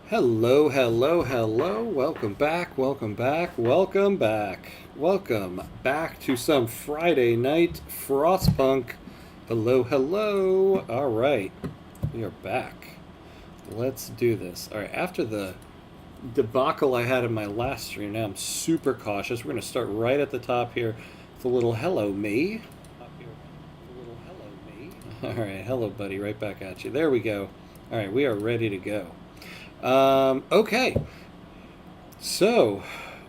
Hello, hello, hello. Welcome back, welcome back, welcome back. Welcome back to some Friday night Frostpunk. Hello, hello. All right, we are back. Let's do this. All right, after the debacle I had in my last stream, now I'm super cautious. We're going to start right at the top here with a little hello, me. All right, hello, buddy. Right back at you. There we go. All right, we are ready to go. Okay, so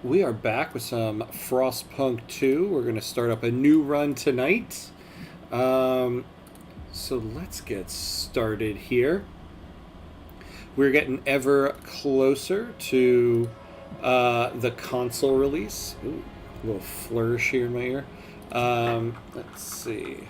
we are back with some Frostpunk 2. We're going to start up a new run tonight. So let's get started here. We're getting ever closer to the console release. Ooh, a little flourish here in my ear. Let's see.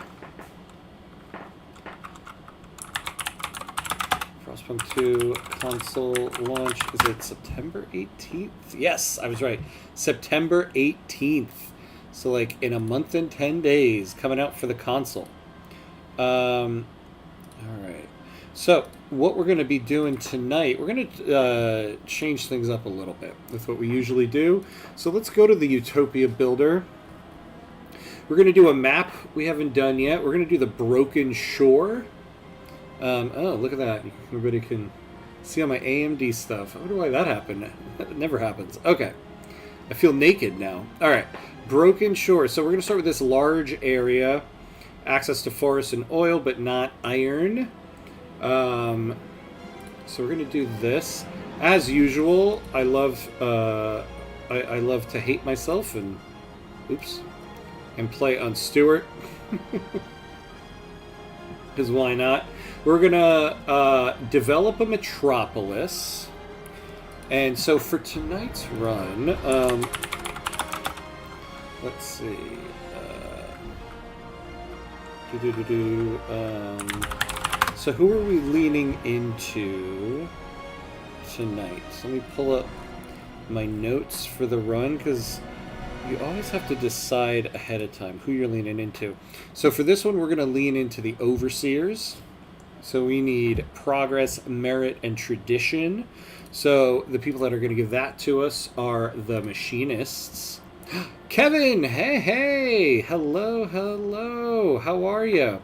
Frostpunk 2 console launch, is it September 18th? Yes, I was right. September 18th. So like in a month and 10 days coming out for the console. All right. So what we're going to be doing tonight, we're going to change things up a little bit with what we usually do. So let's go to the Utopia Builder. We're going to do a map we haven't done yet. We're going to do the Broken Shore. Oh, look at that. Everybody can see all my AMD stuff. I wonder why that happened. That never happens. Okay. I feel naked now. All right. Broken Shore. So we're going to start with this large area. Access to forest and oil, but not iron. So we're going to do this. As usual, I love I love to hate myself and play on Stewart. Because why not? We're going to develop a metropolis. And so for tonight's run, let's see. So who are we leaning into tonight? So let me pull up my notes for the run, because you always have to decide ahead of time who you're leaning into. So for this one, we're going to lean into the Overseers. So we need progress, merit, and tradition. So the people that are going to give that to us are the machinists. Kevin, hey, hello. How are you?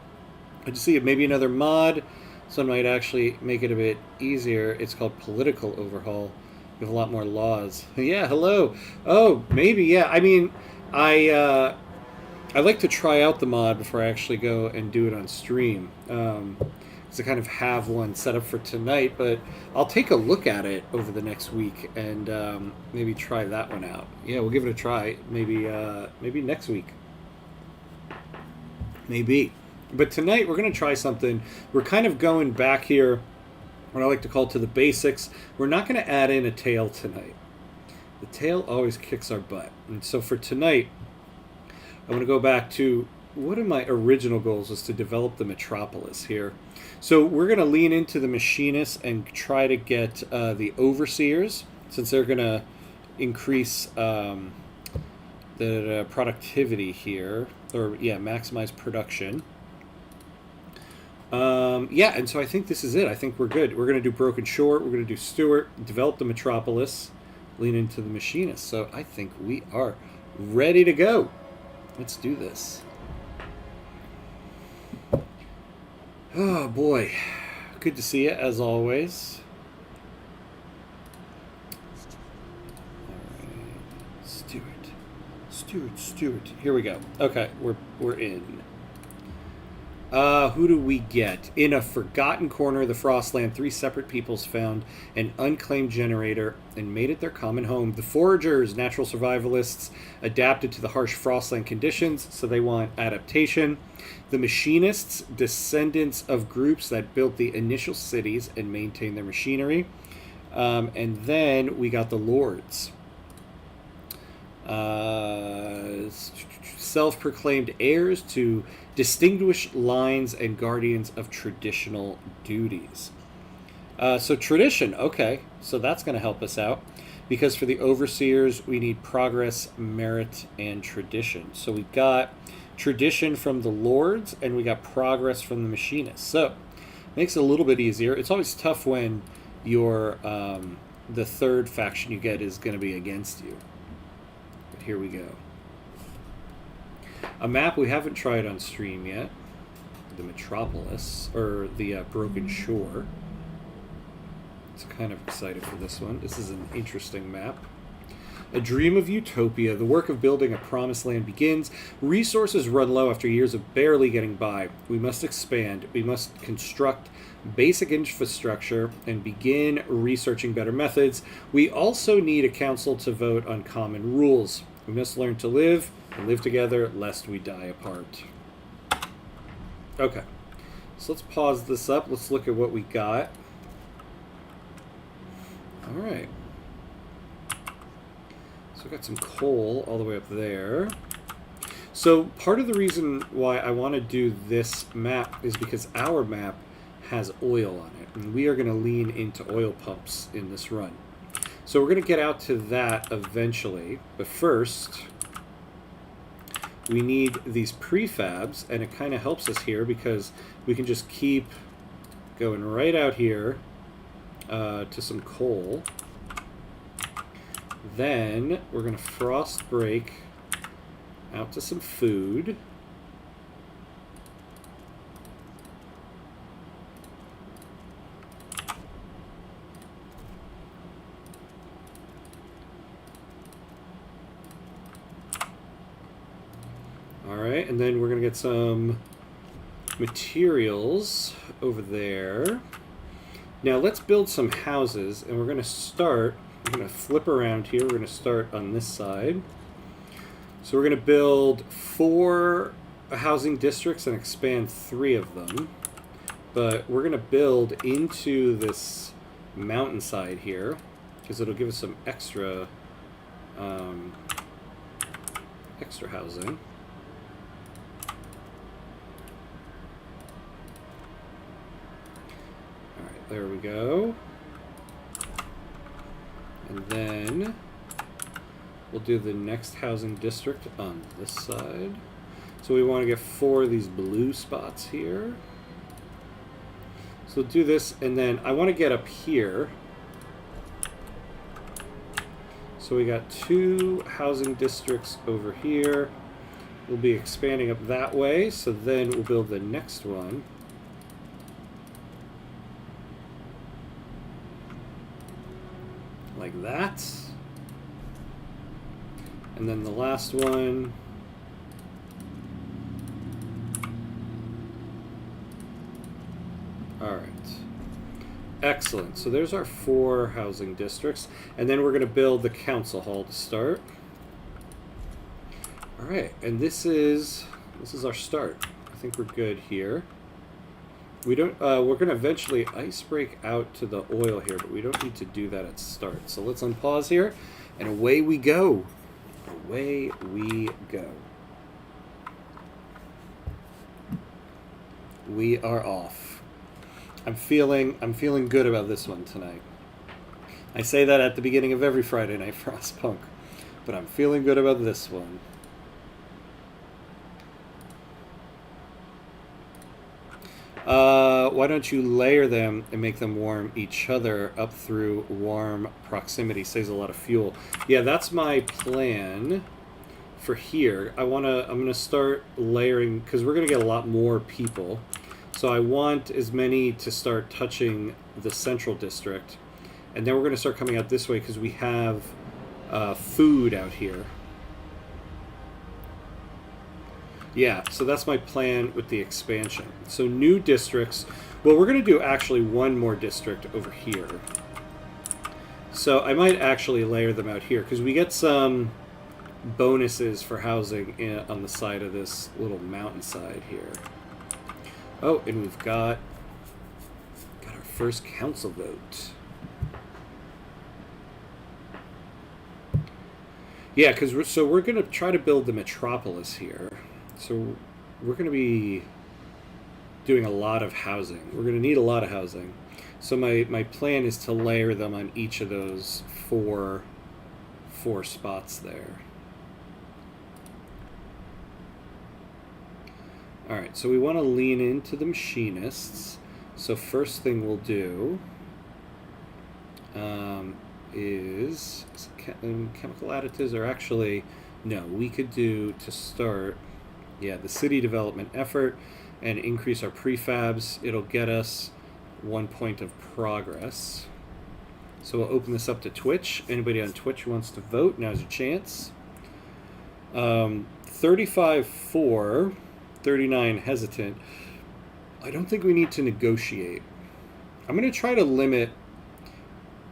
Good to see you. Maybe another mod. So might actually make it a bit easier. It's called political overhaul. We have a lot more laws. Yeah, hello. Oh, maybe, yeah. I mean, I like to try out the mod before I actually go and do it on stream. To kind of have one set up for tonight, but I'll take a look at it over the next week and maybe try that one out. Yeah, we'll give it a try. Maybe next week. Maybe. But tonight we're going to try something. We're kind of going back here, what I like to call to the basics. We're not going to add in a tail tonight. The tail always kicks our butt. And so for tonight, I want to go back to one of my original goals was to develop the metropolis here. So we're going to lean into the machinists and try to get the overseers, since they're going to increase the productivity here, or maximize production. And so I think this is it. I think we're good. We're going to do Broken Shore. We're going to do Stewart, develop the metropolis, lean into the machinists. So I think we are ready to go. Let's do this. Oh boy, good to see you as always. All right. Stewart. Here we go. Okay, we're in. Who do we get? In a forgotten corner of the Frostland, 3 separate peoples found an unclaimed generator and made it their common home. The Foragers, natural survivalists, adapted to the harsh Frostland conditions, so they want adaptation. The Machinists, descendants of groups that built the initial cities and maintained their machinery. And then we got the Lords. Self-proclaimed heirs to distinguished lines and guardians of traditional duties. So tradition, okay, so that's going to help us out, because for the overseers we need progress, merit, and tradition. So we got tradition from the lords and we got progress from the machinists. So makes it a little bit easier. It's always tough when your the third faction you get is going to be against you. But here we go. A map we haven't tried on stream yet, the Metropolis, or the Broken Shore. It's kind of excited for this one. This is an interesting map. A dream of utopia. The work of building a promised land begins. Resources run low after years of barely getting by. We must expand. We must construct basic infrastructure and begin researching better methods. We also need a council to vote on common rules. We must learn to live and live together lest we die apart. Okay, so let's pause this up. Let's look at what we got. All right. So we got some coal all the way up there. So part of the reason why I want to do this map is because our map has oil on it, and we are going to lean into oil pumps in this run. So we're going to get out to that eventually, but first we need these prefabs, and it kind of helps us here because we can just keep going right out here to some coal. Then we're going to frost break out to some food. All right, and then we're going to get some materials over there. Now let's build some houses, and we're going to start. We're going to flip around here. We're going to start on this side. So we're going to build 4 housing districts and expand 3 of them. But we're going to build into this mountainside here because it'll give us some extra housing. All right, there we go. And then we'll do the next housing district on this side. So we want to get 4 of these blue spots here. So we'll do this, and then I want to get up here. So we got 2 housing districts over here. We'll be expanding up that way, so then we'll build the next one. Like that. And then the last one. All right. Excellent. So there's our 4 housing districts. And then we're going to build the council hall to start. All right. And this is our start. I think we're good here. We don't. We're going to eventually ice break out to the oil here, but we don't need to do that at start. So let's unpause here, and away we go. Away we go. We are off. I'm feeling good about this one tonight. I say that at the beginning of every Friday night Frostpunk, but I'm feeling good about this one. Why don't you layer them and make them warm each other up through warm proximity? Saves a lot of fuel. Yeah, that's my plan for here. I'm gonna start layering because we're gonna get a lot more people. So I want as many to start touching the central district, and then we're gonna start coming out this way because we have food out here. Yeah, so that's my plan with the expansion. So new districts. Well, we're going to do actually one more district over here. So I might actually layer them out here because we get some bonuses for housing on the side of this little mountainside here. Oh, and we've got our first council vote. Yeah, because we're going to try to build the metropolis here. So we're going to be doing a lot of housing. We're going to need a lot of housing. So my plan is to layer them on each of those four spots there. All right, so we want to lean into the machinists. So first thing we'll do is chemical additives are actually, no, we could do to start, yeah, the city development effort and increase our prefabs. It'll get us 1 point of progress. So we'll open this up to Twitch. Anybody on Twitch who wants to vote, now's your chance. 35 for, 39 hesitant. I don't think we need to negotiate. I'm going to try to limit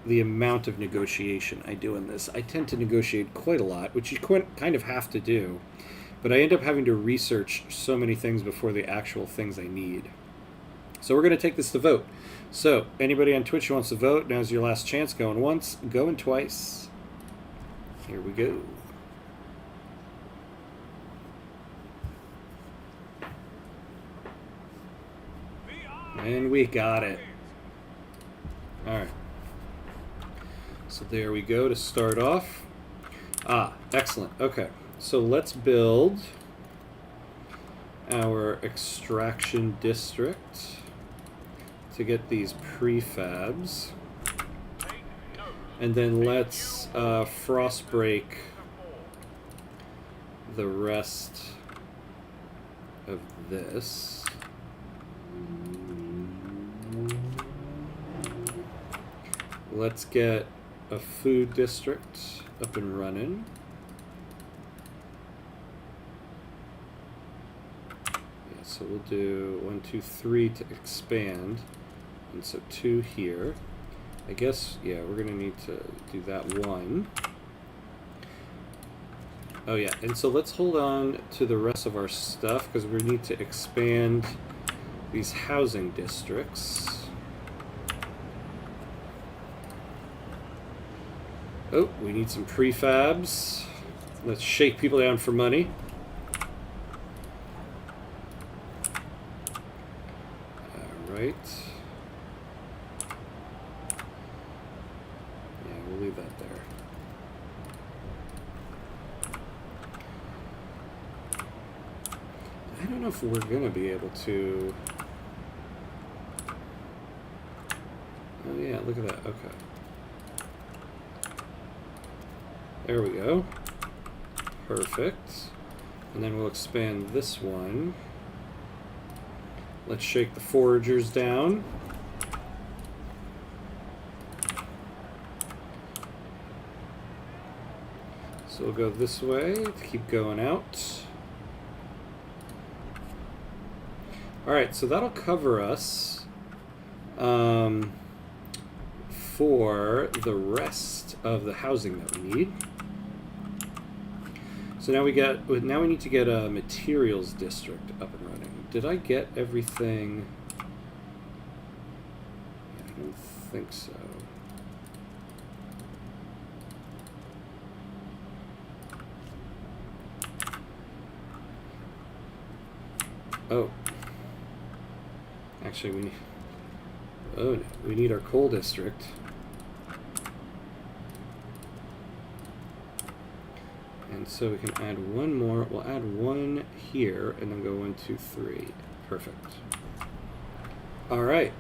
the amount of negotiation I do in this. I tend to negotiate quite a lot, which you kind of have to do. But I end up having to research so many things before the actual things I need. So we're going to take this to vote. So anybody on Twitch who wants to vote, now's your last chance. Going once, going twice. Here we go. And we got it. Alright. So there we go to start off. Ah, excellent. Okay. So let's build our extraction district to get these prefabs. And then let's frost break the rest of this. Let's get a food district up and running. Yeah, so we'll do 1, 2, 3 to expand. And so 2 here. I guess, yeah, we're going to need to do that 1. Oh yeah, and so let's hold on to the rest of our stuff because we need to expand these housing districts. Oh, we need some prefabs. Let's shake people down for money. Alright. Yeah, we'll leave that there. I don't know if we're going to be able to... Oh yeah, look at that. Okay. There we go. Perfect. And then we'll expand this one. Let's shake the foragers down. So we'll go this way to keep going out. Alright, so that'll cover us for the rest of the housing that we need. So now we need to get a materials district up and running. Did I get everything? I don't think so. Oh. Actually, we need our coal district. And so we can add one more. We'll add 1 here and then go 1, 2, 3. Perfect. All right.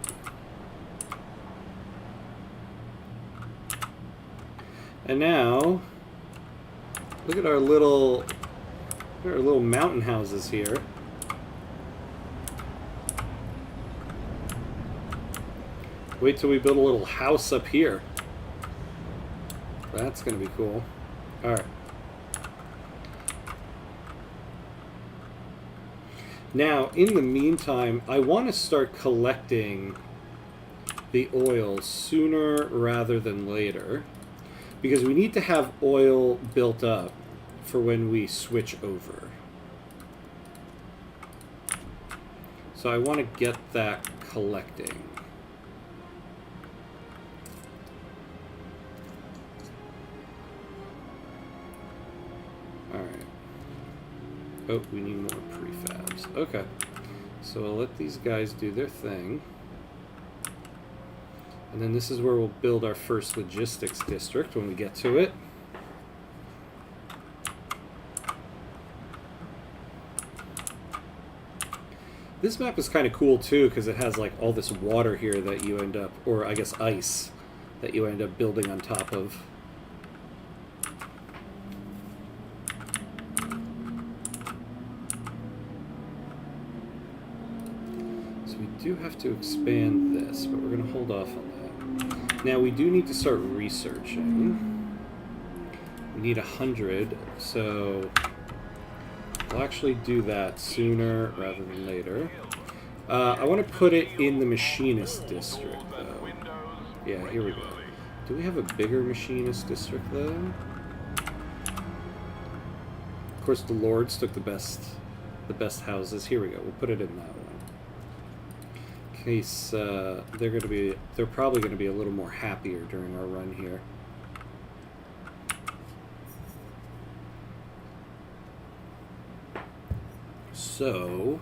And now, look at our little mountain houses here. Wait till we build a little house up here. That's going to be cool. All right. Now, in the meantime, I want to start collecting the oil sooner rather than later, because we need to have oil built up for when we switch over. So I want to get that collecting. Alright. Oh, we need more prefabs. Okay. So I'll let these guys do their thing. And then this is where we'll build our first logistics district when we get to it. This map is kind of cool too because it has like all this water here that you end up, or I guess ice, that you end up building on top of. So we do have to expand this, but we're going to hold off on that. Now we do need to start researching. We need 100, so we'll actually do that sooner rather than later. I want to put it in the machinist district, though. Yeah, here we go. Do we have a bigger machinist district, though? Of course, the lords took the best houses. Here we go. We'll put it in that one. In case they're probably going to be a little more happier during our run here. So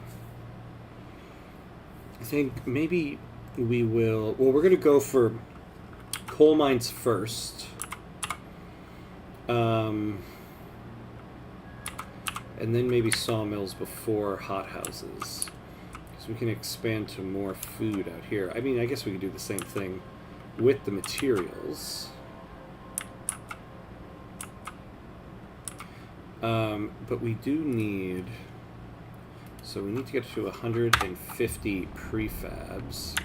I think maybe we will... Well, we're going to go for coal mines first. And then maybe sawmills before hothouses. Because we can expand to more food out here. I mean, I guess we could do the same thing with the materials. But we do need... So we need to get to 150 prefabs.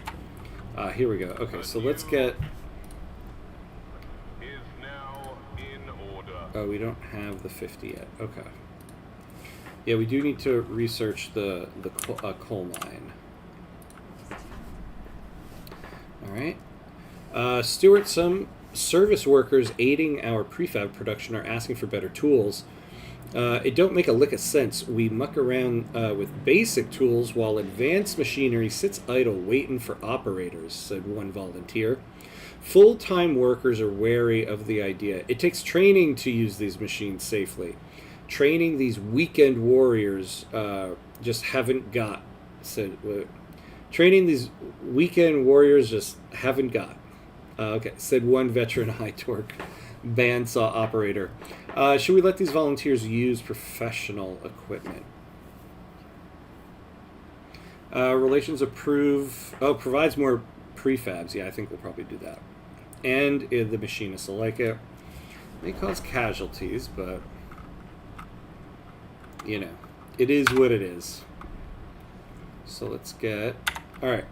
Here we go. Okay, so let's get... Oh, we don't have the 50 yet. Okay. Yeah, we do need to research the coal mine. Alright. Stuart, some service workers aiding our prefab production are asking for better tools. It don't make a lick of sense. We muck around with basic tools while advanced machinery sits idle waiting for operators, said one volunteer. Full-time workers are wary of the idea. It takes training to use these machines safely. Training these weekend warriors just haven't got, said. Training these weekend warriors just haven't got. Okay, said one veteran high-torque bandsaw operator. Should we let these volunteers use professional equipment? Relations approve. Oh, provides more prefabs. Yeah, I think we'll probably do that. And the machinists will like it. May cause casualties, but you know, it is what it is. So let's get... Alright.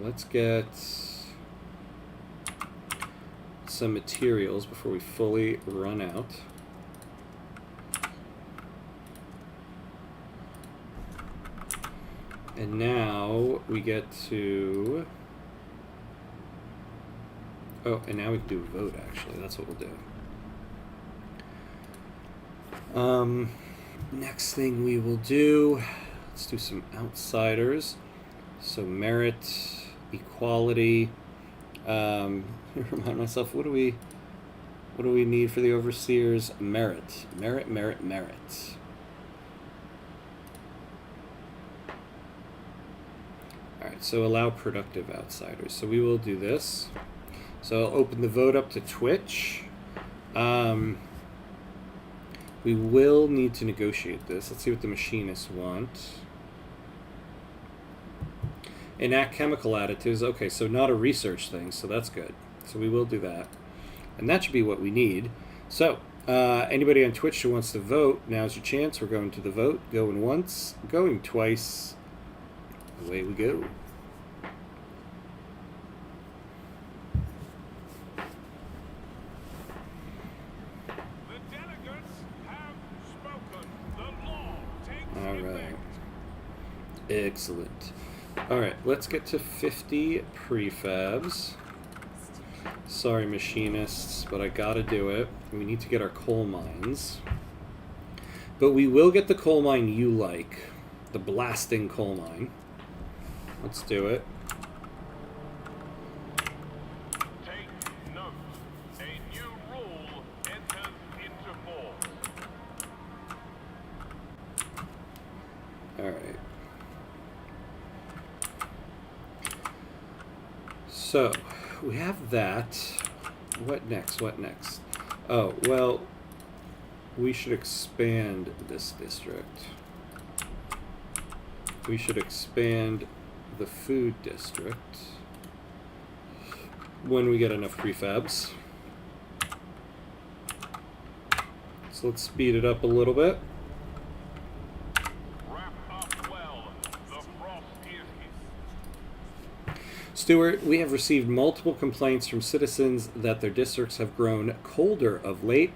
Let's get some materials before we fully run out. And now we get to... Oh, and now we can do a vote, actually. That's what we'll do. Next thing we will do... Let's do some outsiders. So merit, equality. Remind myself, what do we need for the overseers? Merit. Merit. Alright, so allow productive outsiders. So we will do this. So I'll open the vote up to Twitch. We will need to negotiate this. Let's see what the machinists want. Enact chemical additives. Okay, so not a research thing, so that's good. So we will do that. And that should be what we need. So, anybody on Twitch who wants to vote, now's your chance. We're going to the vote. Going once, going twice. Away we go. Alright. Excellent. Alright, let's get to 50 prefabs. Sorry, machinists, but I gotta do it. We need to get our coal mines. But we will get the coal mine you like. The blasting coal mine. Let's do it. Take note. A new rule enters into force. Alright. So, we have that. What next? Oh, well, we should expand this district. We should expand the food district when we get enough prefabs. So let's speed it up a little bit. Wrap up well. The frost is Stuart, we have received multiple complaints from citizens that their districts have grown colder of late.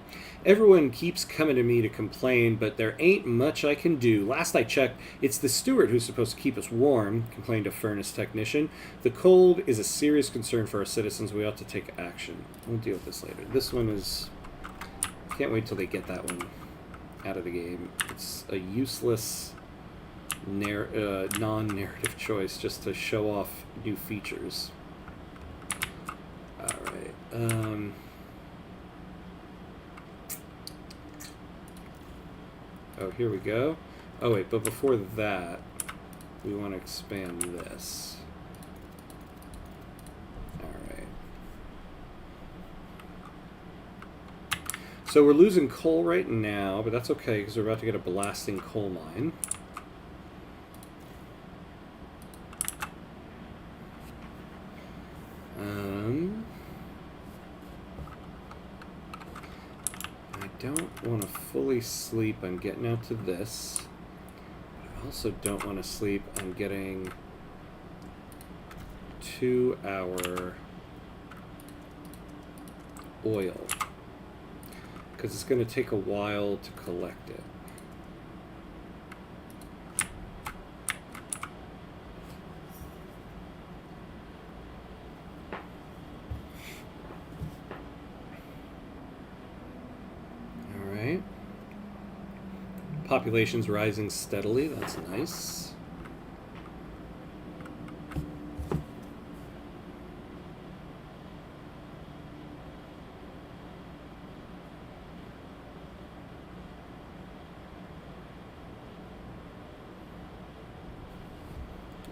Everyone keeps coming to me to complain, but there ain't much I can do. Last I checked, it's the steward who's supposed to keep us warm, complained a furnace technician. The cold is a serious concern for our citizens. We ought to take action. We'll deal with this later. This one is... Can't wait till they get that one out of the game. It's a useless non-narrative choice just to show off new features. Alright. Oh, here we go. Oh, wait, but before that, we want to expand this. Alright. So we're losing coal right now, but that's okay because we're about to get a blasting coal mine. I don't want to fully sleep on getting out to this. I also don't want to sleep on getting 2-hour oil, because it's going to take a while to collect it. Alright. Population's rising steadily, that's nice.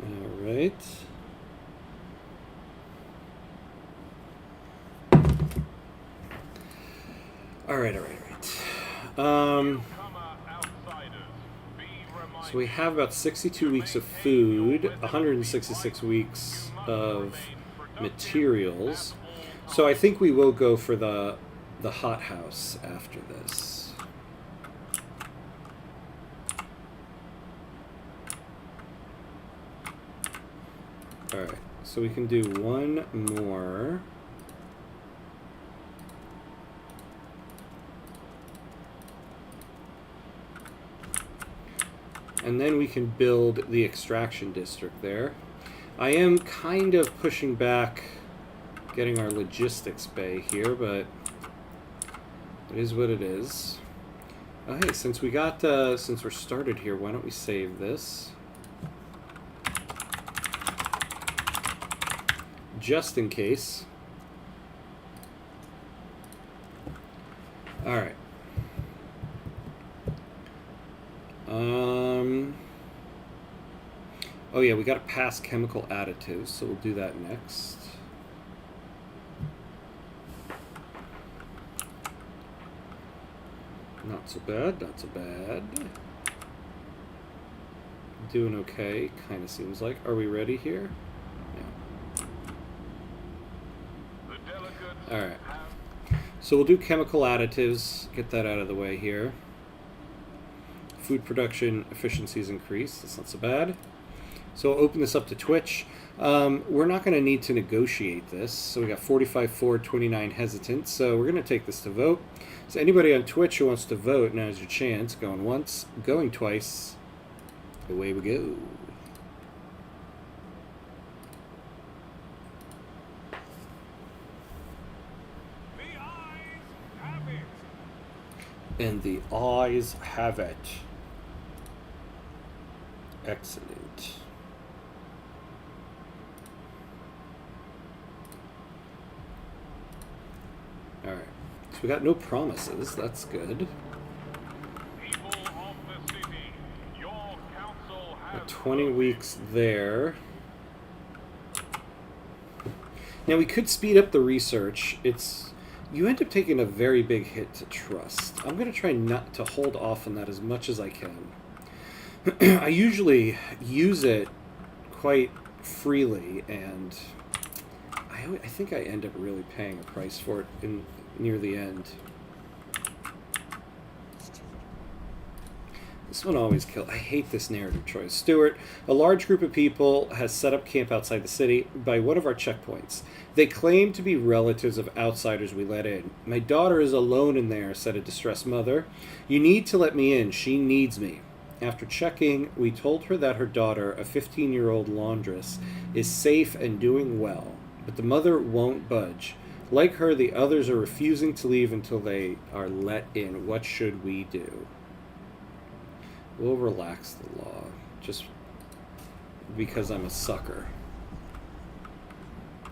Alright. Alright. So we have about 62 weeks of food, 166 weeks of materials. So I think we will go for the hothouse after this. Alright, so we can do one more. And then we can build the extraction district there. I am kind of pushing back getting our logistics bay here, but it is what it is. Oh, hey, since we're started here, why don't we save this? Just in case. Alright. Oh yeah, we gotta pass chemical additives, so we'll do that next. Not so bad, not so bad. Doing okay, kinda seems like. Are we ready here? Yeah. Alright. So we'll do chemical additives, get that out of the way here. Food production efficiencies increase, that's not so bad. So I'll open this up to Twitch. We're not going to need to negotiate this. So we got 45 for, 29 hesitant. So we're going to take this to vote. So anybody on Twitch who wants to vote, now's your chance. Going once, going twice. Away we go. The eyes have it. And the eyes have it. Excellent. Alright, so we got no promises, that's good. People of the city, your council has 20 weeks there. Now we could speed up the research. You end up taking a very big hit to trust. I'm going to try not to hold off on that as much as I can. I usually use it quite freely, and I think I end up really paying a price for it near the end. This one always kills. I hate this narrative choice. Stuart, a large group of people has set up camp outside the city by one of our checkpoints. They claim to be relatives of outsiders we let in. My daughter is alone in there, said a distressed mother. You need to let me in. She needs me. After checking, we told her that her daughter, a 15-year-old laundress, is safe and doing well. But the mother won't budge. Like her, the others are refusing to leave until they are let in. What should we do? We'll relax the law, just because I'm a sucker.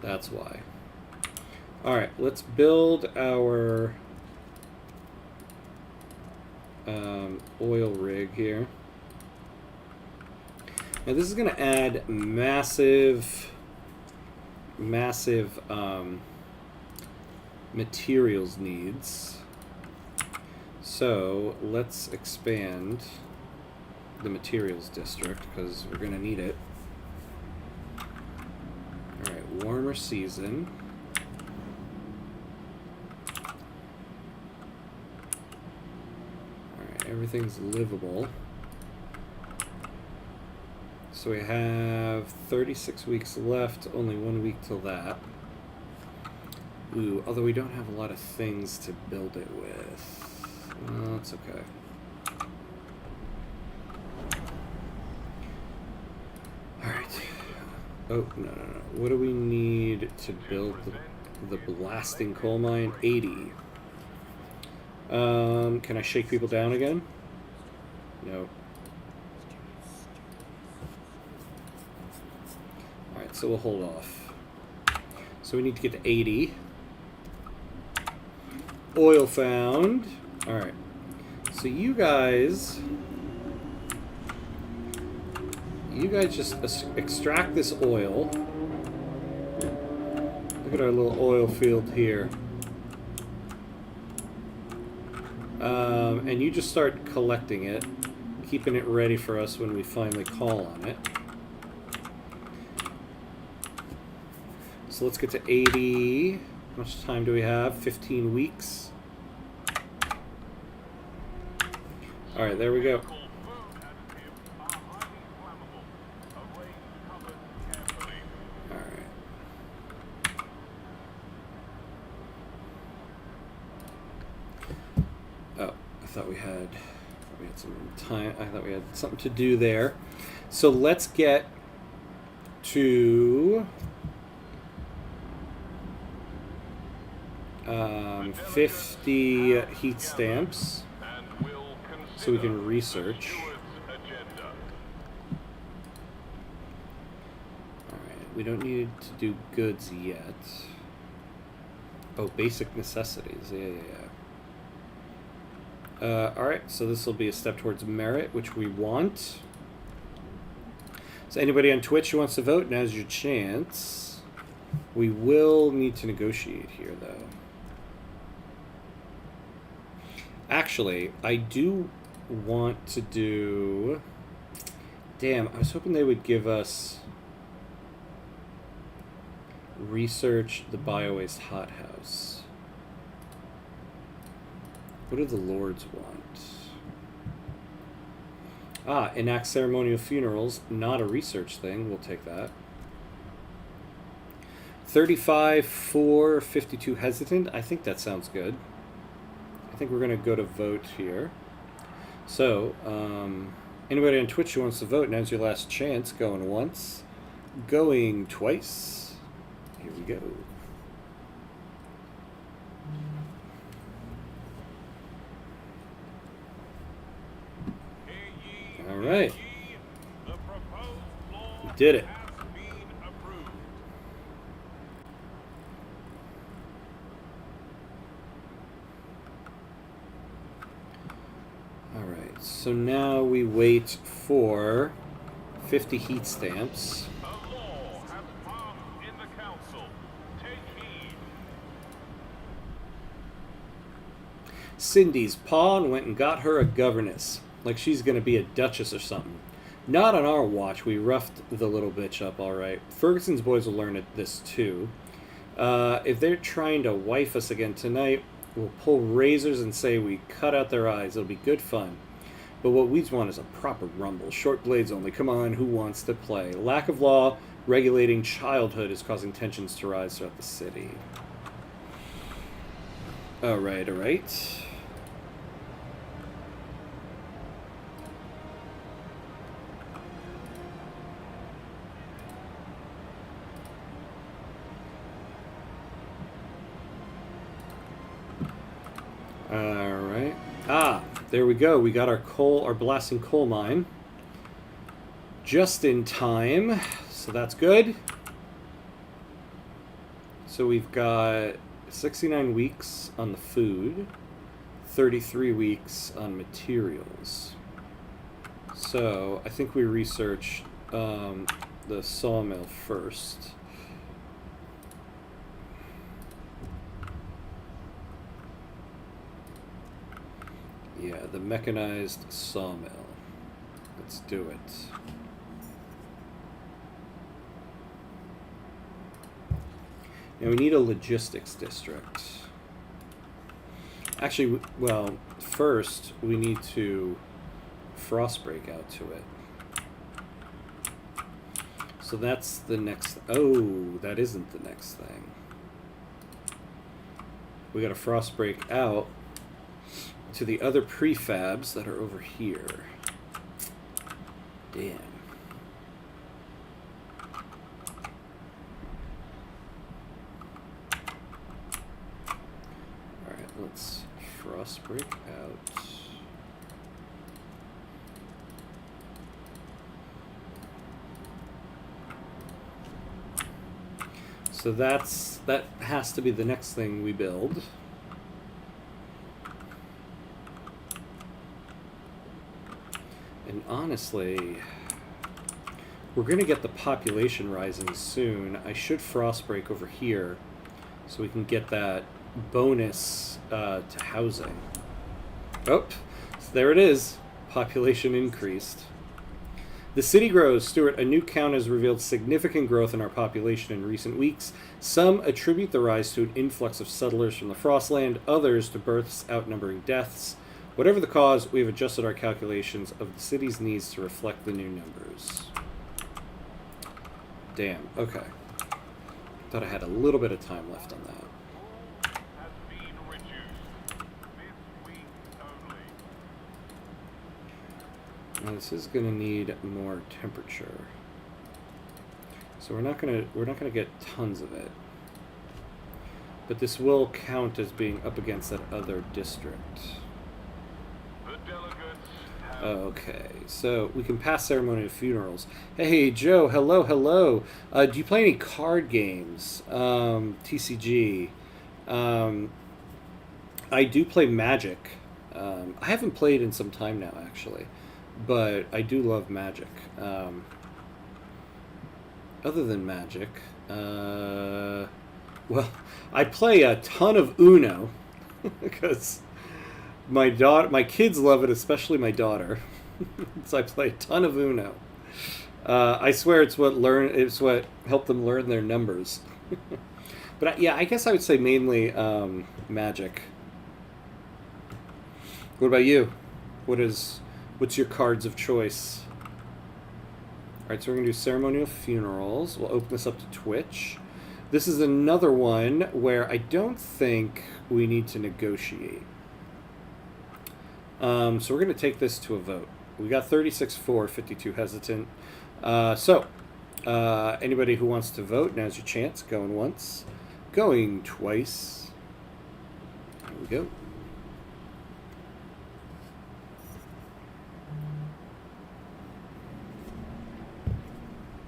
That's why. Alright, let's build our oil rig here. Now this is going to add massive materials needs. So let's expand the materials district because we're going to need it. Alright, warmer season. Alright, everything's livable. So we have 36 weeks left, only 1 week till that. Ooh, although we don't have a lot of things to build it with. Well, that's okay. Alright. Oh, no. What do we need to build the blasting coal mine? 80. Can I shake people down again? No. Alright, so we'll hold off. So we need to get to 80. Oil found. Alright. So you guys just extract this oil. Look at our little oil field here. And you just start collecting it, keeping it ready for us when we finally call on it. So let's get to 80. How much time do we have? 15 weeks. Alright, there we go. I thought we had some time. I thought we had something to do there. So let's get to 50 heat stamps so we can research. Alright, we don't need to do goods yet. Oh, basic necessities. Yeah. Alright, so this will be a step towards merit, which we want. So anybody on Twitch who wants to vote, now's your chance. We will need to negotiate here, though. Actually, I do want to do... Damn, I was hoping they would give us... Research the biowaste hothouse. What do the lords want? Ah, enact ceremonial funerals. Not a research thing. We'll take that. 35 for 52 hesitant. I think that sounds good. I think we're going to go to vote here. So, anybody on Twitch who wants to vote, now's your last chance. Going once. Going twice. Here we go. Alright. We did it. Alright, so now we wait for 50 heat stamps. A law has passed in the council. Take heed. Cindy's pawn went and got her a governess. Like she's going to be a duchess or something. Not on our watch. We roughed the little bitch up all right. Ferguson's boys will learn this too. If they're trying to wife us again tonight, we'll pull razors and say we cut out their eyes. It'll be good fun. But what we want is a proper rumble. Short blades only. Come on, who wants to play? Lack of law regulating childhood is causing tensions to rise throughout the city. Alright, alright. Alright. Ah, there we go. We got our coal, our blasting coal mine. Just in time. So that's good. So we've got 69 weeks on the food, 33 weeks on materials. So I think we researched the sawmill first. Yeah, the mechanized sawmill. Let's do it. Now we need a logistics district. Actually, well, first we need to Frostbreak out to it. So that's the next... Oh, that isn't the next thing. We got to Frostbreak out to the other prefabs that are over here. Damn. Alright, let's Frostbreak out. So that has to be the next thing we build. And honestly, we're going to get the population rising soon. I should Frostbreak over here so we can get that bonus to housing. Oh, so there it is. Population increased. The city grows. Stuart, a new count has revealed significant growth in our population in recent weeks. Some attribute the rise to an influx of settlers from the Frostland, others to births outnumbering deaths. Whatever the cause, we have adjusted our calculations of the city's needs to reflect the new numbers. Damn, okay. Thought I had a little bit of time left on that. Has been reduced. This week only. Now this is going to need more temperature, so we're not going to get tons of it. But this will count as being up against that other district. The delegates have Okay, so we can pass ceremonial funerals. Hey, Joe, hello, hello. Do you play any card games? TCG. I do play Magic. I haven't played in some time now, actually, but I do love Magic. Other than Magic, well, I play a ton of Uno because my kids love it, especially my daughter. So I play a ton of Uno. I swear it's what helped them learn their numbers. But yeah, I guess I would say mainly Magic. What about you? What's your cards of choice? All right, so we're gonna do ceremonial funerals. We'll open this up to Twitch. This is another one where I don't think we need to negotiate. So we're going to take this to a vote. We got 36 for, 52 hesitant. Anybody who wants to vote, now's your chance. Going once, going twice. There we go.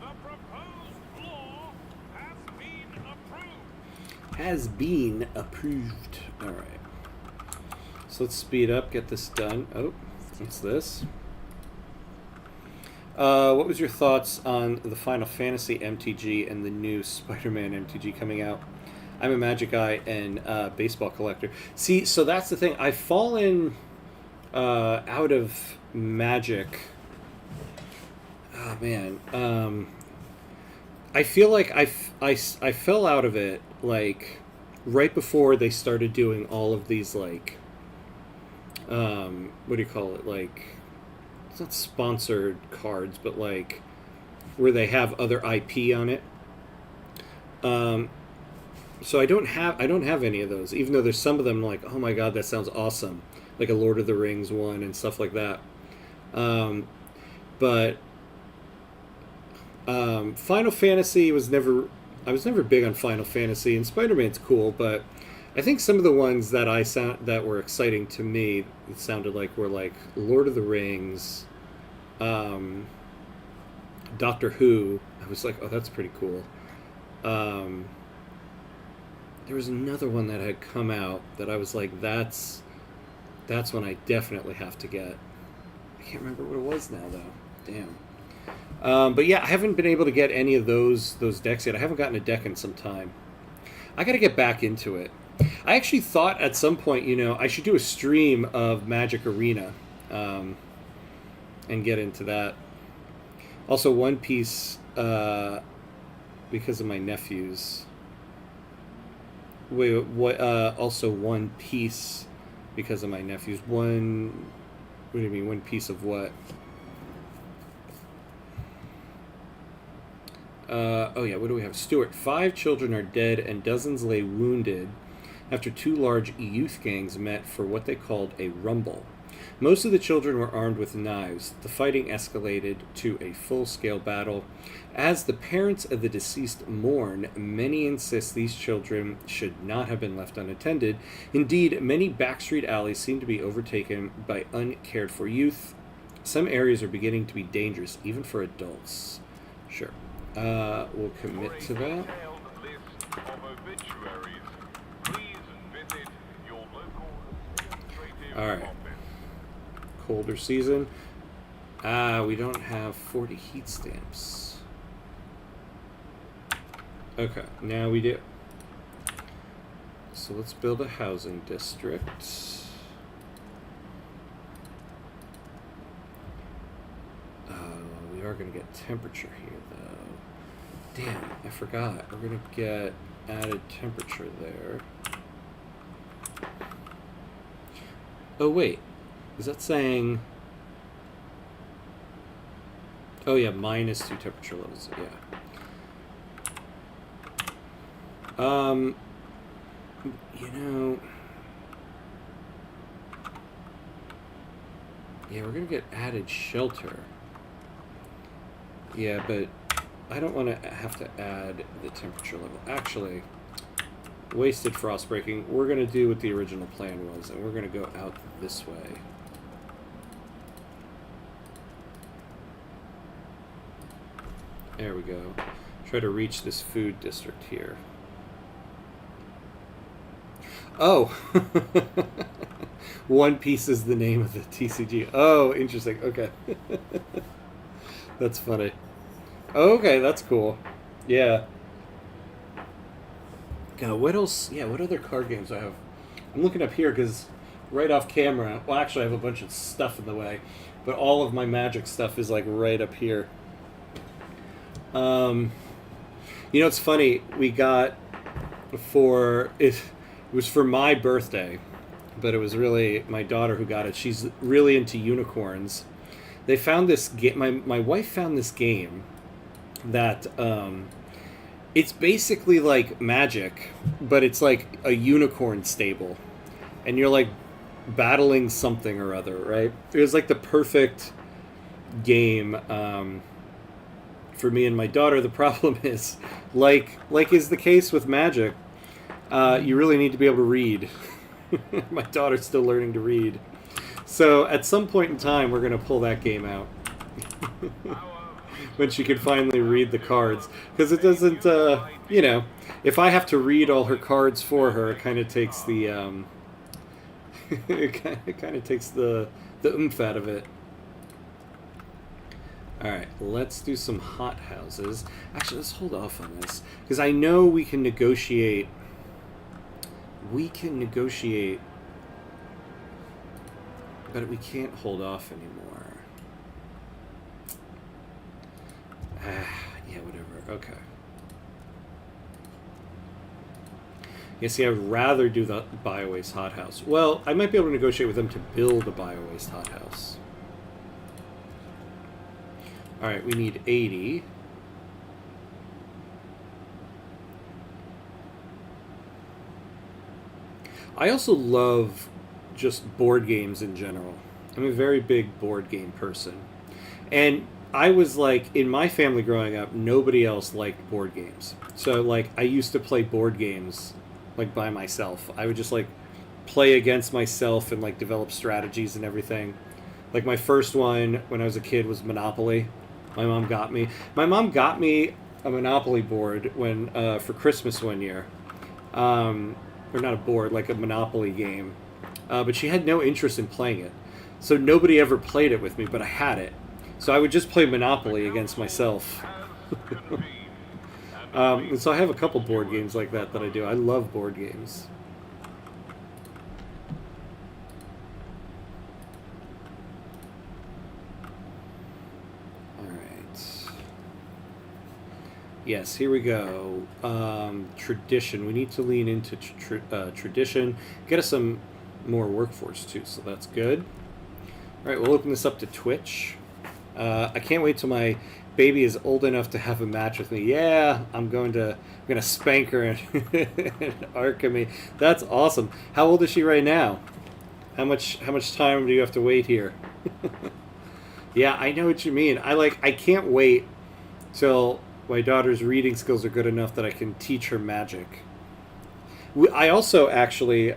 the proposed law Has been approved. All right. So let's speed up, get this done. Oh, what's this? What was your thoughts on the Final Fantasy MTG and the new Spider-Man MTG coming out? I'm a Magic guy and baseball collector. See, so that's the thing. I've fallen out of Magic Oh man, I feel like I fell out of it like right before they started doing all of these like what do you call it, like it's not sponsored cards but like where they have other IP on it. Um, so I don't have any of those, even though there's some of them like, oh my god, that sounds awesome, like a Lord of the Rings one and stuff like that. Um, but Final Fantasy was never. I was never big on Final Fantasy, and Spider Man's cool, but I think some of the ones that I sound that were exciting to me, it sounded like were like Lord of the Rings, um, Doctor Who. I was like, oh, that's pretty cool. Um, there was another one that had come out that I was like, that's one I definitely have to get. I can't remember what it was now though. Damn. But yeah, I haven't been able to get any of those decks yet. I haven't gotten a deck in some time. I got to get back into it. I actually thought at some point, you know, I should do a stream of Magic Arena, and get into that. Also, One Piece, because of my nephews. Wait, what? Also, One Piece because of my nephews. One. What do you mean? One piece of what? Oh yeah, what do we have? Stuart. 5 children are dead and dozens lay wounded after 2 large youth gangs met for what they called a rumble. Most of the children were armed with knives. The fighting escalated to a full-scale battle. As the parents of the deceased mourn, many insist these children should not have been left unattended. Indeed, many backstreet alleys seem to be overtaken by uncared-for youth. Some areas are beginning to be dangerous, even for adults. Sure. We'll commit to that. Alright. Colder season. We don't have 40 heat stamps. Okay, now we do. So let's build a housing district. We are going to get temperature here, though. Damn, I forgot. We're going to get added temperature there. Oh, wait. Is that saying... Oh, yeah, -2 temperature levels. Yeah. You know... Yeah, we're going to get added shelter. Yeah, but I don't want to have to add the temperature level. Actually, wasted frost breaking. We're going to do what the original plan was, and we're going to go out this way. There we go. Try to reach this food district here. Oh! One Piece is the name of the TCG. Oh, interesting. Okay. That's funny. Okay, that's cool. Yeah. God, what else? Yeah, what other card games do I have? I'm looking up here because right off camera... Well, actually, I have a bunch of stuff in the way. But all of my Magic stuff is, like, right up here. You know, it's funny. We got for... It was for my birthday. But it was really my daughter who got it. She's really into unicorns. They found this game. My wife found this game that it's basically like Magic, but it's like a unicorn stable, and you're like battling something or other, right? It was like the perfect game for me and my daughter. The problem is, like is the case with Magic, you really need to be able to read. My daughter's still learning to read. So at some point in time, we're going to pull that game out. When she can finally read the cards. Because it doesn't, you know, if I have to read all her cards for her, it kind of takes the, it kind of takes the oomph out of it. Alright, let's do some hot houses. Actually, let's hold off on this. Because I know we can negotiate... But we can't hold off anymore. Yeah, whatever. Okay. Yeah, see, I would rather do the Biowaste hothouse. Well, I might be able to negotiate with them to build a Biowaste hothouse. Alright, we need 80. I also love just board games in general. I'm a very big board game person. And I was like, in my family growing up, nobody else liked board games. So, like, I used to play board games, like, by myself. I would just, like, play against myself and, like, develop strategies and everything. Like, my first one when I was a kid was Monopoly. My mom got me. My mom got me a Monopoly board when for Christmas one year. Or not a board, like a Monopoly game. But she had no interest in playing it. So nobody ever played it with me, but I had it. So I would just play Monopoly against myself. And so I have a couple board games like that I do. I love board games. Yes, here we go. Tradition. We need to lean into tradition. Get us some more workforce, too, so that's good. All right, we'll open this up to Twitch. I can't wait till my baby is old enough to have a match with me. Yeah, I'm gonna spank her in Arkhamy. That's awesome. How old is she right now? How much time do you have to wait here? Yeah, I know what you mean. I can't wait till my daughter's reading skills are good enough that I can teach her magic. I also actually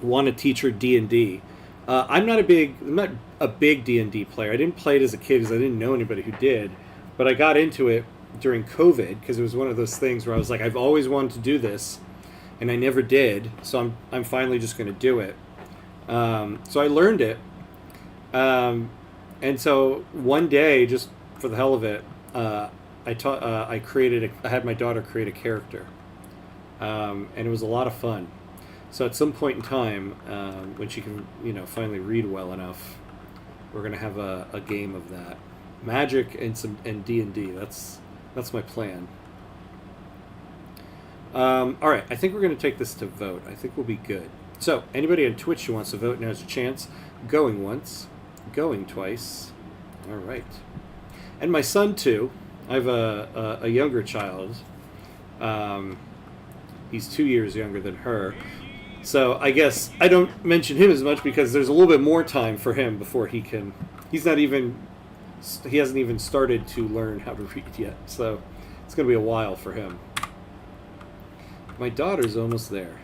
want to teach her D&D. I'm not a big D&D player. I didn't play it as a kid because I didn't know anybody who did. But I got into it during COVID because it was one of those things where I was like, I've always wanted to do this, and I never did. So I'm finally just going to do it. So I learned it, and so one day, just for the hell of it, I had my daughter create a character, and it was a lot of fun. So at some point in time, when she can, finally read well enough, we're gonna have a game of that, magic and D&D. That's my plan. All right, I think we're gonna take this to vote. I think we'll be good. So anybody on Twitch who wants to vote, now's your chance. Going once, going twice. All right, and my son too. I have a younger child. He's 2 years younger than her. So I guess I don't mention him as much because there's a little bit more time for him before he hasn't even started to learn how to read yet. So it's going to be a while for him. My daughter's almost there.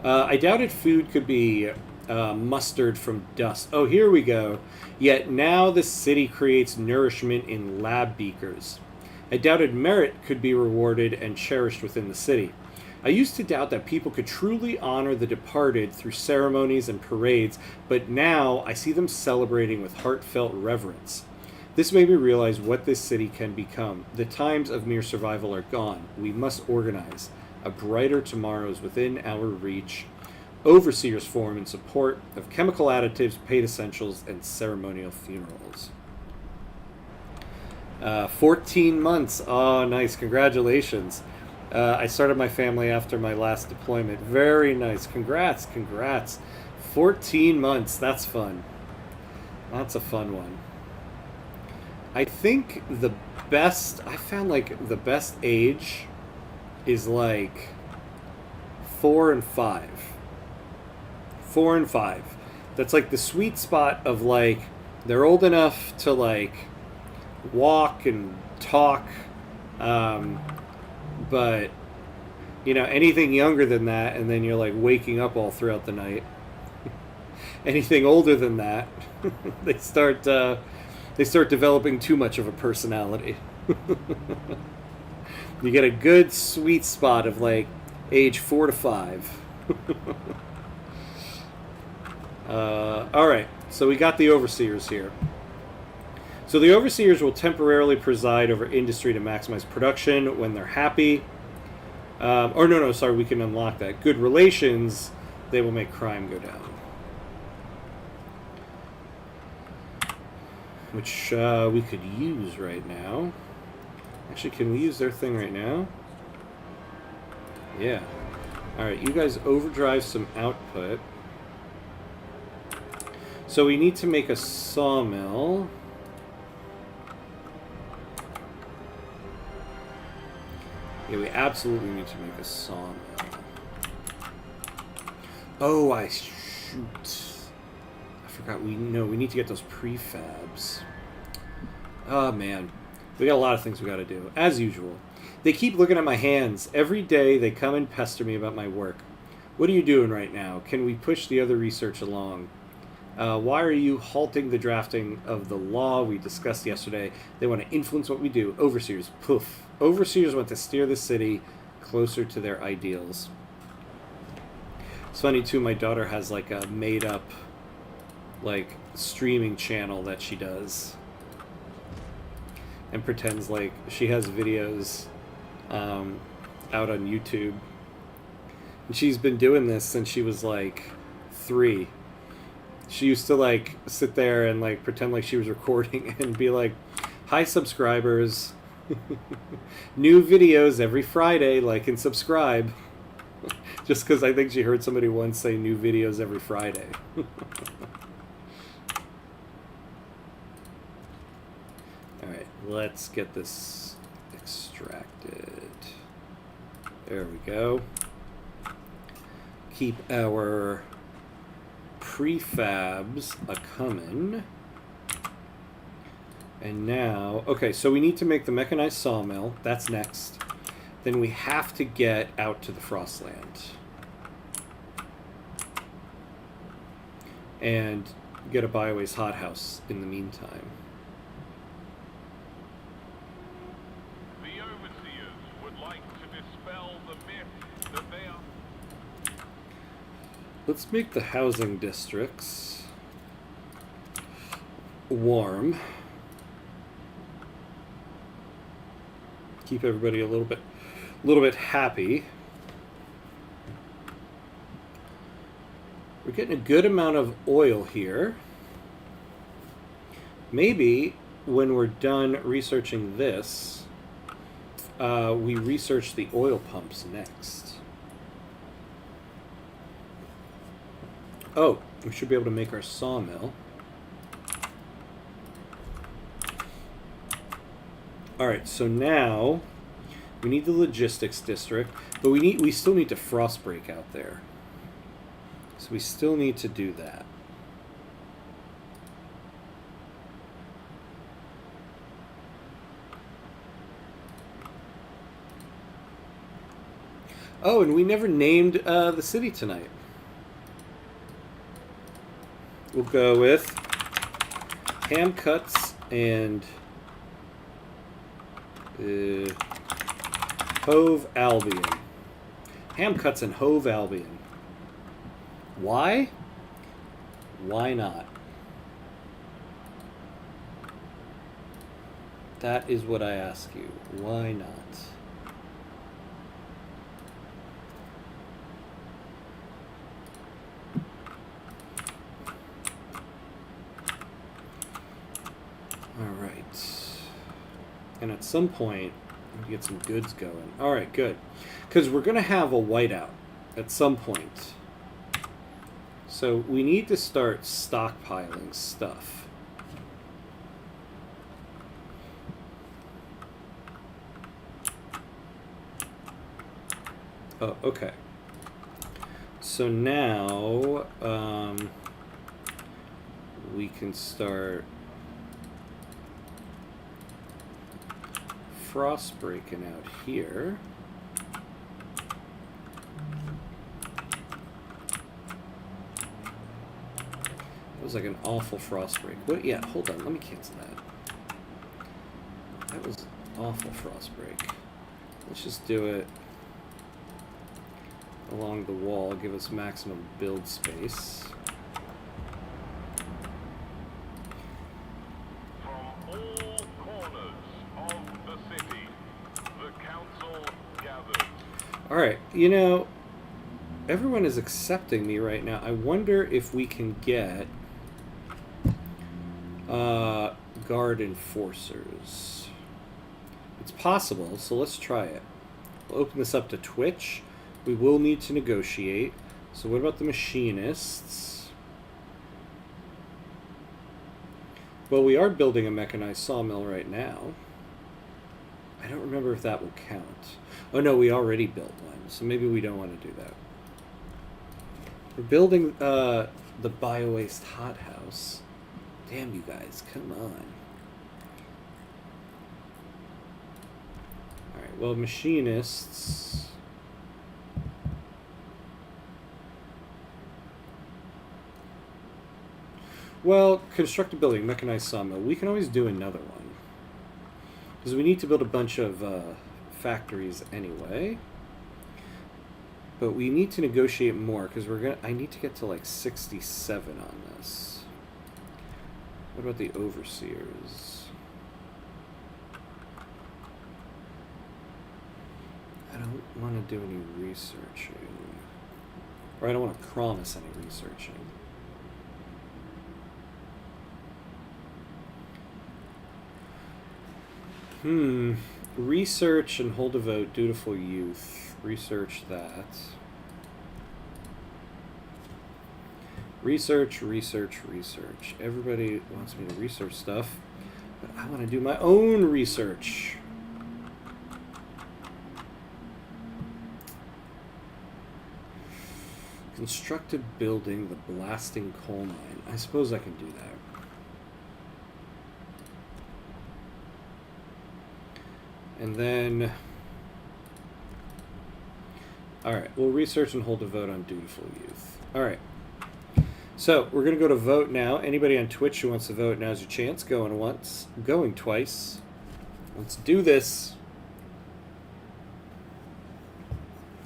I doubted food could be mustard from dust. Oh, here we go. Yet now the city creates nourishment in lab beakers. I doubted merit could be rewarded and cherished within the city. I used to doubt that people could truly honor the departed through ceremonies and parades, but now I see them celebrating with heartfelt reverence. This made me realize what this city can become. The times of mere survival are gone. We must organize. A brighter tomorrow is within our reach. Overseers form in support of chemical additives, paid essentials, and ceremonial funerals. 14 months. Oh, nice. Congratulations. I started my family after my last deployment. Very nice. Congrats. 14 months. That's fun. That's a fun one. I think I found the best age is like 4 and 5. 4 and 5. That's like the sweet spot of like, they're old enough to like walk and talk, but anything younger than that, and then you're like waking up all throughout the night. Anything older than that, they start developing too much of a personality. You get a good sweet spot of like age 4 to 5. All right, so we got the overseers here. So the overseers will temporarily preside over industry to maximize production when they're happy. We can unlock that. Good relations, they will make crime go down. which we could use right now. Actually, can we use their thing right now? Yeah. Alright, you guys overdrive some output. So we need to make a sawmill. Yeah, we absolutely need to make a sawmill. Oh, I shoot. I forgot we need to get those prefabs. Oh man. We got a lot of things we gotta do. As usual. They keep looking at my hands. Every day they come and pester me about my work. What are you doing right now? Can we push the other research along? Why are you halting the drafting of the law we discussed yesterday? They want to influence what we do. Overseers, poof. Overseers want to steer the city closer to their ideals. It's funny, too, my daughter has, like, a made-up, like, streaming channel that she does. And pretends like she has videos out on YouTube. And she's been doing this since she was, like, 3. She used to, like, sit there and, like, pretend like she was recording and be like, "Hi, subscribers. New videos every Friday. Like and subscribe." Just because I think she heard somebody once say new videos every Friday. Alright, let's get this extracted. There we go. Keep our prefabs a-comin'. And now, okay, so we need to make the mechanized sawmill. That's next. Then we have to get out to the Frostland. And get a Biowaste hothouse in the meantime. The overseers would like to dispel the myth that they are... Let's make the housing districts warm. Keep everybody a little bit happy. We're getting a good amount of oil here. Maybe when we're done researching this, we research the oil pumps next. Oh, we should be able to make our sawmill. Alright, so now we need the logistics district, but we still need to frost break out there. So we still need to do that. Oh, and we never named the city tonight. We'll go with ham cuts and Hove Albion. Ham cuts and Hove Albion. Why? Why not? That is what I ask you. Why not? Alright. And at some point, we get some goods going. Alright, good. Because we're going to have a whiteout at some point. So we need to start stockpiling stuff. Oh, okay. So now we can start frost breaking out here. That was like an awful frost break. What? Yeah, hold on. Let me cancel that. That was an awful frost break. Let's just do it along the wall. Give us maximum build space. From all corners of the city, the council gathers. Alright, you know, everyone is accepting me right now. I wonder if we can get guard enforcers. It's possible, so let's try it. We'll open this up to Twitch. We will need to negotiate. So what about the machinists? Well, we are building a mechanized sawmill right now. I don't remember if that will count. Oh no, we already built one, so maybe we don't want to do that. We're building the bio-waste hothouse. Damn you guys, come on. Alright, well, machinists... Well, construct a building, mechanized sawmill. We can always do another one. Because we need to build a bunch of factories anyway. But we need to negotiate more, because I need to get to like 67 on this. What about the overseers? I don't want to do any researching. Or I don't want to promise any researching. Research and hold a vote, dutiful youth. Research that. Research, research, research. Everybody wants me to research stuff, but I want to do my own research. Construct a building, the blasting coal mine. I suppose I can do that. And then, alright, we'll research and hold a vote on dutiful youth. Alright, so we're going to go to vote now. Anybody on Twitch who wants to vote, now's your chance. Going once, going twice. Let's do this.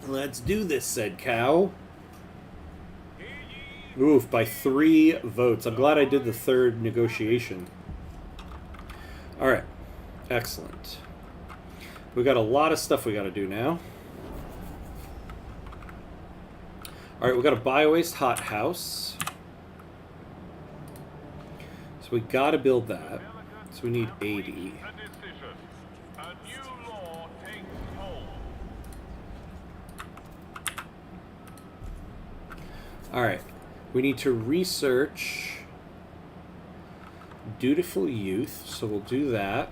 Let's do this, said Cow. Oof, by 3 votes. I'm glad I did the third negotiation. Alright, excellent. We got a lot of stuff we got to do now. All right, we got a bio-waste hothouse. So we got to build that. So we need 80. All right, we need to research dutiful youth. So we'll do that.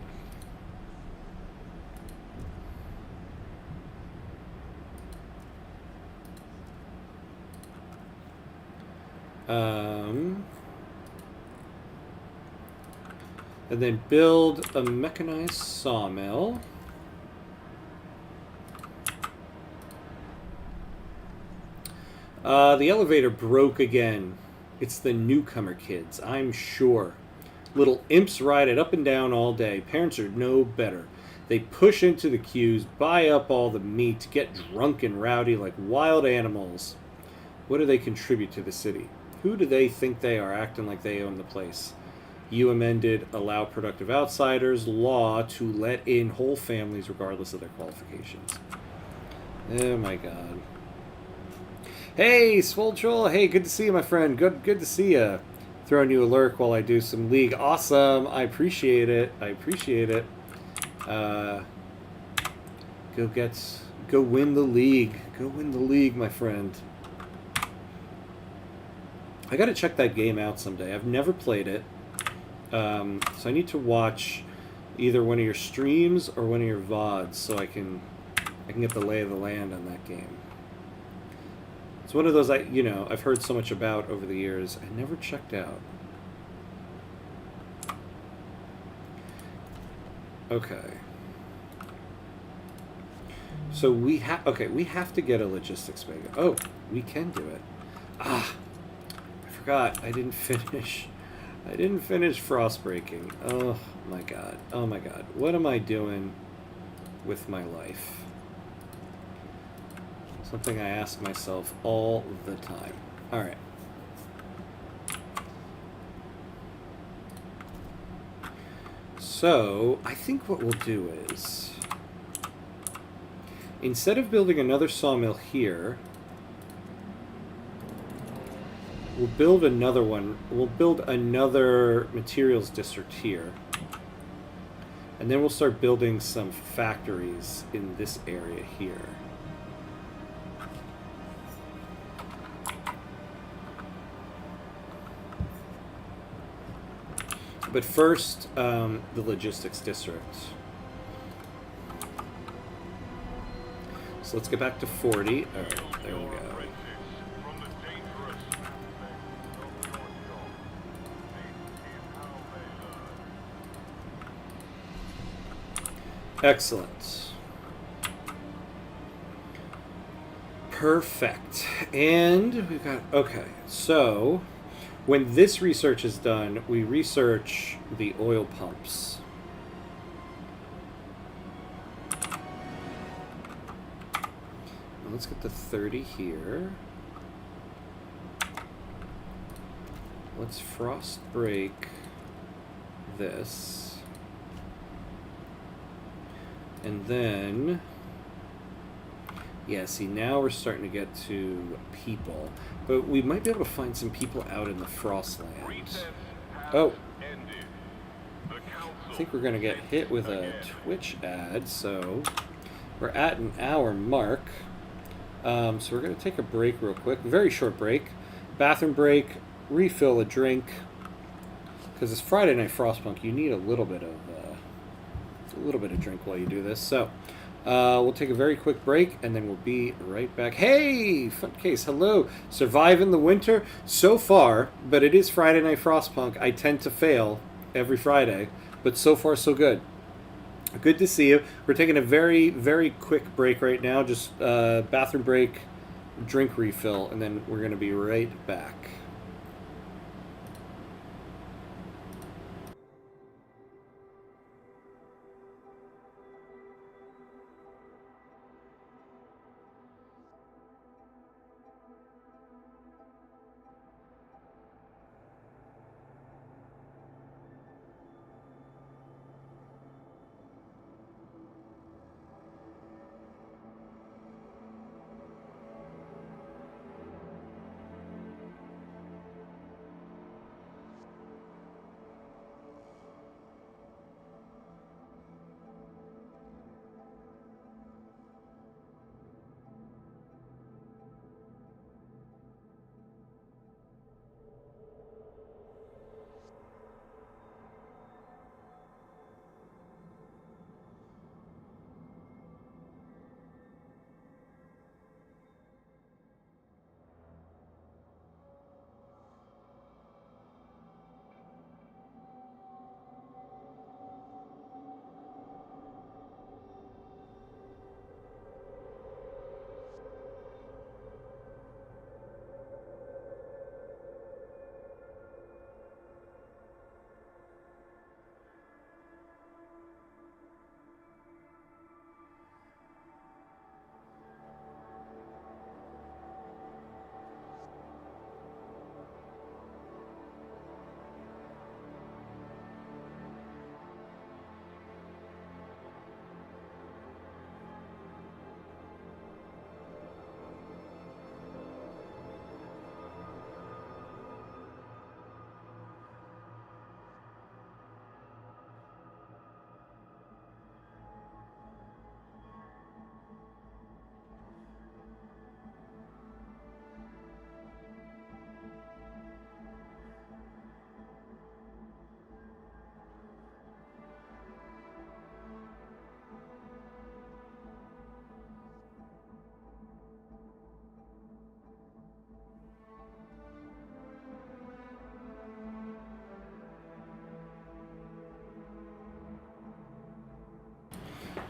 And then build a mechanized sawmill. The elevator broke again. It's the newcomer kids, I'm sure. Little imps ride it up and down all day. Parents are no better. They push into the queues, buy up all the meat, get drunk and rowdy like wild animals. What do they contribute to the city? Who do they think they are, acting like they own the place? You amended allow productive outsiders law to let in whole families regardless of their qualifications. Oh my god. Hey, Swole Troll. Hey, good to see you, my friend. Good to see you. Throwing you a lurk while I do some League. Awesome. I appreciate it. I appreciate it. Go win the league. Go win the league, my friend. I gotta check that game out someday. I've never played it. So I need to watch either one of your streams or one of your VODs so I can get the lay of the land on that game. It's one of those I've heard so much about over the years. I never checked out. Okay. So we have to get a logistics mega. Oh, we can do it. Ah, I forgot. I didn't finish Frostbreaking. Oh my god. Oh my god. What am I doing with my life? Something I ask myself all the time. Alright. So, I think what we'll do is, instead of building another sawmill here, we'll build another one. We'll build another materials district here. And then we'll start building some factories in this area here. But first, the logistics district. So let's get back to 40. All right, there we go. Excellent. Perfect. And we've got, okay, so when this research is done, we research the oil pumps. Let's get the 30 here. Let's frost break this. And then, yeah, see, now we're starting to get to people. But we might be able to find some people out in the Frostlands. Oh. I think we're going to get hit with a Twitch ad, so we're at an hour mark. So we're going to take a break real quick. Very short break. Bathroom break, refill a drink. Because it's Friday Night Frostpunk, you need a little bit of drink while you do this. So we'll take a very quick break and then we'll be right back. Hey, Funcase, hello. Surviving the winter so far, but it is Friday Night Frostpunk. I tend to fail every Friday, but so far so good. Good to see you. We're taking a very, very quick break right now. Just bathroom break, drink refill, and then we're going to be right back.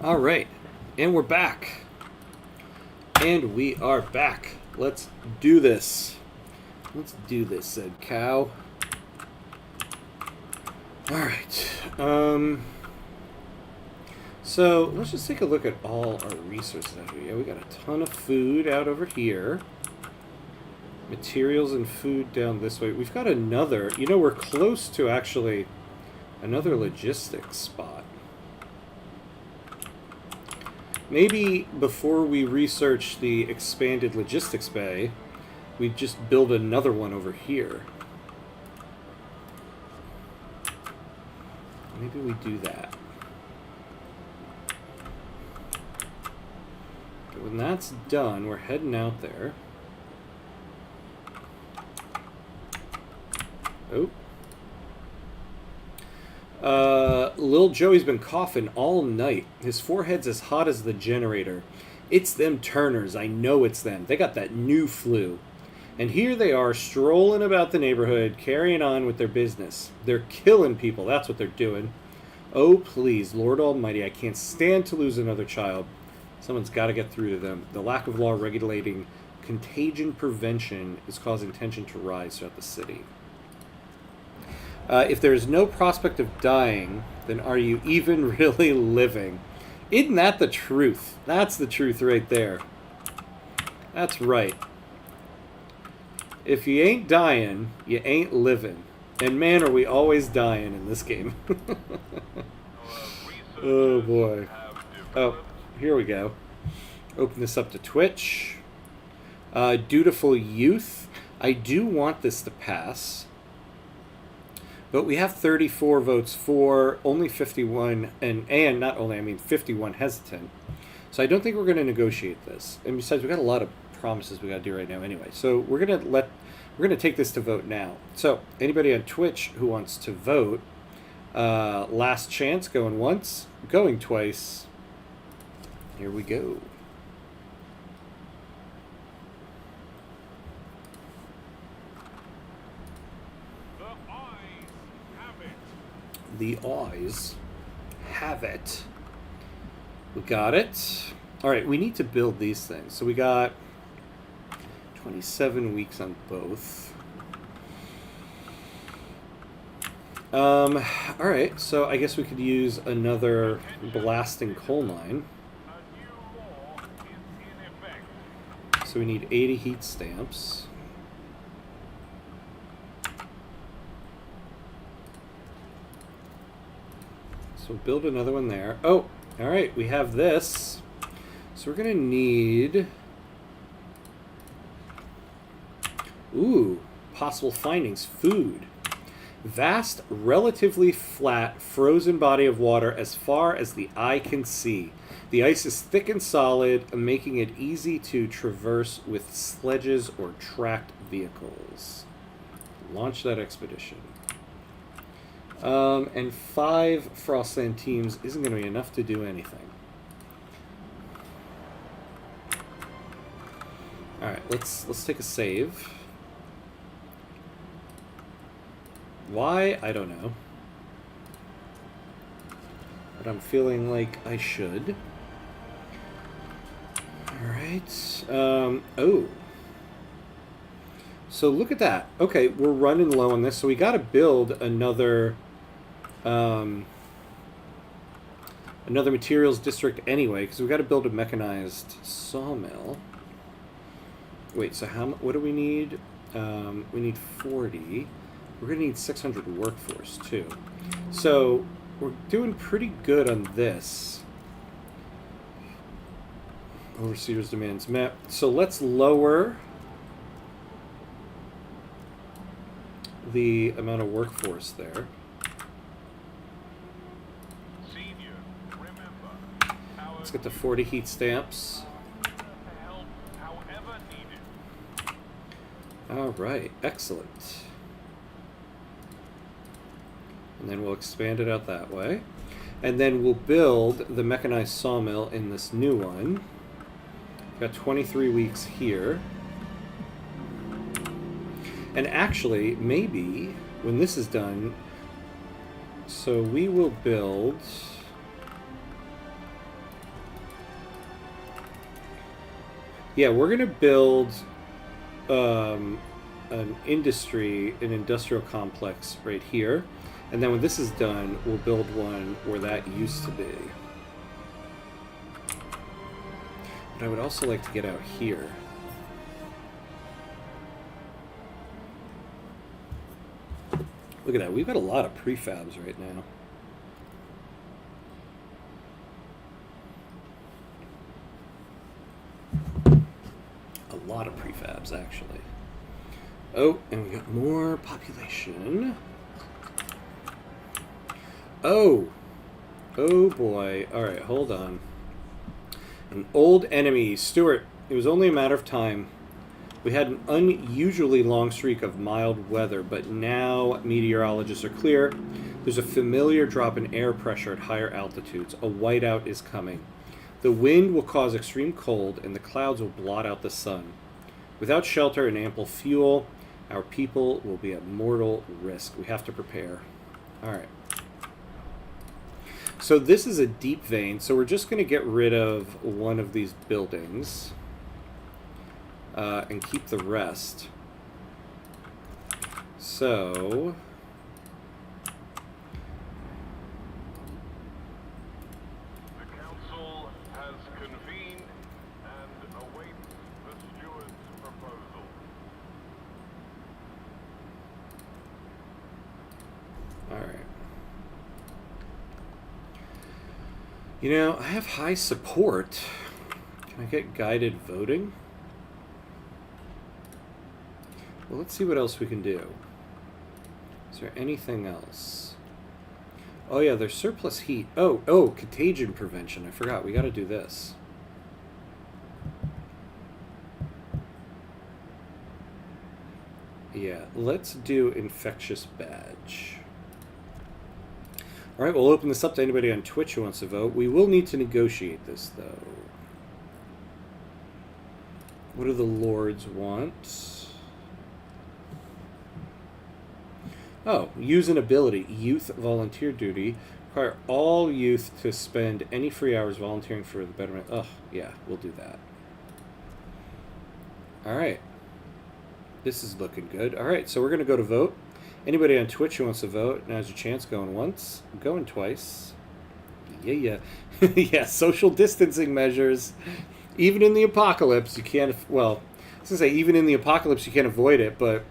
All right, and we're back. And we are back. Let's do this. Let's do this, said Cow. All right. So let's just take a look at all our resources out here. Yeah, we got a ton of food out over here. Materials and food down this way. We've got another, you know, we're close to actually another logistics spot. Maybe before we research the expanded logistics bay, we just build another one over here. Maybe we do that. when that's done, we're heading out there. Oh. Lil Joey's been coughing all night. His forehead's as hot as the generator. It's them Turners. I know it's them. They got that new flu. And here they are strolling about the neighborhood, carrying on with their business. They're killing people. That's what they're doing. Oh, please, Lord Almighty, I can't stand to lose another child. Someone's got to get through to them. The lack of law regulating contagion prevention is causing tension to rise throughout the city. If there is no prospect of dying, then are you even really living? Isn't that the truth? That's the truth right there. That's right. If you ain't dying, you ain't living. And man, are we always dying in this game. Oh boy. Oh, here we go. Open this up to Twitch. Dutiful Youth. I do want this to pass. But we have 34 votes for, only 51, and not only, I mean 51 hesitant. So I don't think we're going to negotiate this. And besides, we've got a lot of promises we got to do right now anyway. So we're going to take this to vote now. So anybody on Twitch who wants to vote, last chance, going once, going twice. Here we go. The eyes have it. We got it. All right, we need to build these things. So we got 27 weeks on both. All right, so I guess we could use another blasting coal mine. So we need 80 heat stamps. So build another one there. Oh, all right, we have this. So we're going to need... Ooh, possible findings. Food. Vast, relatively flat, frozen body of water as far as the eye can see. The ice is thick and solid, making it easy to traverse with sledges or tracked vehicles. Launch that expedition. And 5 Frostland teams isn't going to be enough to do anything. All right, let's take a save. Why? I don't know. But I'm feeling like I should. All right. Oh. So look at that. Okay, we're running low on this, so we got to build another materials district anyway, because we got to build a mechanized sawmill. Wait, so what do we need? We need 40. We're going to need 600 workforce, too. So we're doing pretty good on this. Overseer's demands met. So let's lower the amount of workforce there. Let's get to 40 heat stamps. All right, excellent. And then we'll expand it out that way. And then we'll build the mechanized sawmill in this new one. Got 23 weeks here. And actually, maybe when this is done, so we will build... Yeah, we're going to build an industrial complex right here. And then when this is done, we'll build one where that used to be. But I would also like to get out here. Look at that. We've got a lot of prefabs right now. A lot of prefabs, actually. Oh, and we got more population. Oh. Oh, boy. All right, hold on. An old enemy. Stuart, it was only a matter of time. We had an unusually long streak of mild weather, but now meteorologists are clear. There's a familiar drop in air pressure at higher altitudes. A whiteout is coming. The wind will cause extreme cold, and the clouds will blot out the sun. Without shelter and ample fuel, our people will be at mortal risk. We have to prepare. All right. So this is a deep vein, so we're just going to get rid of one of these buildings. And keep the rest. So The council has convened and awaits the steward's proposal. all right. You know, I have high support. Can I get guided voting? Well, let's see what else we can do. Is there anything else? Oh yeah, there's surplus heat. Oh, contagion prevention. I forgot. We got to do this. Yeah, let's do infectious badge. All right, we'll open this up to anybody on Twitch who wants to vote. We will need to negotiate this, though. What do the lords want? Oh, use an ability. Youth volunteer duty. Require all youth to spend any free hours volunteering for the betterment. Oh, yeah, we'll do that. All right. This is looking good. All right, so we're going to go to vote. Anybody on Twitch who wants to vote, now's your chance. Going once, going twice. Yeah. Yeah, social distancing measures. Even in the apocalypse, you can't... Well, I was going to say, even in the apocalypse, you can't avoid it, but...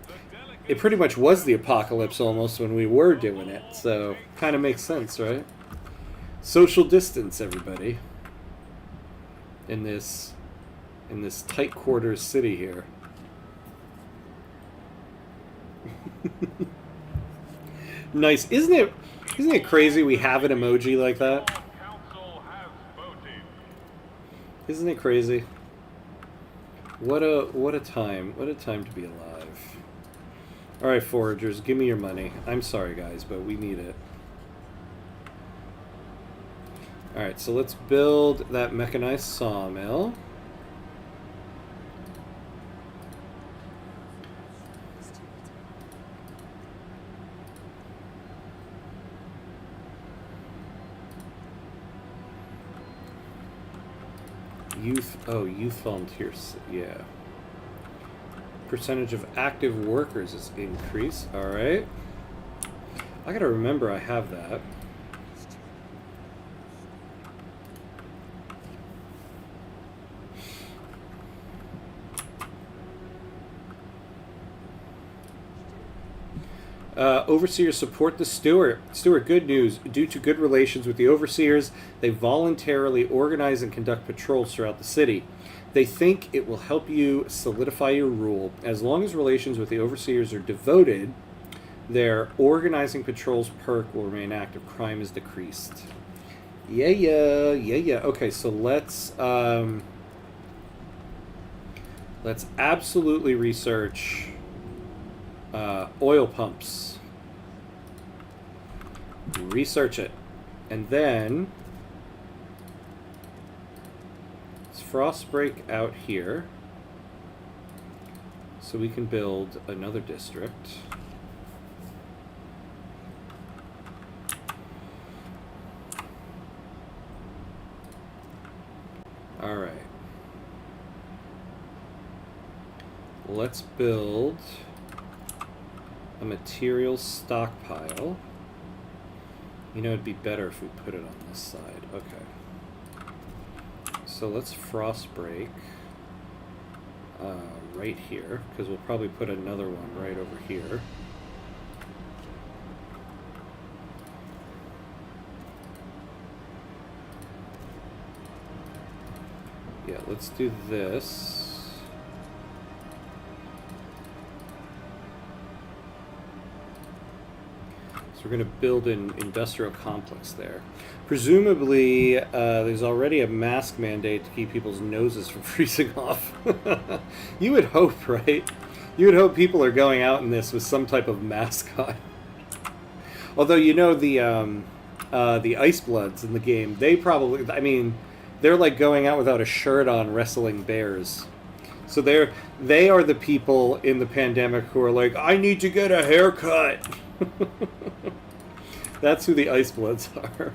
It pretty much was the apocalypse almost when we were doing it, so kind of makes sense, right? Social distance, everybody. In this tight quarters city here. Nice, isn't it crazy we have an emoji like that? Council has voted. Isn't it crazy? What a time to be alive. All right, foragers, give me your money. I'm sorry, guys, but we need it. All right, so let's build that mechanized sawmill. Youth volunteers, yeah. Percentage of active workers is increased. All right. I gotta remember I have that. Overseers support the steward. Steward, good news. Due to good relations with the overseers, they voluntarily organize and conduct patrols throughout the city. They think it will help you solidify your rule. As long as relations with the overseers are devoted, their organizing patrols perk will remain active. Crime is decreased. Yeah. Okay, so let's absolutely research oil pumps. Research it. And then let's frost break out here so we can build another district. All right. Let's build a materials stockpile. You know, it'd be better if we put it on this side. Okay. So let's frost break right here, because we'll probably put another one right over here. Yeah, let's do this. So we're going to build an industrial complex there. Presumably, there's already a mask mandate to keep people's noses from freezing off. You would hope, right? You would hope people are going out in this with some type of mask on. Although, you know, the Ice Bloods in the game, they probably, I mean, they're like going out without a shirt on wrestling bears. So they are the people in the pandemic who are like, I need to get a haircut. That's who the Ice Bloods are.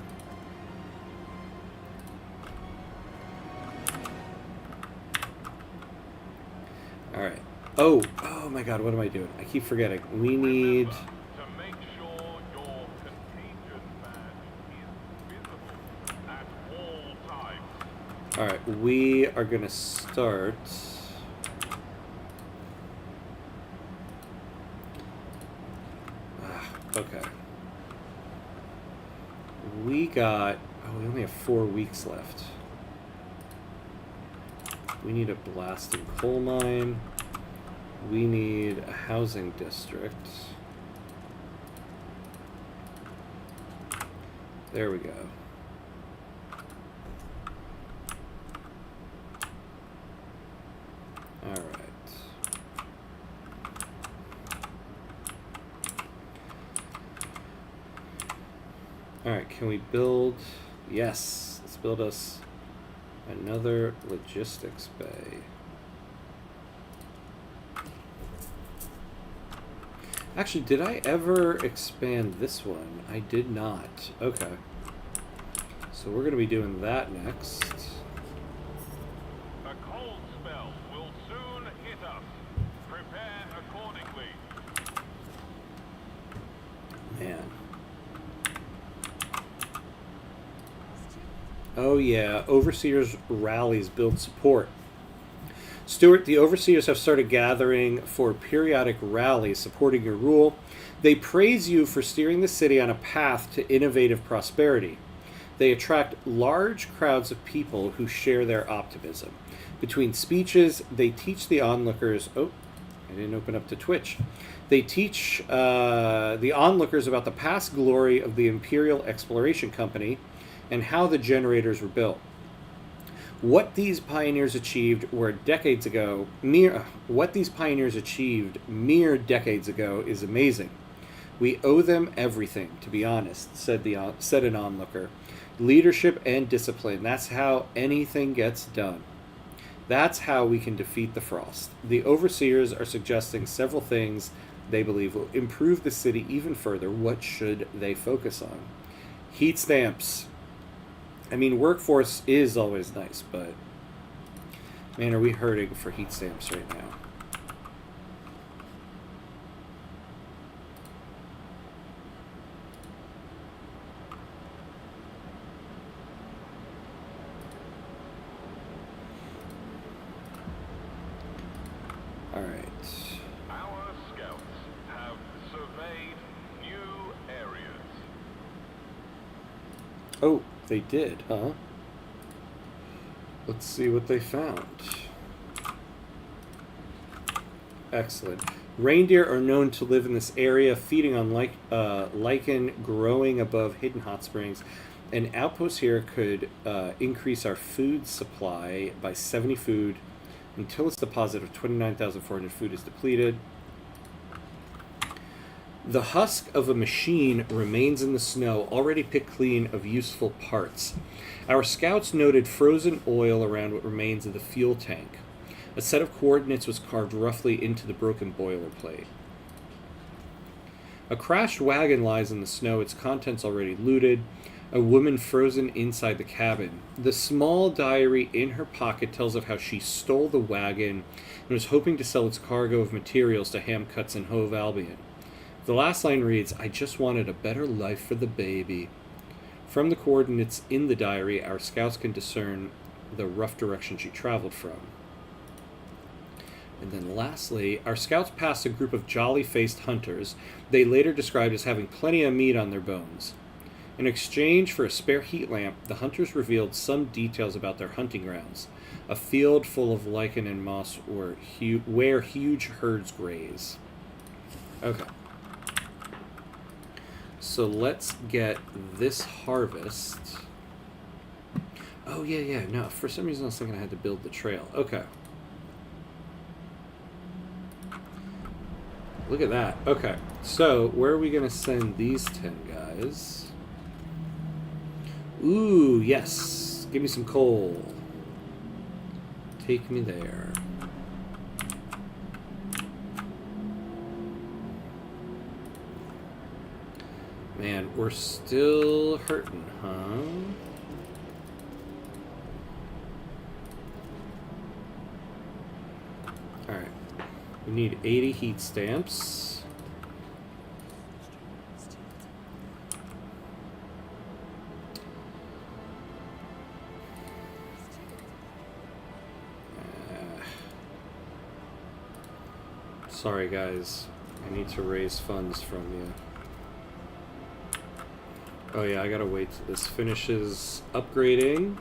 Alright. Oh my god, what am I doing? I keep forgetting. We need... To make sure your contagion badge is visible at all times. Alright, we are going to start... Okay. We got... Oh, we only have 4 weeks left. We need a blasting coal mine. We need a housing district. There we go. All right. All right, can we build? Yes, let's build us another logistics bay. Actually, did I ever expand this one? I did not. Okay. So we're going to be doing that next. A cold spell will soon hit us. Prepare accordingly. Man. Oh yeah, Overseers rallies build support. Stuart, the Overseers have started gathering for periodic rallies supporting your rule. They praise you for steering the city on a path to innovative prosperity. They attract large crowds of people who share their optimism. Between speeches, they teach the onlookers... Oh, I didn't open up to Twitch. They teach the onlookers about the past glory of the Imperial Exploration Company and how the generators were built. What these pioneers achieved decades ago is amazing. We owe them everything, to be honest, said an onlooker. Leadership and discipline, that's how anything gets done. That's how we can defeat the Frost. The Overseers are suggesting several things they believe will improve the city even further. What should they focus on? Heat stamps. I mean, workforce is always nice, but man, are we hurting for heat stamps right now. All right. Our scouts have surveyed new areas. Oh, they did, huh? Let's see what they found. Excellent. Reindeer are known to live in this area, feeding on lichen growing above hidden hot springs. An outpost here could increase our food supply by 70 food until its deposit of 29,400 food is depleted. The husk of a machine remains in the snow, already picked clean of useful parts. Our scouts noted frozen oil around what remains of the fuel tank. A set of coordinates was carved roughly into the broken boiler plate. A crashed wagon lies in the snow, its contents already looted. A woman frozen inside the cabin. The small diary in her pocket tells of how she stole the wagon and was hoping to sell its cargo of materials to ham cuts in Hove Albion. The last line reads, I just wanted a better life for the baby. From the coordinates in the diary, our scouts can discern the rough direction she traveled from. And then lastly, our scouts passed a group of jolly-faced hunters they later described as having plenty of meat on their bones. In exchange for a spare heat lamp, the hunters revealed some details about their hunting grounds. A field full of lichen and moss where huge herds graze. Okay. So let's get this harvest. Oh, yeah, yeah. No, for some reason I was thinking I had to build the trail. Okay. Look at that. Okay. So, where are we going to send these 10 guys? Ooh, yes. Give me some coal. Take me there. Man, we're still hurting, huh? Alright. We need 80 heat stamps. Sorry, guys. I need to raise funds from you. Oh yeah, I gotta wait till this finishes upgrading.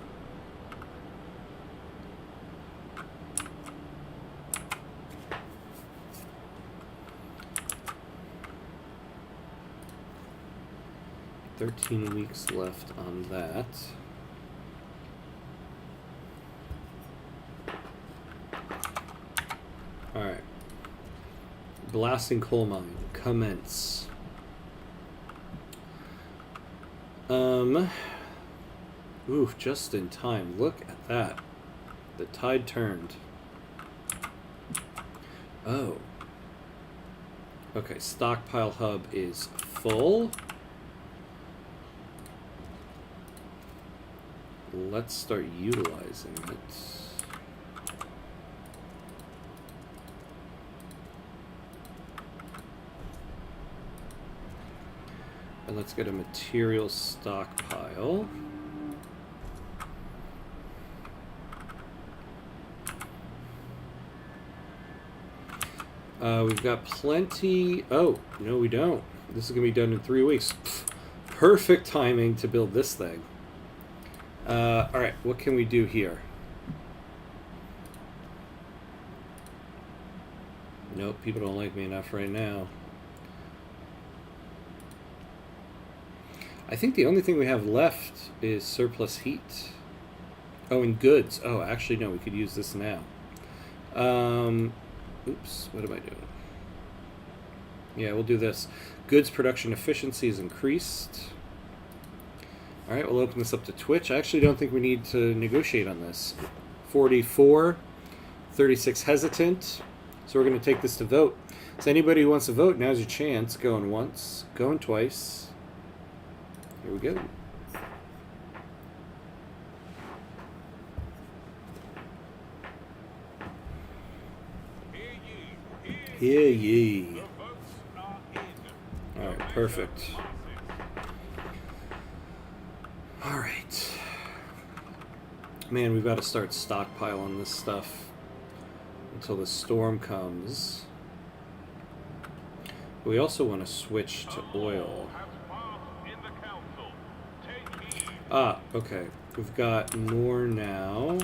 $13 weeks left on that. Alright. Blasting coal mine. Commence. Oof, just in time. Look at that. The tide turned. Oh. Okay, stockpile hub is full. Let's start utilizing it. And let's get a material stockpile. We've got plenty. Oh, no, we don't. This is going to be done in 3 weeks. Pfft, perfect timing to build this thing. Alright, what can we do here? Nope, people don't like me enough right now. I think the only thing we have left is surplus heat. Oh, and goods. Oh, actually, no, we could use this now. Oops, what am I doing? Yeah, we'll do this. Goods production efficiency is increased. Alright, we'll open this up to Twitch. I actually don't think we need to negotiate on this. 44, 36 hesitant. So we're going to take this to vote. So anybody who wants to vote, now's your chance. Going once, going twice. Here we go. Hear ye. Alright, perfect. Alright. Man, we've got to start stockpiling this stuff until the storm comes. We also want to switch to oil. Ah, okay. We've got more now.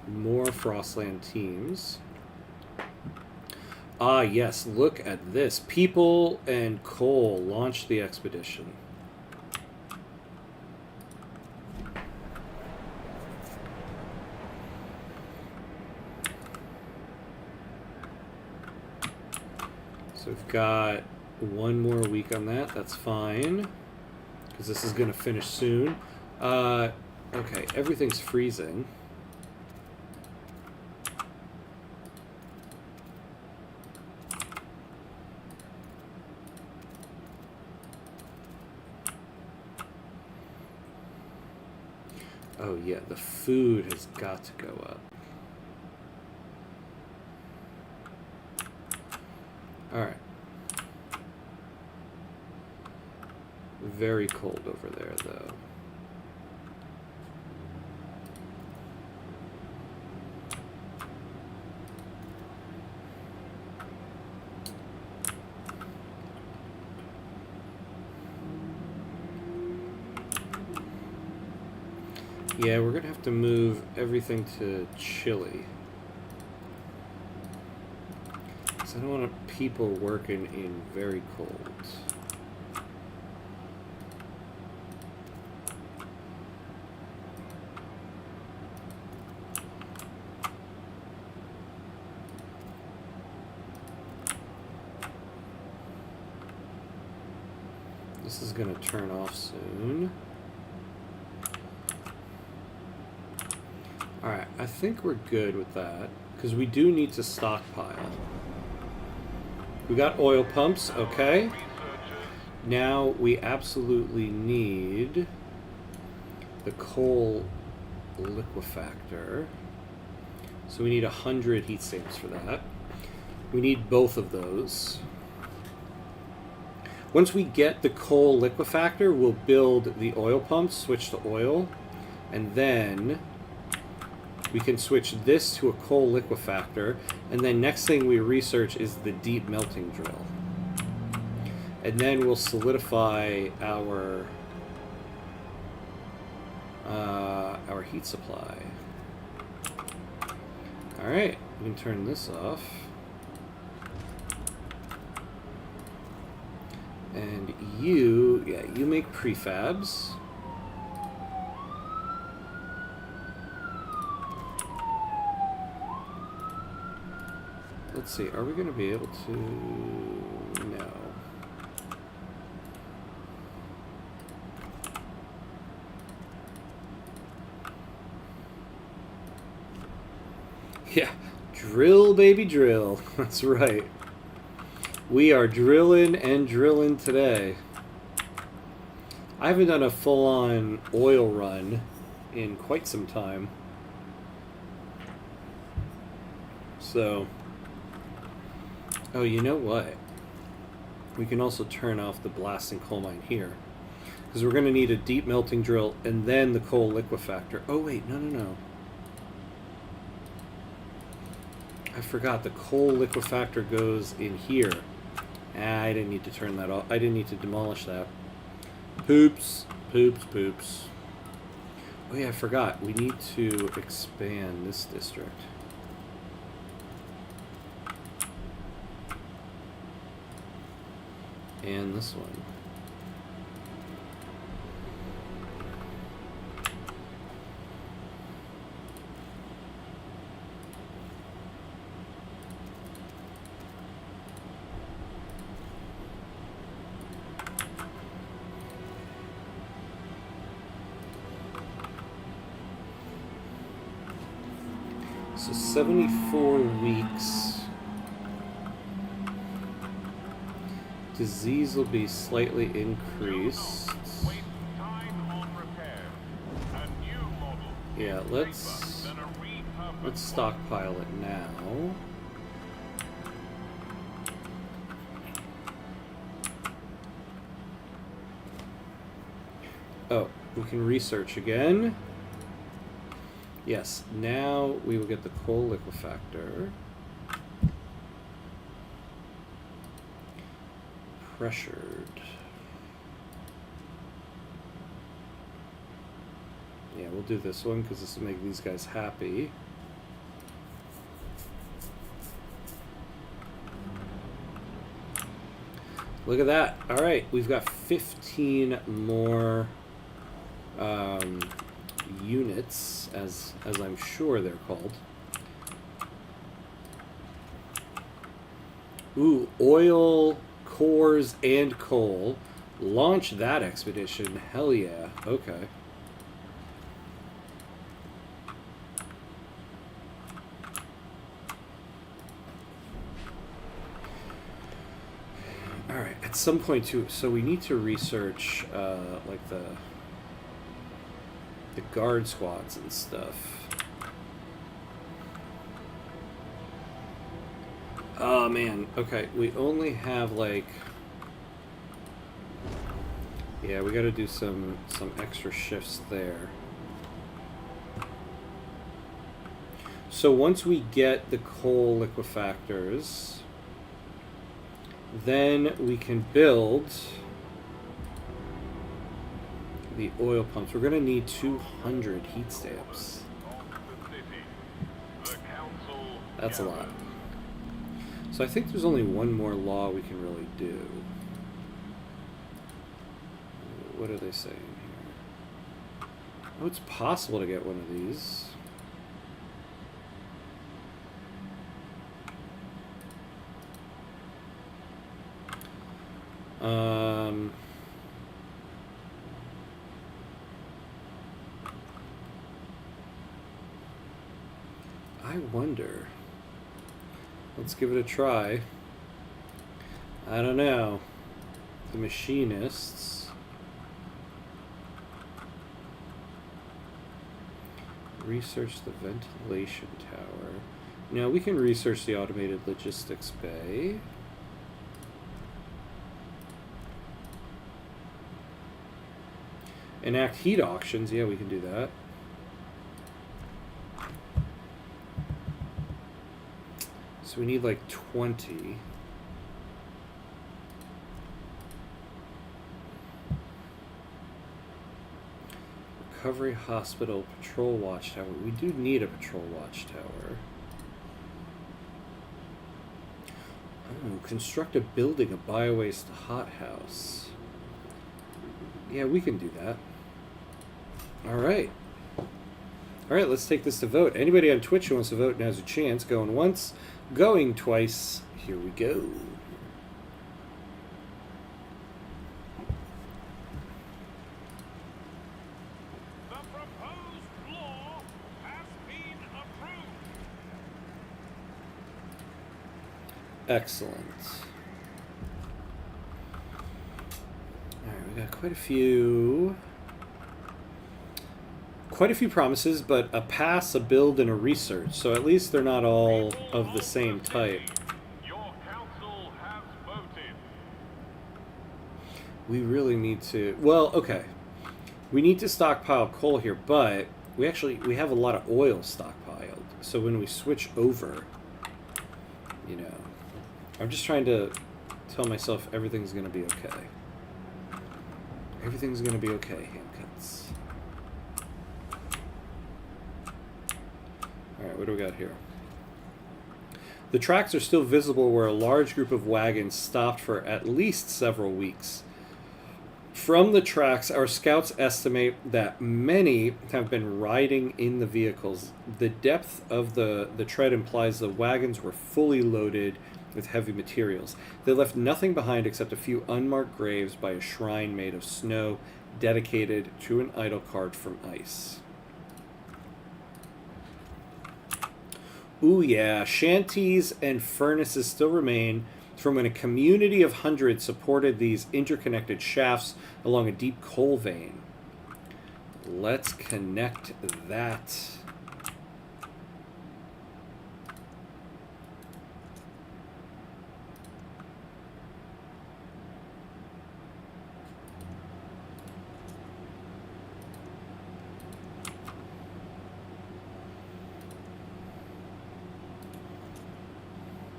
More Frostland teams. Ah, yes, look at this. People and coal launched the expedition. So we've got 1 more week on that. That's fine, because this is going to finish soon. Okay, everything's freezing. Oh yeah, the food has got to go up. Alright. Very cold over there, though. Yeah, we're gonna have to move everything to Chile. Because I don't want people working in very cold. This is going to turn off soon. Alright, I think we're good with that. Because we do need to stockpile. We got oil pumps, okay. Now we absolutely need the coal liquefactor. So we need 100 heat stamps for that. We need both of those. Once we get the coal liquefactor, we'll build the oil pumps, switch to oil, and then we can switch this to a coal liquefactor, and then next thing we research is the deep melting drill. And then we'll solidify our heat supply. Alright, we can turn this off. And you make prefabs. Let's see, are we going to be able to... No. Yeah, drill, baby, drill. That's right. We are drilling and drilling today. I haven't done a full-on oil run in quite some time. So, oh, you know what? We can also turn off the blasting coal mine here. Because we're going to need a deep melting drill and then the coal liquefactor. Oh, wait, no. I forgot, the coal liquefactor goes in here. I didn't need to turn that off. I didn't need to demolish that. Poops. Oh yeah, I forgot. We need to expand this district. And this one. So 74 weeks. Disease will be slightly increased. Yeah, let's stockpile it now. Oh, we can research again. Yes, now we will get the coal liquefactor. Pressured. Yeah, we'll do this one because this will make these guys happy. Look at that. All right, we've got 15 more units, as I'm sure they're called. Ooh, oil, cores, and coal. Launch that expedition. Hell yeah. Okay. Alright, at some point too, so we need to research like the guard squads and stuff. Oh man, okay, we only have like, yeah, we gotta do some extra shifts there. So once we get the coal liquefactors, then we can build the oil pumps. We're gonna need 200 heat stamps. That's a lot. So I think there's only one more law we can really do. What are they saying here? Oh, it's possible to get one of these. I wonder. Let's give it a try. I don't know. The machinists. Research the ventilation tower. Now we can research the automated logistics bay. Enact heat auctions. Yeah, we can do that. So we need like 20. Recovery hospital patrol watchtower. We do need a patrol watchtower. Oh, construct a building, a biowaste hothouse. Yeah, we can do that. Alright. Alright, let's take this to vote. Anybody on Twitch who wants to vote now has a chance. Going once, going twice. Here we go. The proposed law has been approved. Excellent. Alright, we got quite a few promises, but a pass, a build, and a research. So at least they're not all of the same type. Your council has voted. We really need to... Well, okay. We need to stockpile coal here, but we have a lot of oil stockpiled. So when we switch over, you know... I'm just trying to tell myself everything's going to be okay. Everything's going to be okay, Handcuts. Alright, what do we got here? The tracks are still visible where a large group of wagons stopped for at least several weeks. From the tracks, our scouts estimate that many have been riding in the vehicles. The depth of the tread implies the wagons were fully loaded with heavy materials. They left nothing behind except a few unmarked graves by a shrine made of snow dedicated to an idol carved from ice. Ooh yeah, shanties and furnaces still remain from when a community of hundreds supported these interconnected shafts along a deep coal vein. Let's connect that.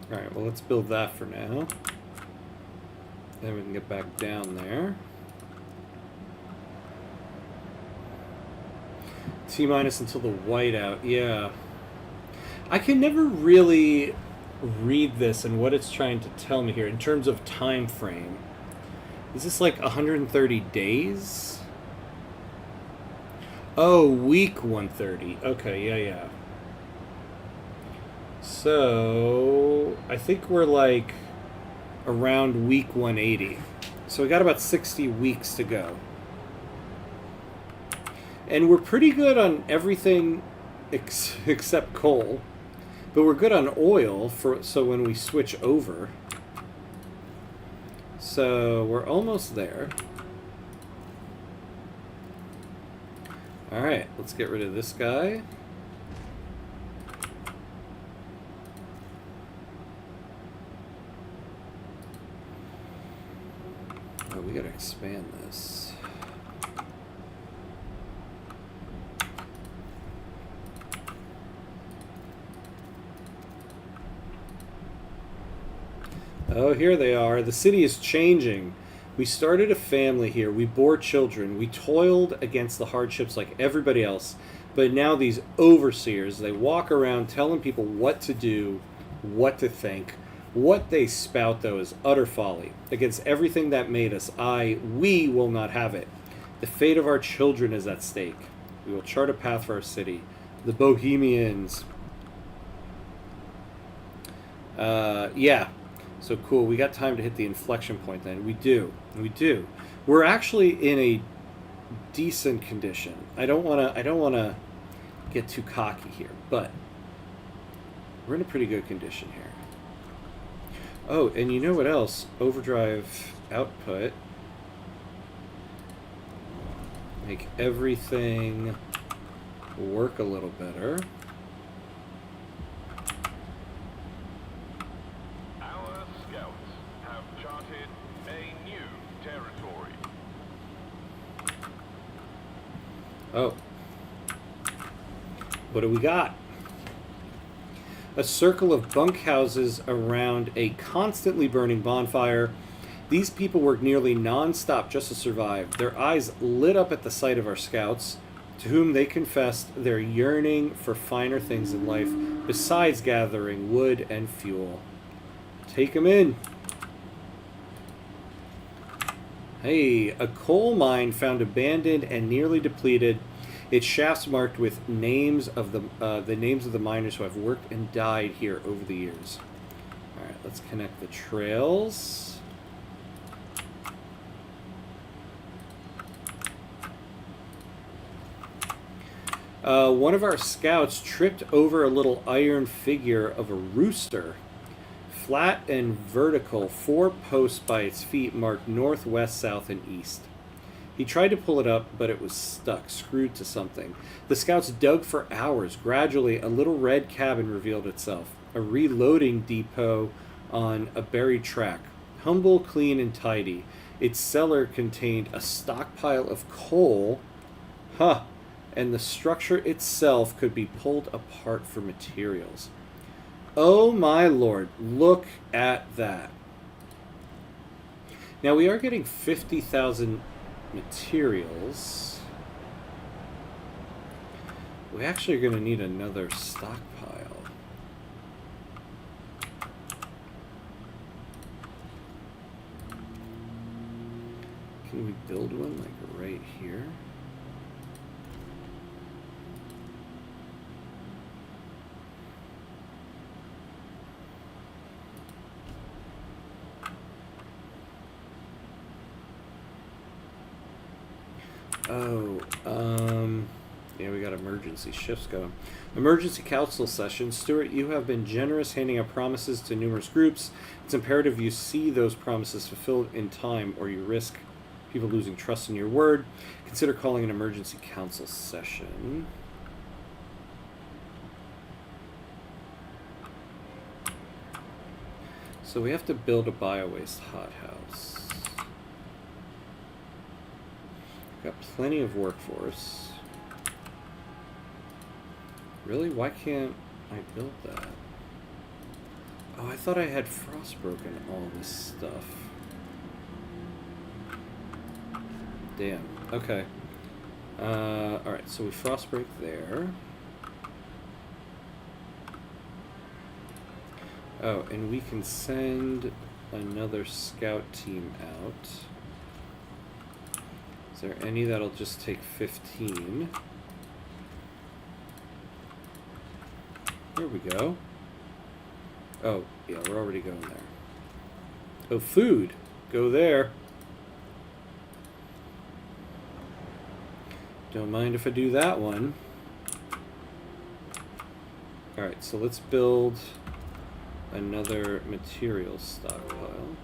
Alright, well let's build that for now. Then we can get back down there. T-minus until the whiteout, yeah. I can never really read this and what it's trying to tell me here in terms of time frame. Is this like 130 days? Oh, week 130. Okay, yeah. So, I think we're like around week 180. So we got about 60 weeks to go. And we're pretty good on everything except coal. But we're good on oil so when we switch over. So we're almost there. Alright, let's get rid of this guy. Oh, we gotta expand this. Oh, here they are. The city is changing. We started a family here. We bore children. We toiled against the hardships like everybody else. But now these overseers, they walk around telling people what to do, what to think. What they spout, though, is utter folly. Against everything that made us, we will not have it. The fate of our children is at stake. We will chart a path for our city. The Bohemians. Yeah. So cool. We got time to hit the inflection point then. We do. We do. We're actually in a decent condition. I don't want to get too cocky here, but We're in a pretty good condition here. Oh, and you know what else? Overdrive output. Make everything work a little better. Our scouts have charted a new territory. Oh. What do we got? A circle of bunkhouses around a constantly burning bonfire. These people work nearly non-stop just to survive. Their eyes lit up at the sight of our scouts, to whom they confessed their yearning for finer things in life, besides gathering wood and fuel. Take 'em in. Hey, a coal mine found abandoned and nearly depleted. Its shafts marked with names of the names of the miners who have worked and died here over the years. All right, let's connect the trails. One of our scouts tripped over a little iron figure of a rooster. Flat and vertical, 4 posts by its feet marked north, west, south, and east. He tried to pull it up, but it was stuck, screwed to something. The scouts dug for hours. Gradually, a little red cabin revealed itself. A reloading depot on a buried track. Humble, clean, and tidy. Its cellar contained a stockpile of coal. And the structure itself could be pulled apart for materials. Oh my lord, look at that. Now we are getting 50,000 materials. We actually are going to need another stockpile. Can we build one like right here? Yeah, we got emergency shifts going. Emergency council session. Stuart, you have been generous handing out promises to numerous groups. It's imperative you see those promises fulfilled in time, or you risk people losing trust in your word. Consider calling an emergency council session. So we have to build a bio-waste hothouse. Got plenty of workforce. Really? Why can't I build that? Oh, I thought I had frostbroken all this stuff. Damn. Okay. Alright, so we frostbreak there. Oh, and we can send another scout team out. Is there any that'll just take 15? There we go. Oh, yeah, we're already going there. Oh, food. Go there. Don't mind if I do that one. Alright, so let's build another material stockpile.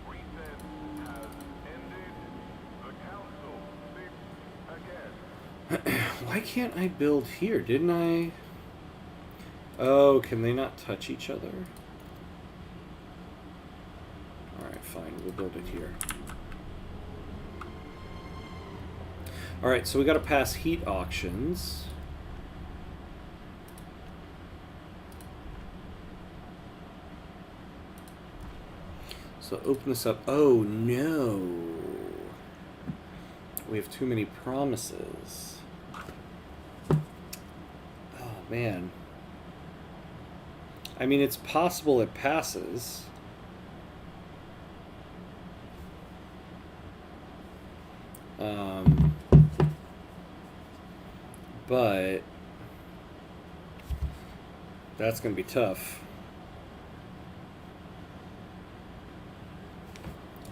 Why can't I build here? Didn't I? Oh, can they not touch each other? Alright, fine. We'll build it here. Alright, so we got to pass heat auctions. So open this up. Oh, no. We have too many promises. Oh, man. I mean, it's possible it passes. But that's going to be tough.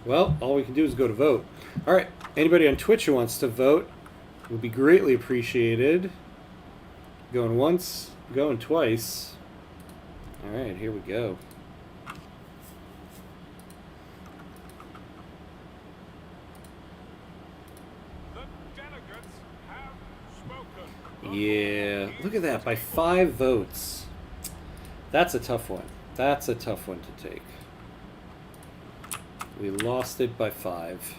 Well, all we can do is go to vote. All right, anybody on Twitch who wants to vote would be greatly appreciated. Going once, going twice. Alright, here we go. The delegates have spoken. Yeah, look at that, by 5 votes. That's a tough one. That's a tough one to take. We lost it by 5.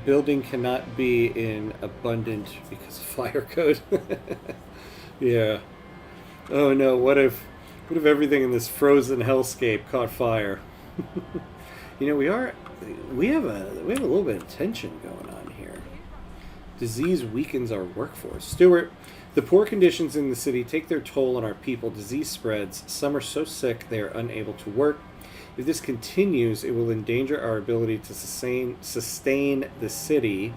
Building cannot be in abundant because of fire code. Yeah. Oh no, what if everything in this frozen hellscape caught fire? You know, we have a little bit of tension going on here. Disease weakens our workforce. Stuart, the poor conditions in the city take their toll on our people. Disease spreads. Some are so sick they are unable to work. If this continues, it will endanger our ability to sustain the city,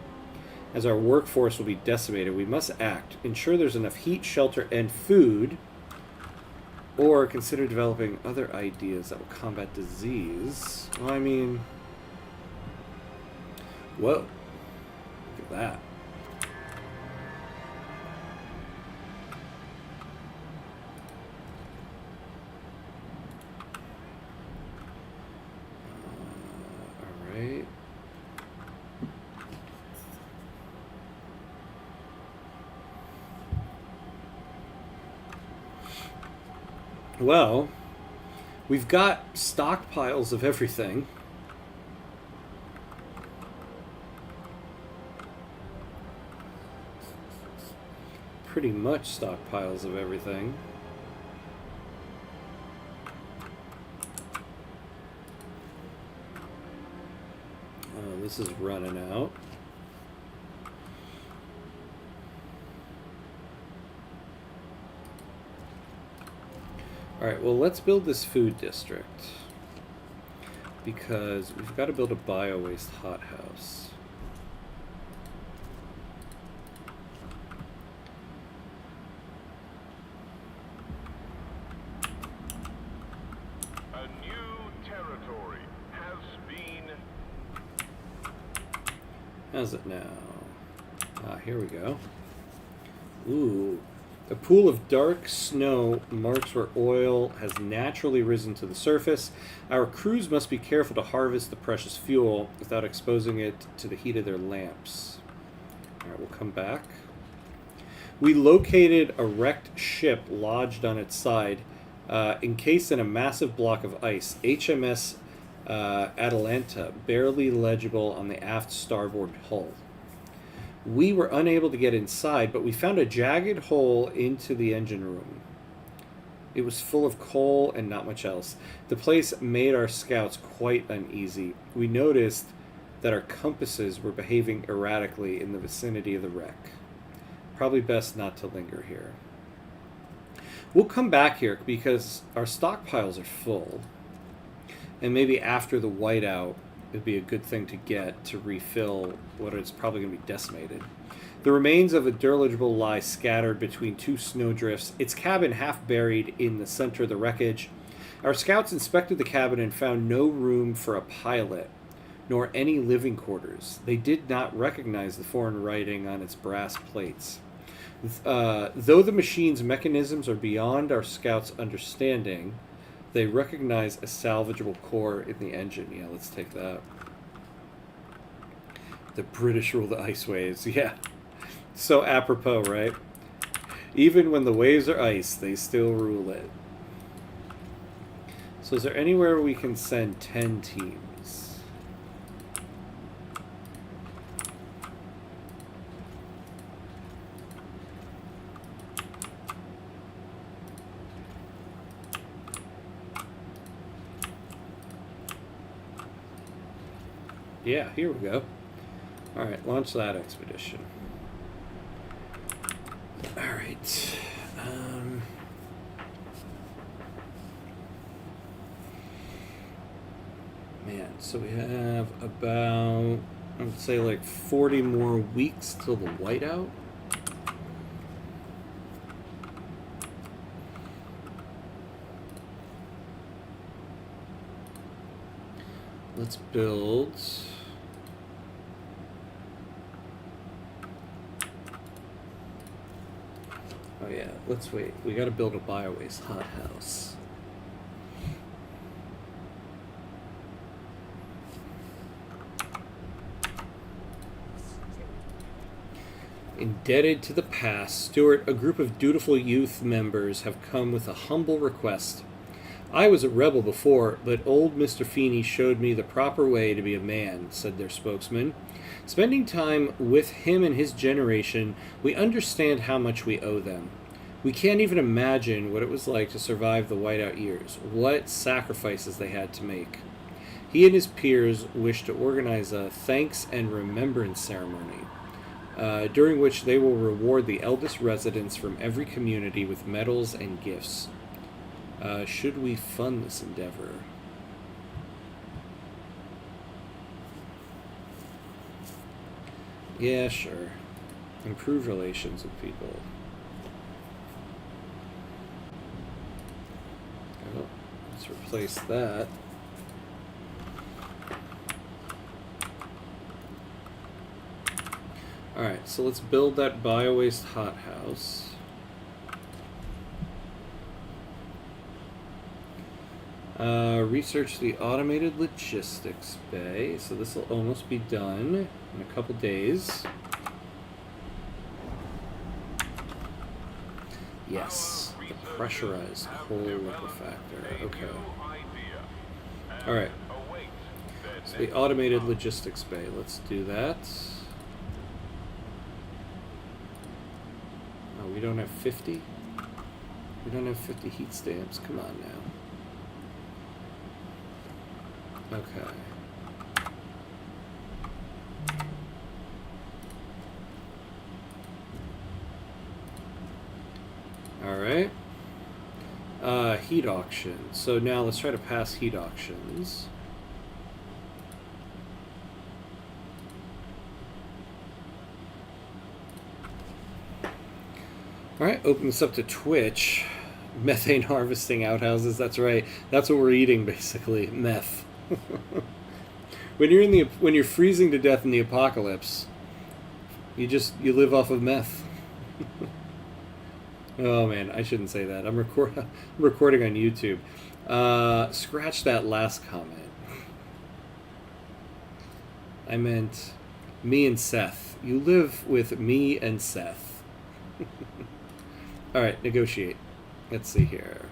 as our workforce will be decimated. We must act. Ensure there's enough heat, shelter, and food, or consider developing other ideas that will combat disease. Well, I mean, whoa, look at that. Right. Well, we've got stockpiles of everything. Pretty much stockpiles of everything. This is running out. Alright, well, let's build this food district, because we've got to build a bio-waste hothouse. A new territory has been. How's it now? Here we go. Ooh. A pool of dark snow marks where oil has naturally risen to the surface. Our crews must be careful to harvest the precious fuel without exposing it to the heat of their lamps. Alright, we'll come back. We located a wrecked ship lodged on its side, encased in a massive block of ice. HMS Atalanta, barely legible on the aft starboard hull. We were unable to get inside, but we found a jagged hole into the engine room. It was full of coal and not much else. The place made our scouts quite uneasy. We noticed that our compasses were behaving erratically in the vicinity of the wreck. Probably best not to linger here. We'll come back here because our stockpiles are full. And maybe after the whiteout, it'd be a good thing to get to refill what is probably going to be decimated. The remains of a dirigible lie scattered between 2 snowdrifts, its cabin half buried in the center of the wreckage. Our scouts inspected the cabin and found no room for a pilot, nor any living quarters. They did not recognize the foreign writing on its brass plates. Though the machine's mechanisms are beyond our scouts' understanding, they recognize a salvageable core in the engine. Yeah, let's take that. The British rule the ice waves. Yeah. So apropos, right? Even when the waves are ice, they still rule it. So is there anywhere we can send 10 teams? Yeah, here we go. Alright, launch that expedition. Alright. Man, so we have about, I would say, like 40 more weeks till the whiteout. Let's build. Oh yeah, let's wait. We gotta build a biowaste hothouse. Indebted to the past, Stuart, a group of dutiful youth members have come with a humble request. I was a rebel before, but old Mr. Feeney showed me the proper way to be a man, said their spokesman. Spending time with him and his generation, we understand how much we owe them. We can't even imagine what it was like to survive the whiteout years, what sacrifices they had to make. He and his peers wish to organize a thanks and remembrance ceremony, during which they will reward the eldest residents from every community with medals and gifts. Should we fund this endeavor? Yeah, sure. Improve relations with people. Oh, let's replace that. Alright, so let's build that biowaste hothouse. Research the automated logistics bay. So this will almost be done in a couple days. Yes, the pressurized coal liquefactor. Okay. Alright. So the automated logistics bay. Let's do that. Oh, we don't have 50? We don't have 50 heat stamps. Come on now. Okay. Alright. Heat auction. So now let's try to pass heat auctions. Alright, open this up to Twitch. Methane harvesting outhouses, that's right. That's what we're eating, basically. Meth. when you're freezing to death in the apocalypse, you live off of meth. Oh man, I shouldn't say that. I'm recording on YouTube. Scratch that last comment. I meant me and Seth. You live with me and Seth. Alright, negotiate. Let's see here.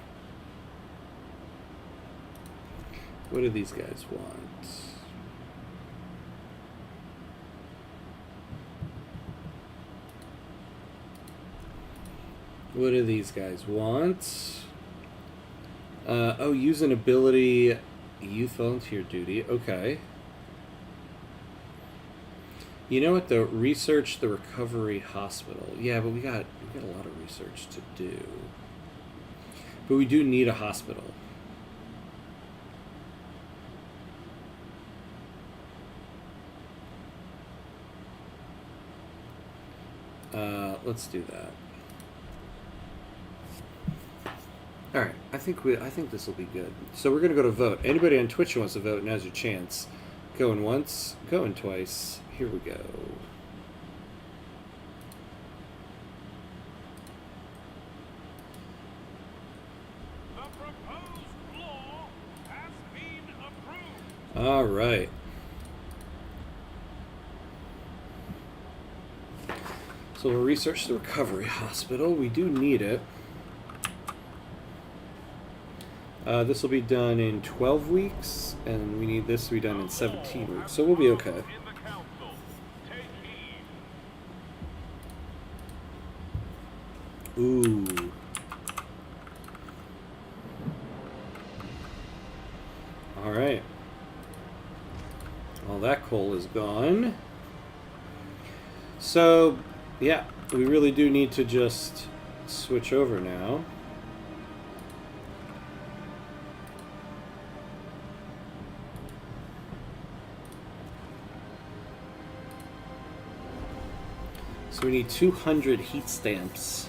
What do these guys want? What do these guys want? Oh, use an ability, youth volunteer duty. Okay. You know what? The research the recovery hospital. Yeah, but we got a lot of research to do. But we do need a hospital. Let's do that. All right, I think this will be good. So we're gonna go to vote. Anybody on Twitch who wants to vote, now's your chance. Going once, going twice. Here we go. The proposed law has been approved. All right. So we'll research the recovery hospital. We do need it. This will be done in 12 weeks, and we need this to be done in 17 weeks. So we'll be okay. Ooh. All right. Well, that coal is gone. So, yeah, we really do need to just switch over now. So we need 200 heat stamps.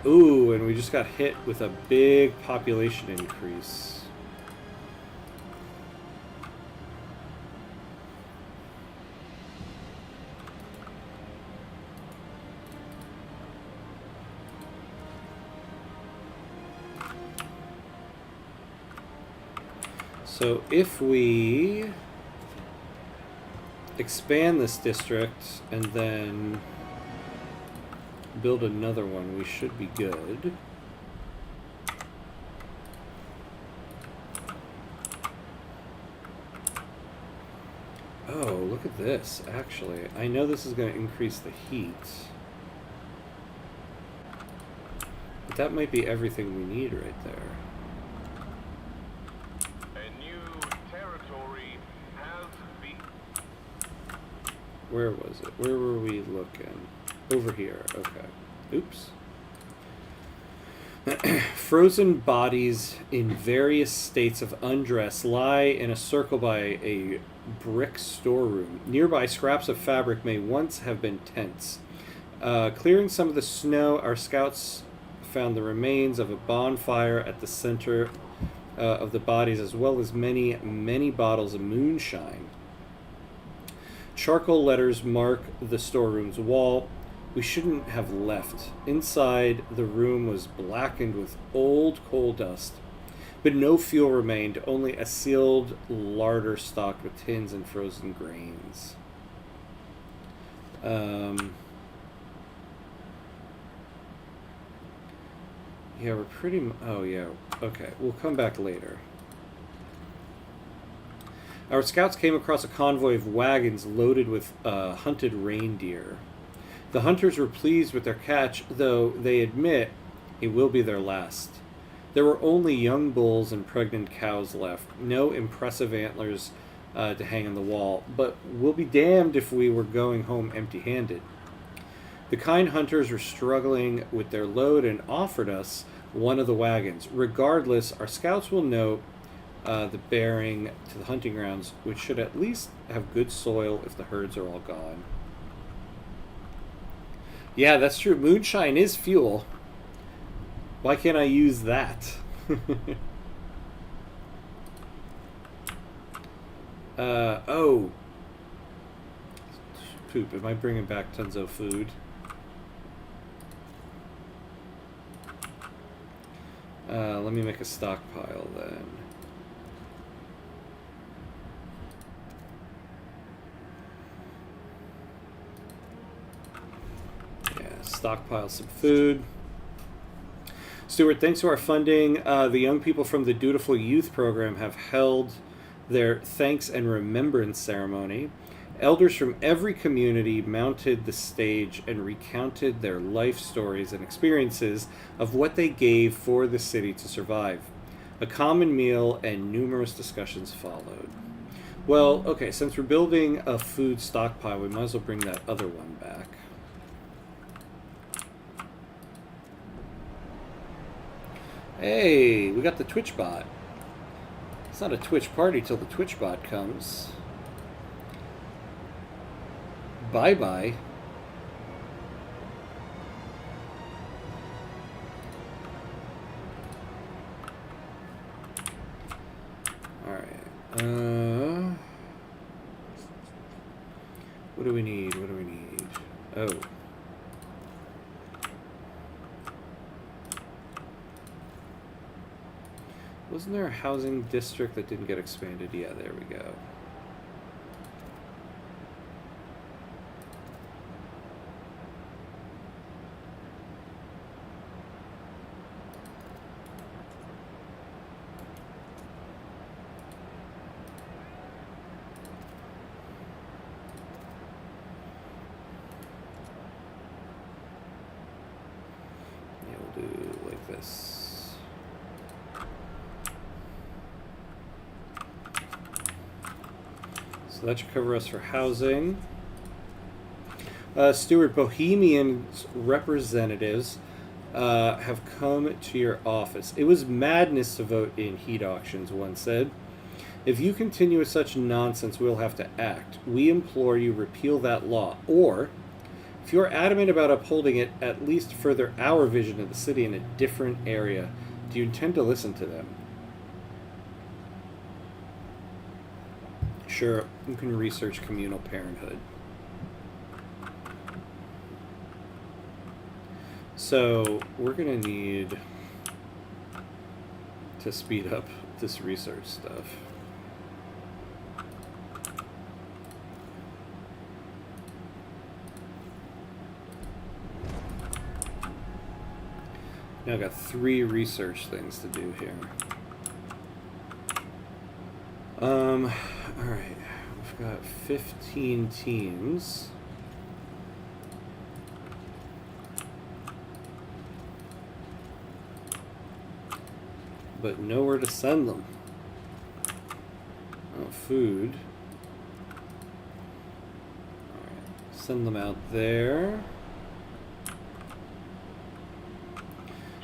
Ooh, and we just got hit with a big population increase. So if we expand this district and then build another one, we should be good. Oh, look at this, actually. I know this is going to increase the heat. But that might be everything we need right there. A new territory has been. Where was it? Where were we looking? Over here, okay. Oops. Frozen bodies in various states of undress lie in a circle by a brick storeroom. Nearby, scraps of fabric may once have been tents. Clearing some of the snow, our scouts found the remains of a bonfire at the center of the bodies, as well as many, many bottles of moonshine. Charcoal letters mark the storeroom's wall. We shouldn't have left. Inside, the room was blackened with old coal dust, but no fuel remained, only a sealed larder stocked with tins and frozen grains. Yeah, we're pretty... Oh, yeah. Okay, we'll come back later. Our scouts came across a convoy of wagons loaded with hunted reindeer. The hunters were pleased with their catch, though they admit it will be their last. There were only young bulls and pregnant cows left, no impressive antlers to hang on the wall, but we'll be damned if we were going home empty-handed. The kind hunters were struggling with their load and offered us one of the wagons. Regardless, our scouts will note the bearing to the hunting grounds, which should at least have good soil if the herds are all gone. Yeah, that's true. Moonshine is fuel. Why can't I use that? Oh. Poop. Am I bringing back tons of food? Let me make a stockpile then. Stockpile some food. Stuart, thanks to our funding, the young people from the Dutiful Youth Program have held their thanks and remembrance ceremony. Elders from every community mounted the stage and recounted their life stories and experiences of what they gave for the city to survive. A common meal and numerous discussions followed. Well, okay, since we're building a food stockpile, we might as well bring that other one back. Hey, we got the Twitch bot. It's not a Twitch party till the Twitch bot comes. Bye-bye. Alright. What do we need? What do we need? Oh. Wasn't there a housing district that didn't get expanded? Yeah, there we go. Yeah, we'll do like this. So that should cover us for housing. Stuart, Bohemian's representatives have come to your office. It was madness to vote in heat auctions, one said. If you continue with such nonsense, we'll have to act. We implore you repeal that law. Or, if you're adamant about upholding it, at least further our vision of the city in a different area. Do you intend to listen to them? Sure, you can research communal parenthood. So, we're going to need to speed up this research stuff. Now I've got 3 research things to do here. Alright. We've got 15 teams. But nowhere to send them. Oh, food. Alright. Send them out there.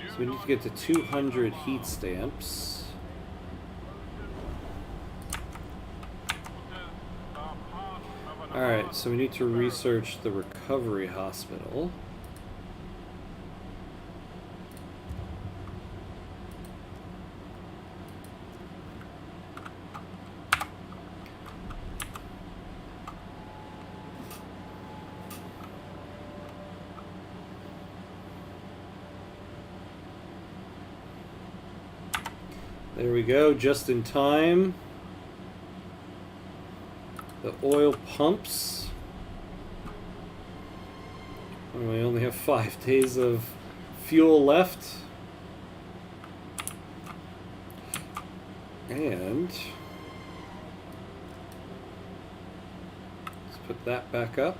So we need to get to 200 heat stamps. Alright, so we need to research the recovery hospital. There we go, just in time. The oil pumps. And we only have 5 days of fuel left. And let's put that back up.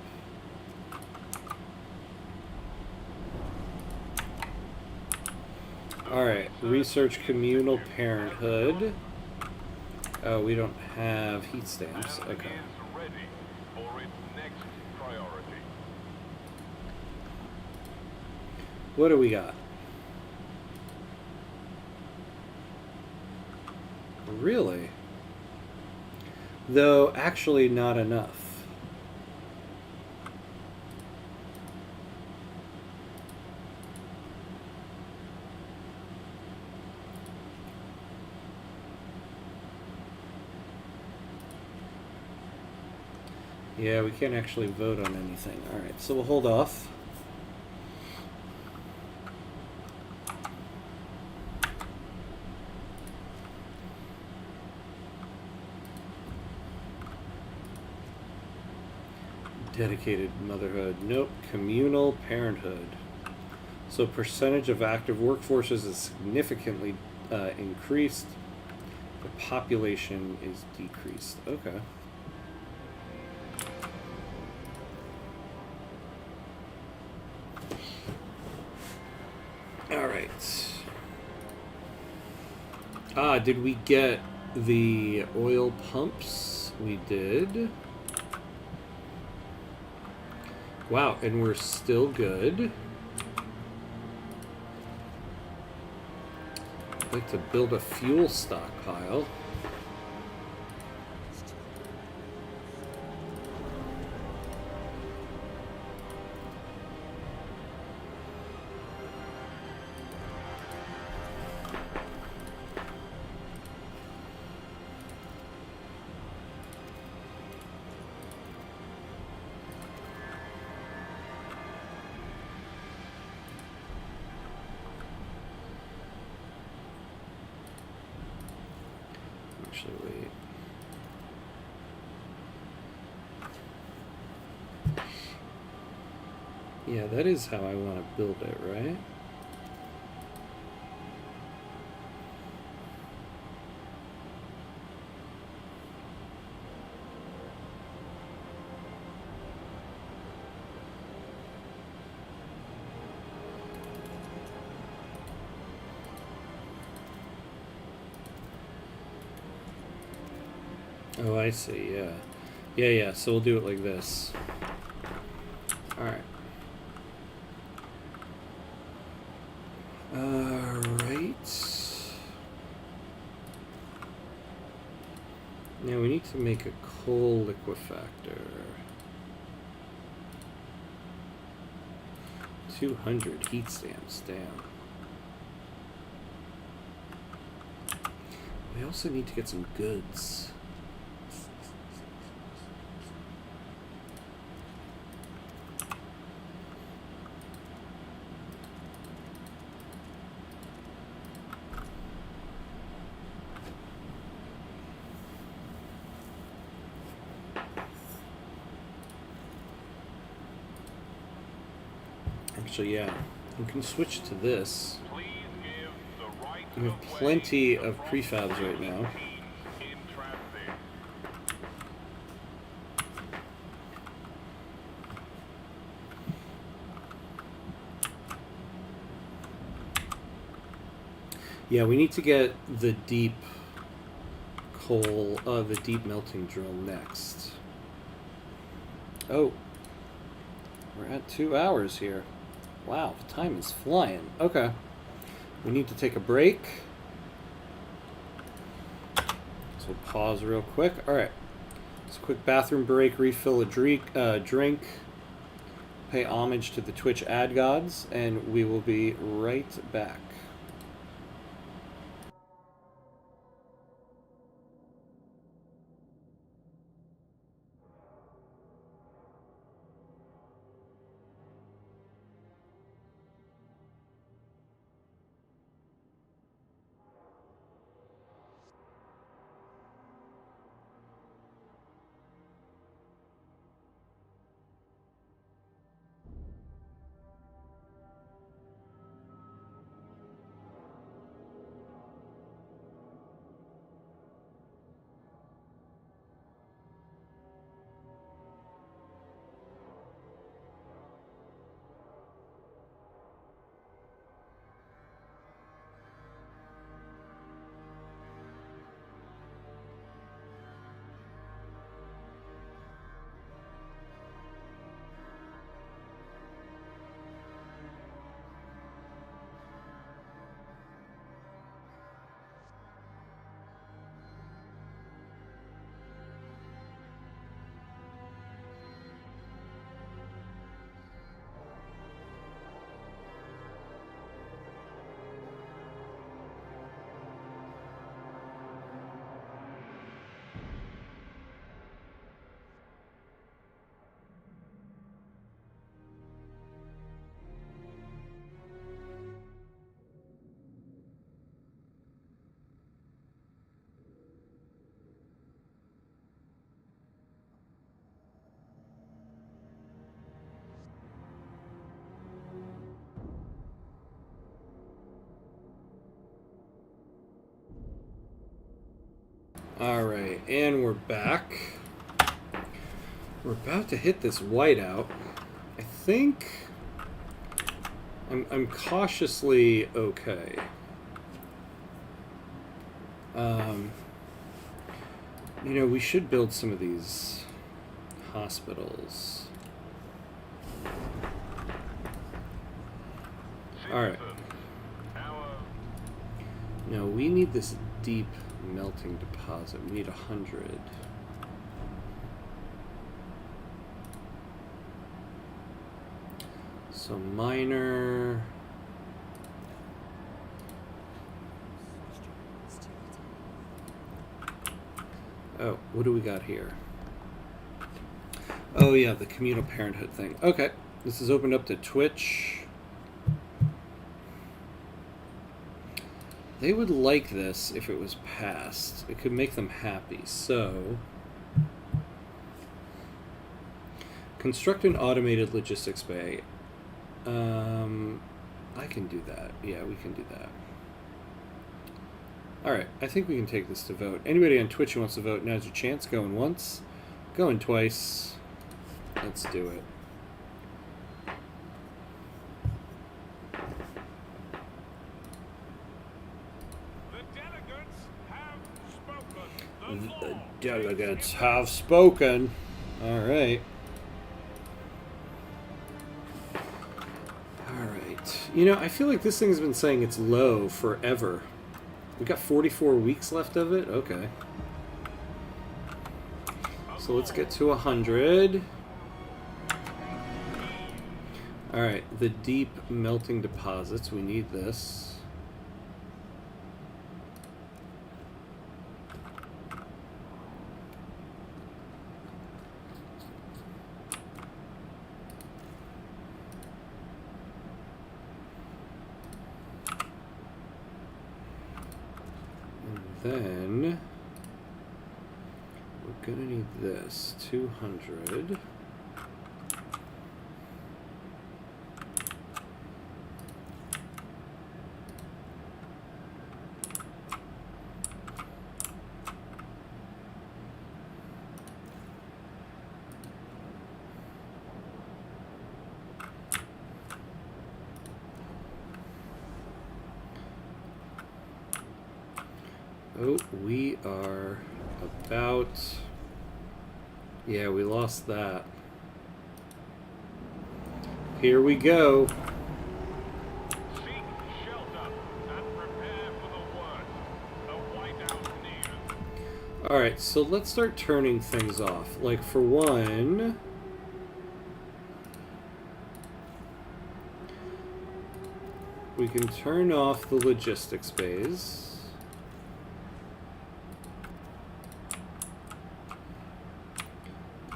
Alright, research communal parenthood. Oh, we don't have heat stamps. Okay. Ready for its next priority. What do we got? Really? Though, actually not enough. Yeah, we can't actually vote on anything. Alright, so we'll hold off. Dedicated motherhood. Nope. Communal parenthood. So percentage of active workforces is significantly increased. The population is decreased. Okay. Alright. Ah, did we get the oil pumps? We did. Wow, and we're still good. I'd like to build a fuel stockpile. Actually, wait. Yeah, that is how I want to build it, right? Oh, I see, yeah. Yeah, so we'll do it like this. Alright. Alright. Now we need to make a coal liquefactor. 200 heat stamps, damn. We also need to get some goods. Actually, yeah. We can switch to this. Please give the right We have of way plenty to of prefabs right now. teams in transit. Yeah, we need to get the deep coal, the deep melting drill next. Oh, we're at 2 hours here. Wow, time is flying. Okay, we need to take a break. So we'll pause real quick. All right, it's a quick bathroom break, refill a drink, pay homage to the Twitch ad gods, and we will be right back. Alright, and we're back. We're about to hit this whiteout. I think I'm cautiously okay. You know, we should build some of these hospitals. Alright. No, we need this deep melting deposit. We need 100. So minor. Oh, what do we got here? Oh yeah, the communal parenthood thing. Okay, this is opened up to Twitch. They would like this if it was passed. It could make them happy. So, construct an automated logistics bay. I can do that. Yeah, we can do that. Alright, I think we can take this to vote. Anybody on Twitch who wants to vote, now's your chance. Going once, going twice. Let's do it. The delegates have spoken. Alright. Alright. You know, I feel like this thing's been saying it's low forever. We got 44 weeks left of it? Okay. So let's get to 100. Alright, the deep melting deposits. We need this. Then we're gonna need this 200. Oh, we are about... Yeah, we lost that. Here we go. Seek shelter and prepare for the worst. A whiteout nears. Alright, so let's start turning things off. Like, for one... we can turn off the logistics bays.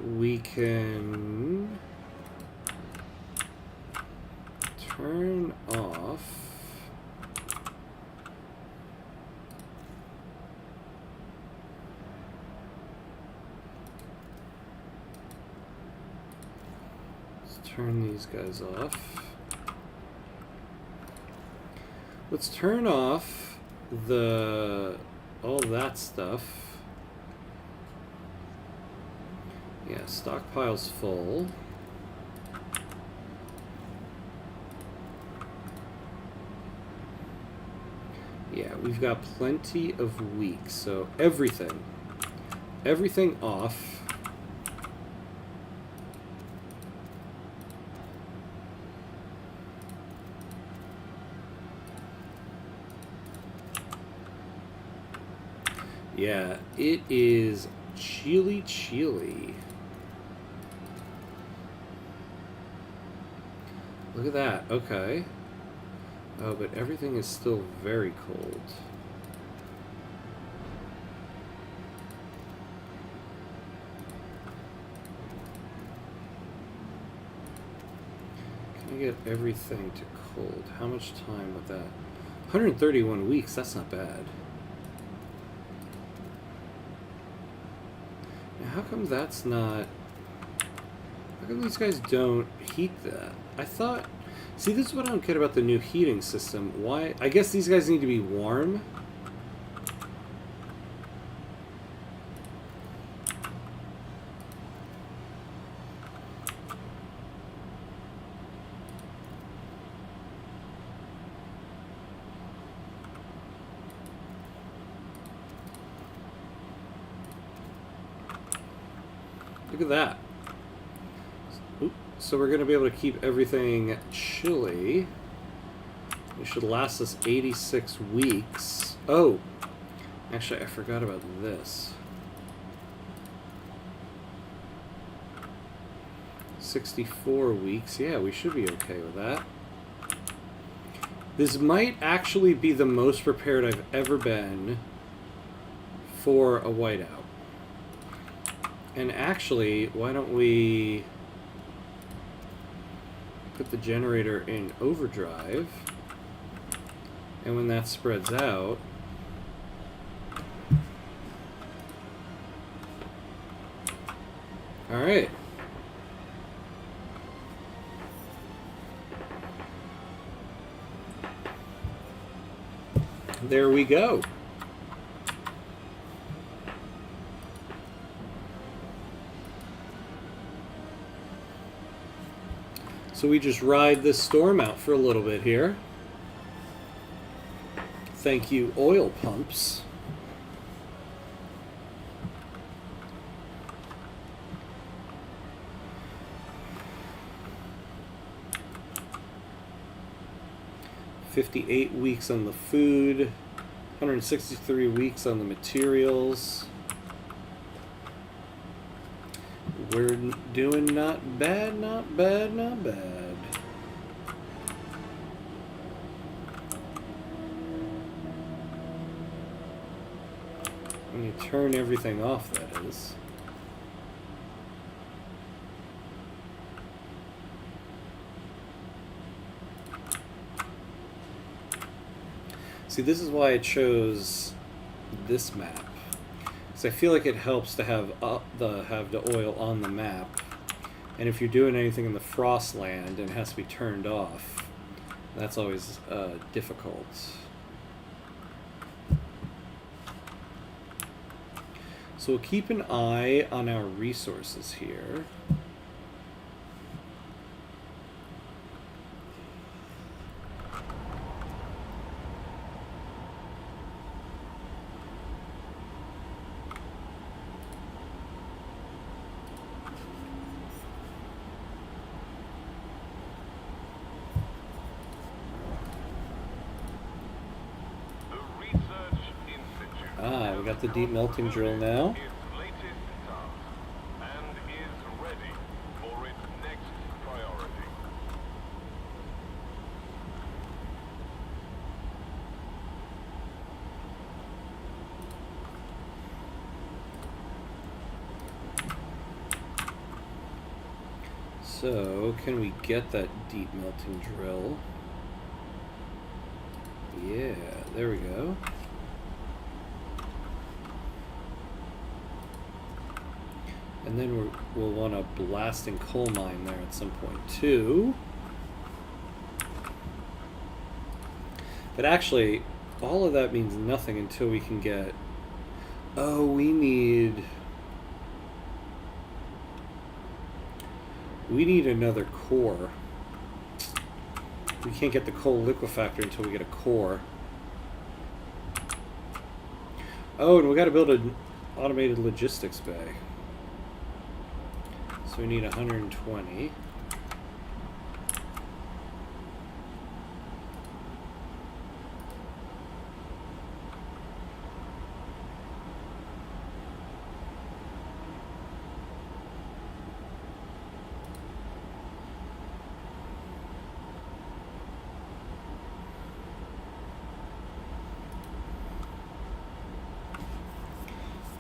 We can turn off let's turn these guys off. Let's turn off all that stuff. Yeah, stockpile's full. Yeah, we've got plenty of weeks, so everything off. Yeah, it is chilly. Look at that. Okay. Oh, but everything is still very cold. Can I get everything to cold? How much time with that? 131 weeks. That's not bad. Now, how come that's not... How come these guys don't heat that? I thought... See, this is what I don't get about the new heating system. Why? I guess these guys need to be warm. Look at that. So we're going to be able to keep everything chilly. It should last us 86 weeks. Oh, actually, I forgot about this. 64 weeks. Yeah, we should be okay with that. This might actually be the most prepared I've ever been for a whiteout. And actually, why don't we put the generator in overdrive, and when that spreads out, all right. There we go. So we just ride this storm out for a little bit here. Thank you, oil pumps. $58 weeks on the food, 163 weeks on the materials. We're doing not bad, not bad, not bad. When you turn everything off, that is. See, this is why I chose this map. I feel like it helps to have the oil on the map, and if you're doing anything in the frost land and it has to be turned off, that's always difficult. So we'll keep an eye on our resources here. Research Institute. Ah, we got the deep melting drill now. Its latest task and is ready for its next priority. So, can we get that deep melting drill? Yeah, there we go. And then we'll want a blasting coal mine there at some point too. But actually, all of that means nothing until we can get... Oh, we need another core. We can't get the coal liquefactor until we get a core. Oh, and we got to build an automated logistics bay. So we need 120.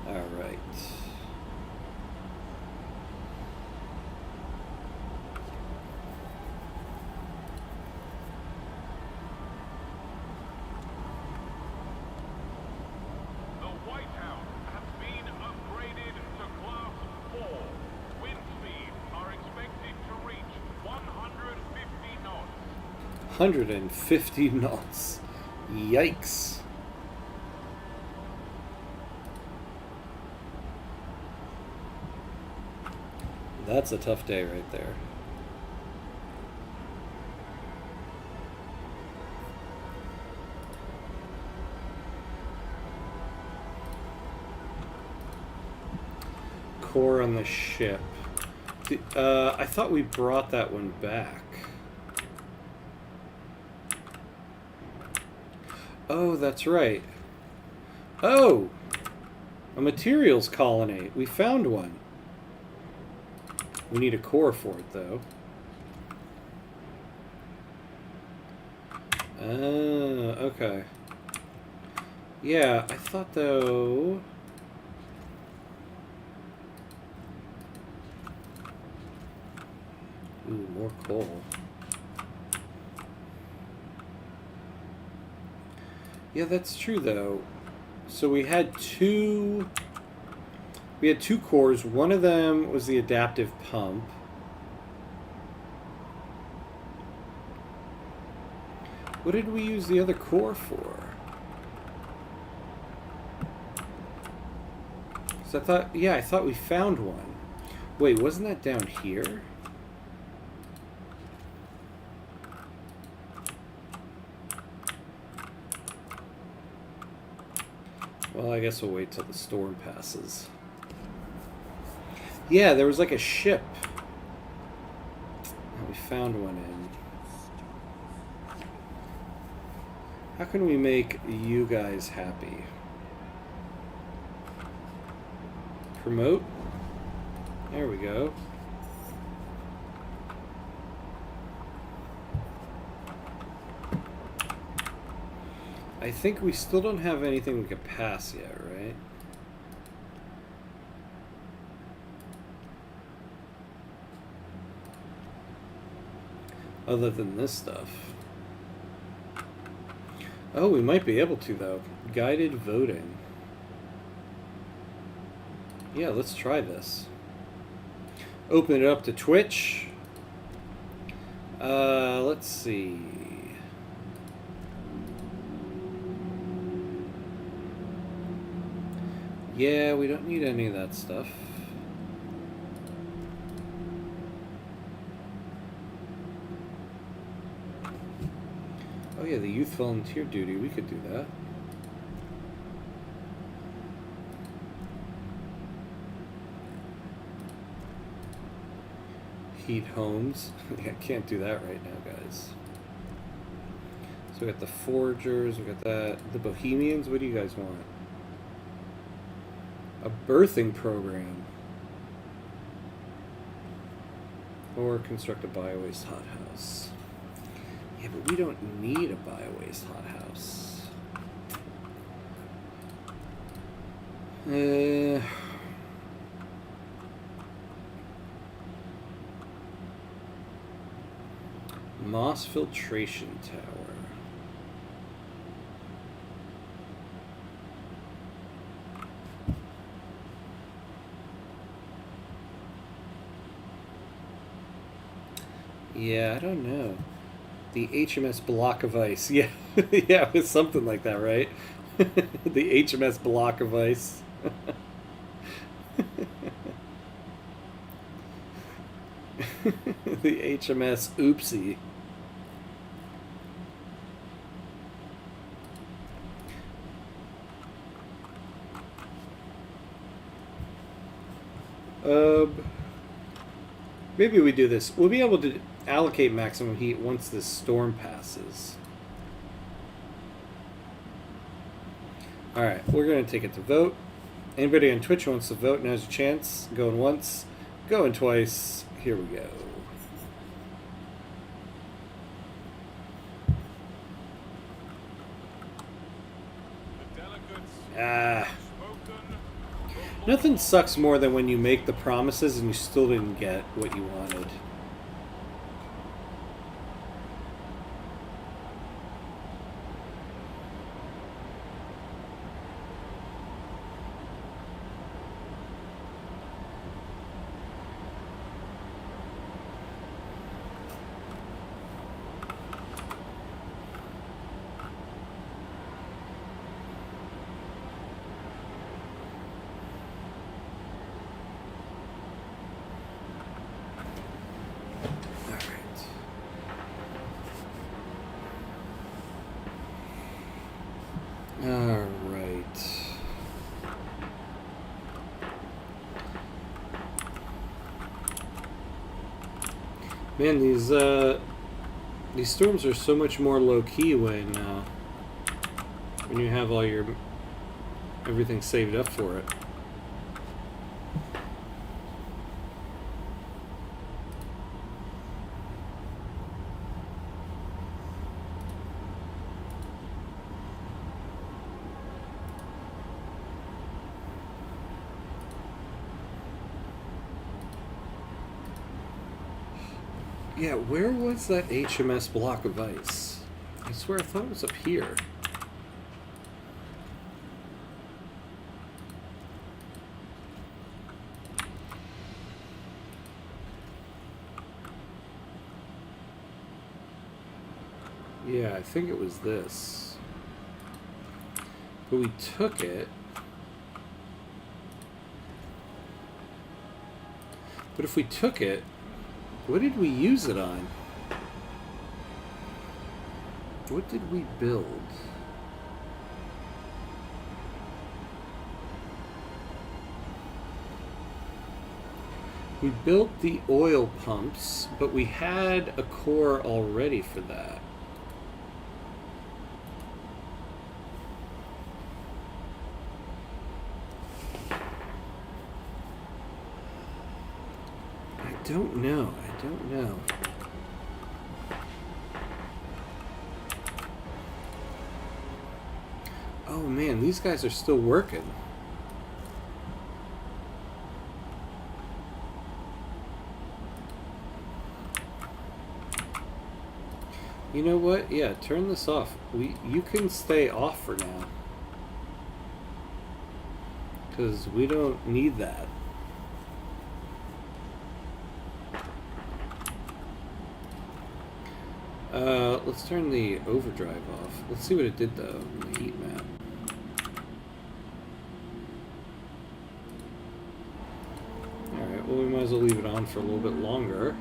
All right. The White House has been upgraded to Class 4. Wind speeds are expected to reach 150 knots. 150 knots. Yikes. That's a tough day right there. Core on the ship. I thought we brought that one back. Oh, that's right. Oh! A materials colony. We found one. We need a core for it, though. Okay. Yeah, I thought, though... Ooh, more coal. Yeah, that's true, though. So we had two cores. One of them was the adaptive pump. What did we use the other core for? So I thought we found one. Wait, wasn't that down here? Well, I guess we'll wait till the storm passes. Yeah, there was like a ship that we found one in. How can we make you guys happy? Promote? There we go. I think we still don't have anything we can pass yet, right? Other than this stuff. Oh, we might be able to, though. Guided voting. Yeah, let's try this. Open it up to Twitch. Let's see. Yeah, we don't need any of that stuff. Oh yeah, the youth volunteer duty, we could do that. Heat homes. I can't do that right now, guys. So we got the Forgers, we got the Bohemians. What do you guys want? A birthing program. Or construct a biowaste hothouse. Yeah, but we don't need a biowaste hothouse. Moss filtration tower. Yeah, I don't know. The HMS Block of Ice. Yeah, yeah, it was something like that, right? The HMS Block of Ice. The HMS Oopsie. Maybe we do this. We'll be able to allocate maximum heat once this storm passes. Alright, we're going to take it to vote. Anybody on Twitch who wants to vote, now's your chance. Going once, going twice. Here we go. Nothing sucks more than when you make the promises and you still didn't get what you wanted. Man, these storms are so much more low key when you have all your everything saved up for it. Yeah, where was that HMS Block of Ice? I swear I thought it was up here. Yeah, I think it was this. But we took it. But if we took it, what did we use it on? What did we build? We built the oil pumps, but we had a core already for that. I don't know. I don't know. Oh man, these guys are still working. You know what? Yeah, turn this off. You can stay off for now. Because we don't need that. Let's turn the overdrive off. Let's see what it did though in the heat map. Alright, well we might as well leave it on for a little bit longer.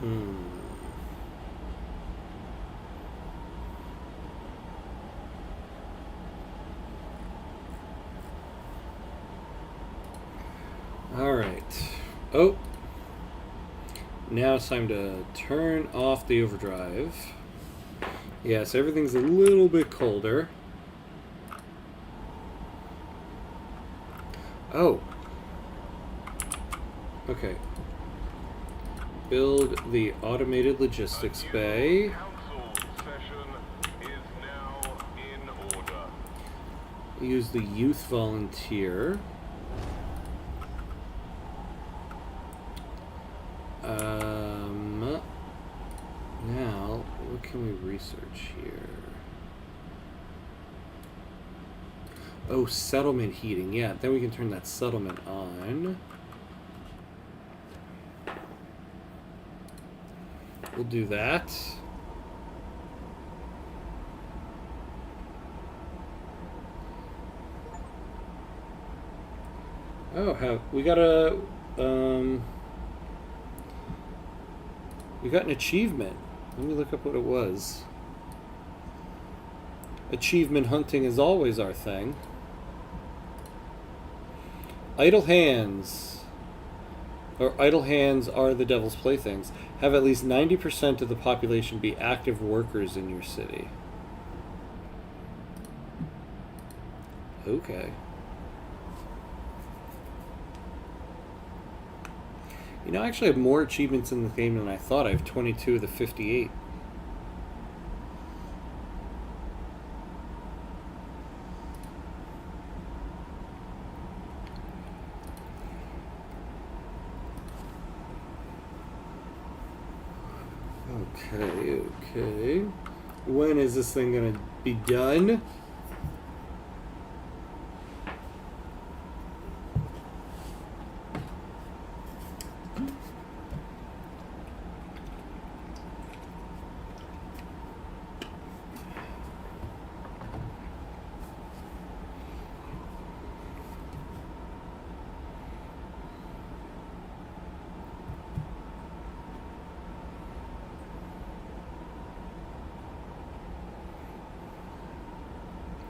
Hmm. All right. Oh. Now it's time to turn off the overdrive. Yes, everything's a little bit colder. Oh. Okay. Build the automated logistics bay. Council session is now in order. Use the youth volunteer. Now, what can we research here? Oh, settlement heating. Yeah, then we can turn that settlement on. We'll do that. Oh, we got a we got an achievement. Let me look up what it was. Achievement hunting is always our thing. Idle hands, or idle hands are the devil's playthings. Have at least 90% of the population be active workers in your city. Okay. You know, I actually have more achievements in the game than I thought. I have 22 of the 58. Okay. When is this thing gonna be done?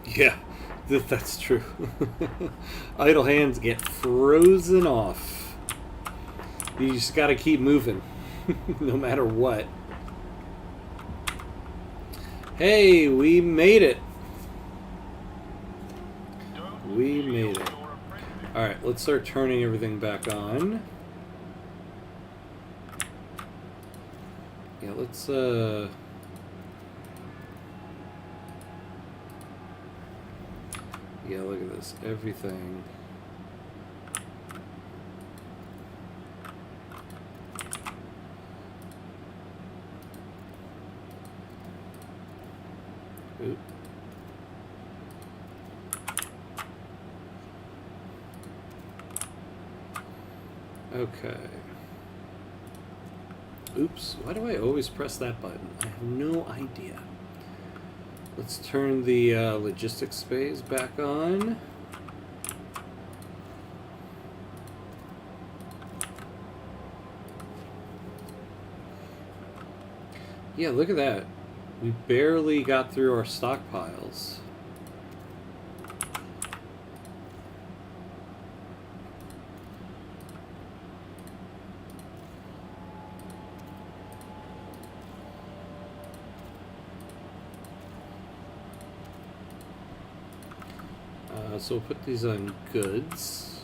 Yeah, that's true. Idle hands get frozen off. You just gotta keep moving, no matter what. Hey, we made it. We made it. Alright, let's start turning everything back on. Yeah, let's, yeah, look at this. Everything. Oop. Okay. Oops. Why do I always press that button? I have no idea. Let's turn the logistics space back on. Yeah, look at that. We barely got through our stockpiles. So we'll put these on goods.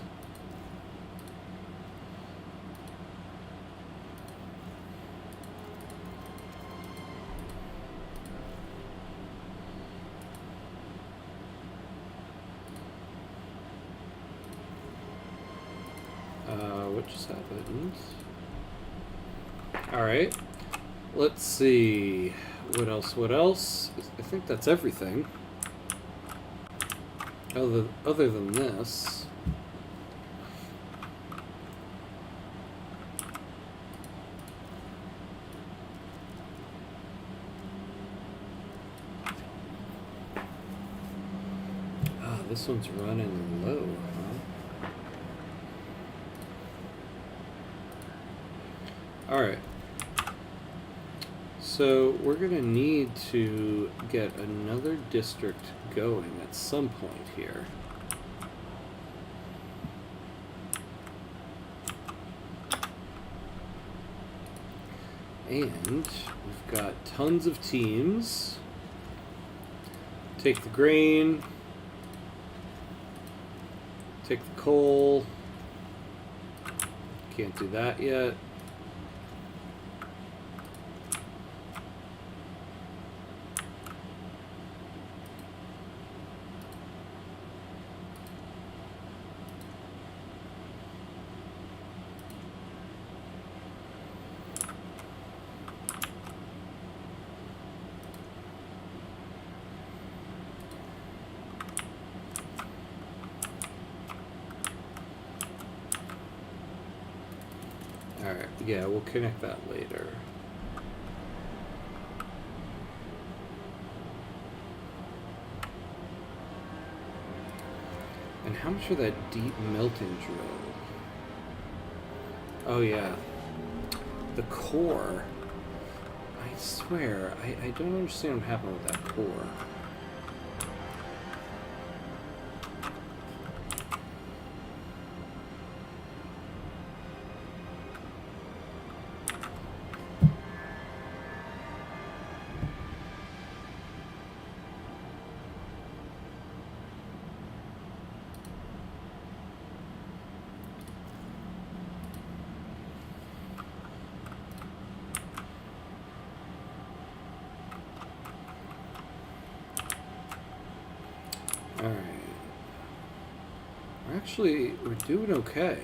What just happened? Alright. Let's see. What else? I think that's everything. Other than this. Ah, this one's running low, huh? Alright. So we're going to need to get another district going at some point here. And we've got tons of teams. Take the grain. Take the coal. Can't do that yet. Alright, yeah, we'll connect that later. And how much for that deep melting drill? Oh yeah. The core. I swear, I don't understand what happened with that core. Alright. We're doing okay.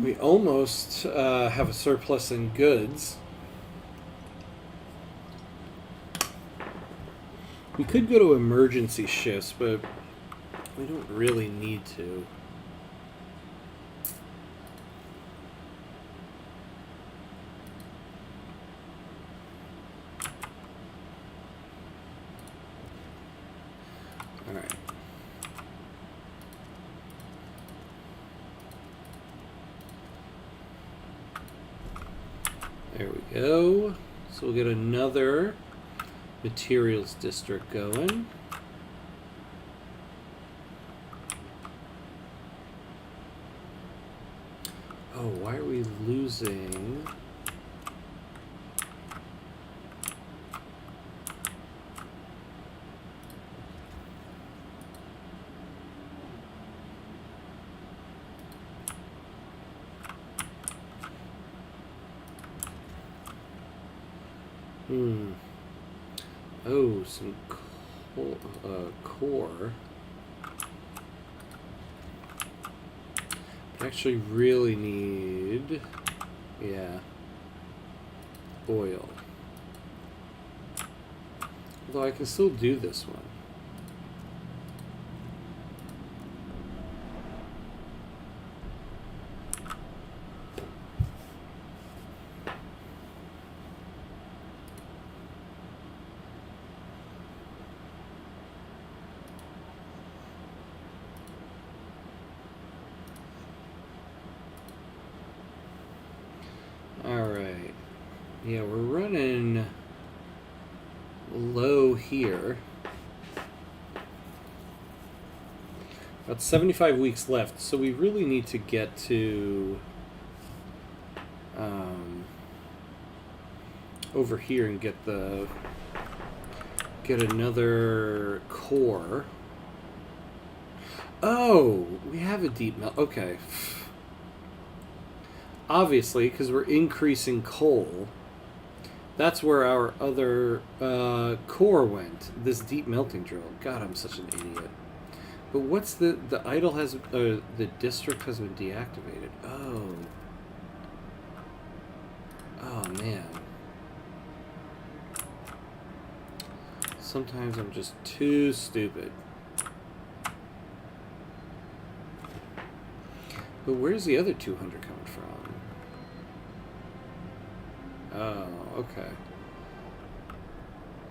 We almost have a surplus in goods. We could go to emergency shifts, but we don't really need to. All right. There we go. So we'll get another materials district going. Oh, why are we losing? Oh, some core. I actually really need, yeah, oil. Although I can still do this one. Alright. Yeah, we're running low here. About 75 weeks left, so we really need to get to over here and get another core. Oh, we have a deep melt. Okay. Obviously, because we're increasing coal, that's where our other core went. This deep melting drill. God, I'm such an idiot. But what's the idle has the district has been deactivated. Oh man. Sometimes I'm just too stupid. But where's the other 200 coming from? Oh, okay.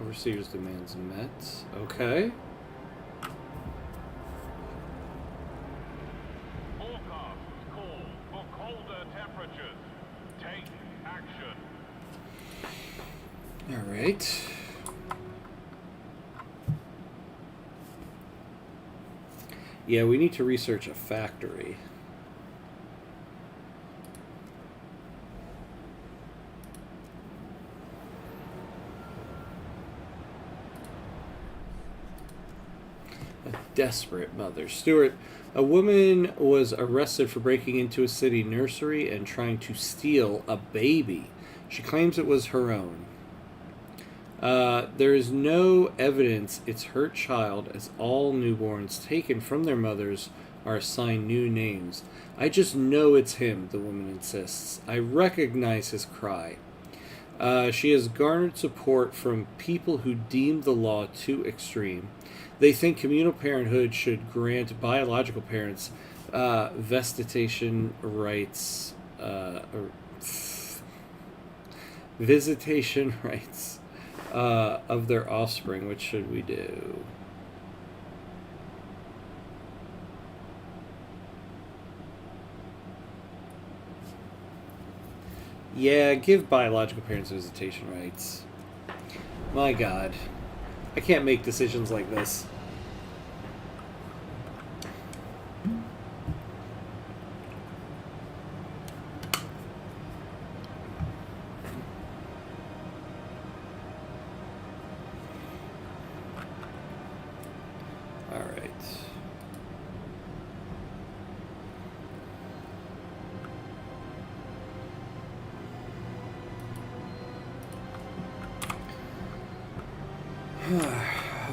Overseer's demands met. Okay. Forecasts call for colder temperatures. Take action. All right. Yeah, we need to research a factory. A desperate mother. Stuart, a woman was arrested for breaking into a city nursery and trying to steal a baby. She claims it was her own. There is no evidence it's her child, as all newborns taken from their mothers are assigned new names. I just know it's him, the woman insists. I recognize his cry. She has garnered support from people who deem the law too extreme. They think communal parenthood should grant biological parents visitation rights of their offspring. What should we do? Yeah, give biological parents visitation rights. My God. I can't make decisions like this. All right.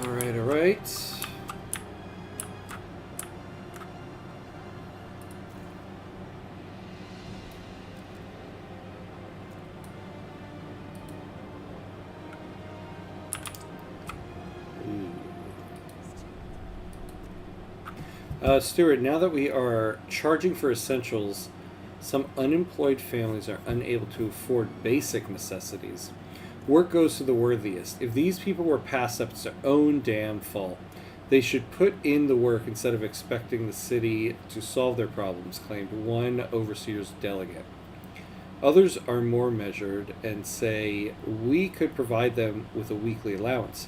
All right, all right. Stuart, now that we are charging for essentials, some unemployed families are unable to afford basic necessities. Work goes to the worthiest. If these people were passed up, it's their own damn fault. They should put in the work instead of expecting the city to solve their problems, claimed one overseer's delegate. Others are more measured and say we could provide them with a weekly allowance.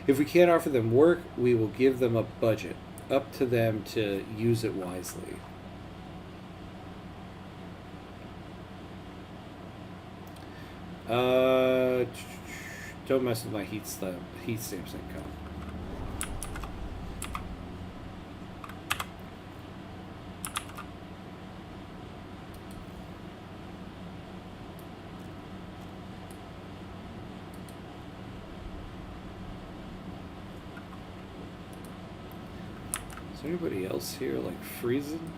If we can't offer them work, we will give them a budget. Up to them to use it wisely. Don't mess with my heat stamps income. Is there anybody else here like freezing?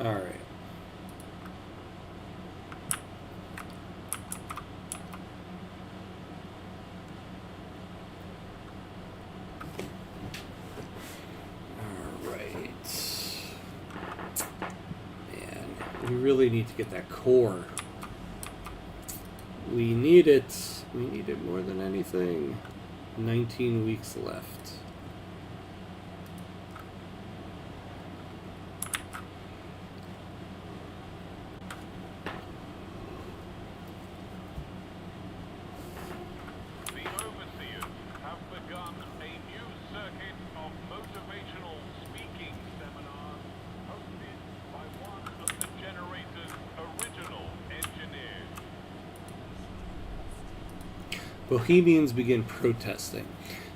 All right. All right. Man, we really need to get that core. We need it. We need it more than anything. 19 weeks left. Bohemians begin protesting.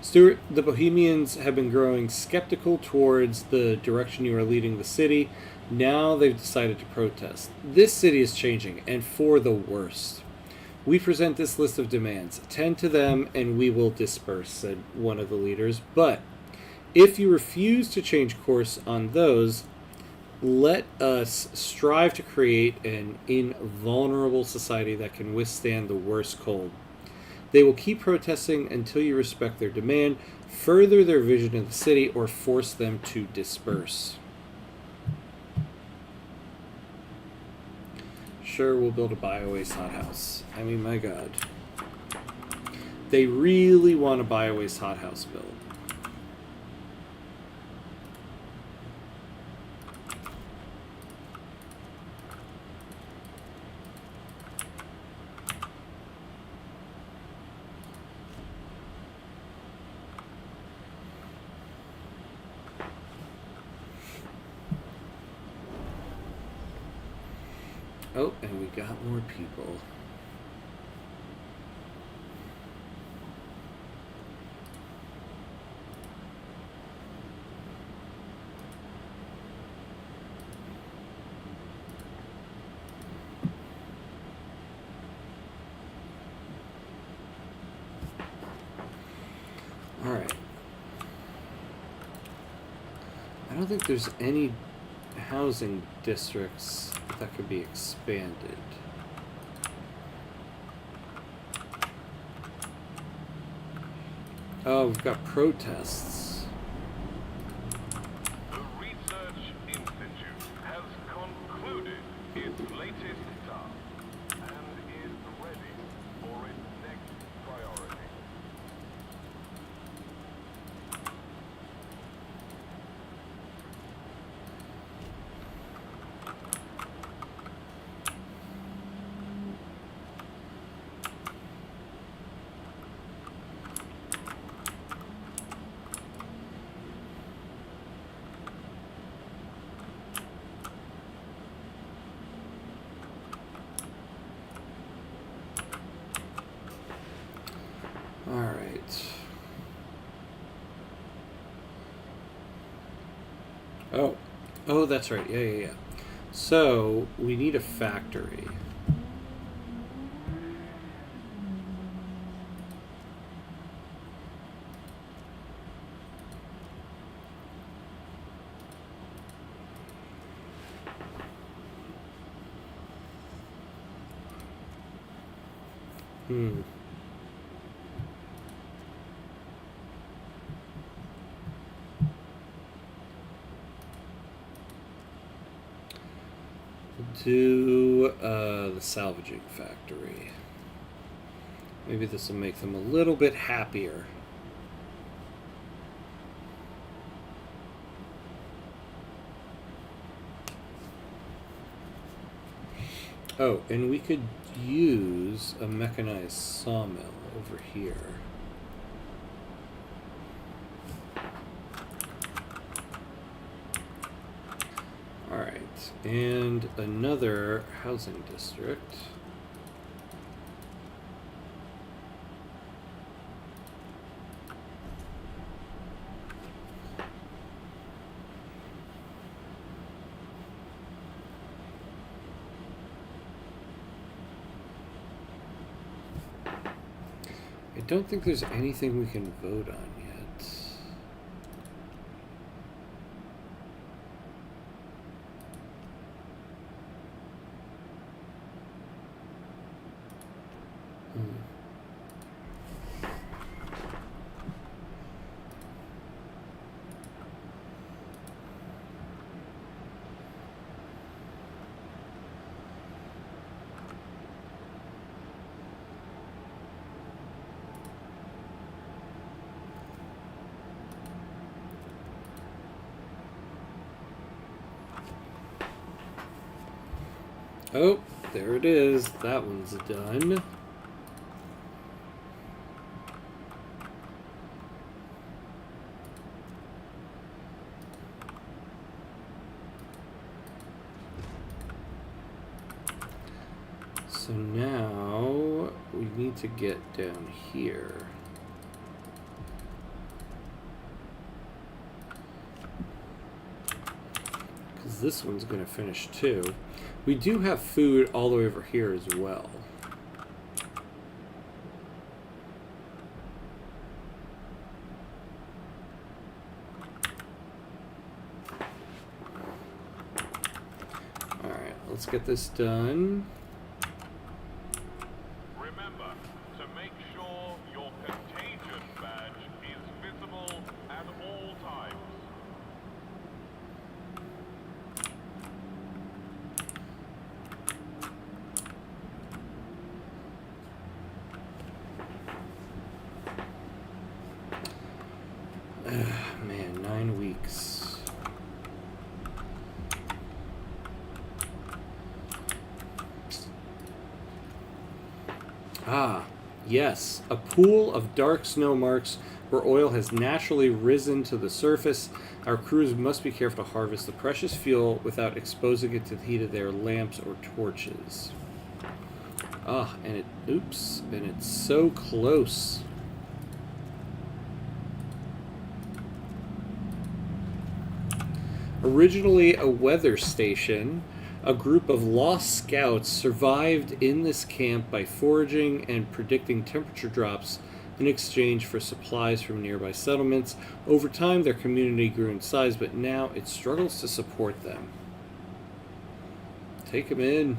Stuart, the Bohemians have been growing skeptical towards the direction you are leading the city. Now they've decided to protest. This city is changing, and for the worst. We present this list of demands. Attend to them, and we will disperse, said one of the leaders. But If you refuse to change course on those, let us strive to create an invulnerable society that can withstand the worst cold. They will keep protesting until you respect their demand, further their vision of the city, or force them to disperse. Sure, we'll build a bio-waste hothouse. I mean, my god. They really want a bio-waste hothouse built. Oh, and we got more people. All right. I don't think there's any housing districts that could be expanded. Oh, we've got protests. The Research Institute has concluded its latest task and is ready for its next priority. All right. Oh, that's right. Yeah. So we need a factory. Do the salvaging factory. Maybe this will make them a little bit happier. Oh, and we could use a mechanized sawmill over here. Alright, and another housing district. I don't think there's anything we can vote on yet. Oh, there it is. That one's done. So now we need to get down here. Because this one's going to finish too. We do have food all the way over here as well. let's get this done. Remember to make sure your contagion badge is visible at all times. Man, 9 weeks. Ah, yes, a pool of dark snow marks where oil has naturally risen to the surface. Our crews must be careful to harvest the precious fuel without exposing it to the heat of their lamps or torches. Ah, and it's so close. Originally a weather station, a group of lost scouts survived in this camp by foraging and predicting temperature drops in exchange for supplies from nearby settlements. Over time, their community grew in size, but now it struggles to support them. Take them in.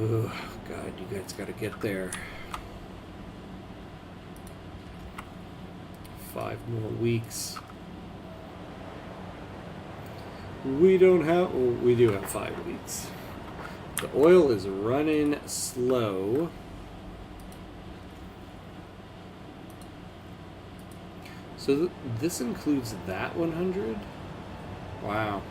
Oh, God, you guys gotta get there. 5 more weeks. We don't have... Well, we do have 5 weeks. The oil is running slow. So this includes that 100? Wow.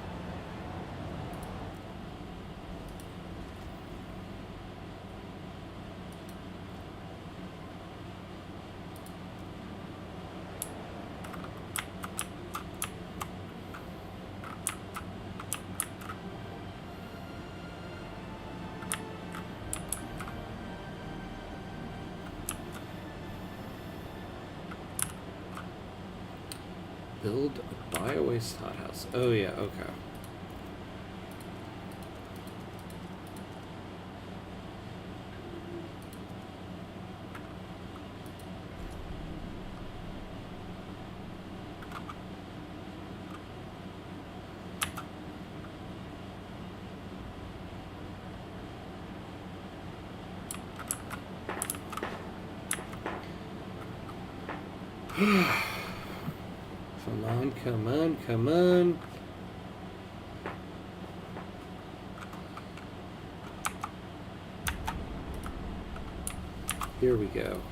Build a bio-waste hothouse. Oh yeah, okay. Come on, come on, come on. Here we go.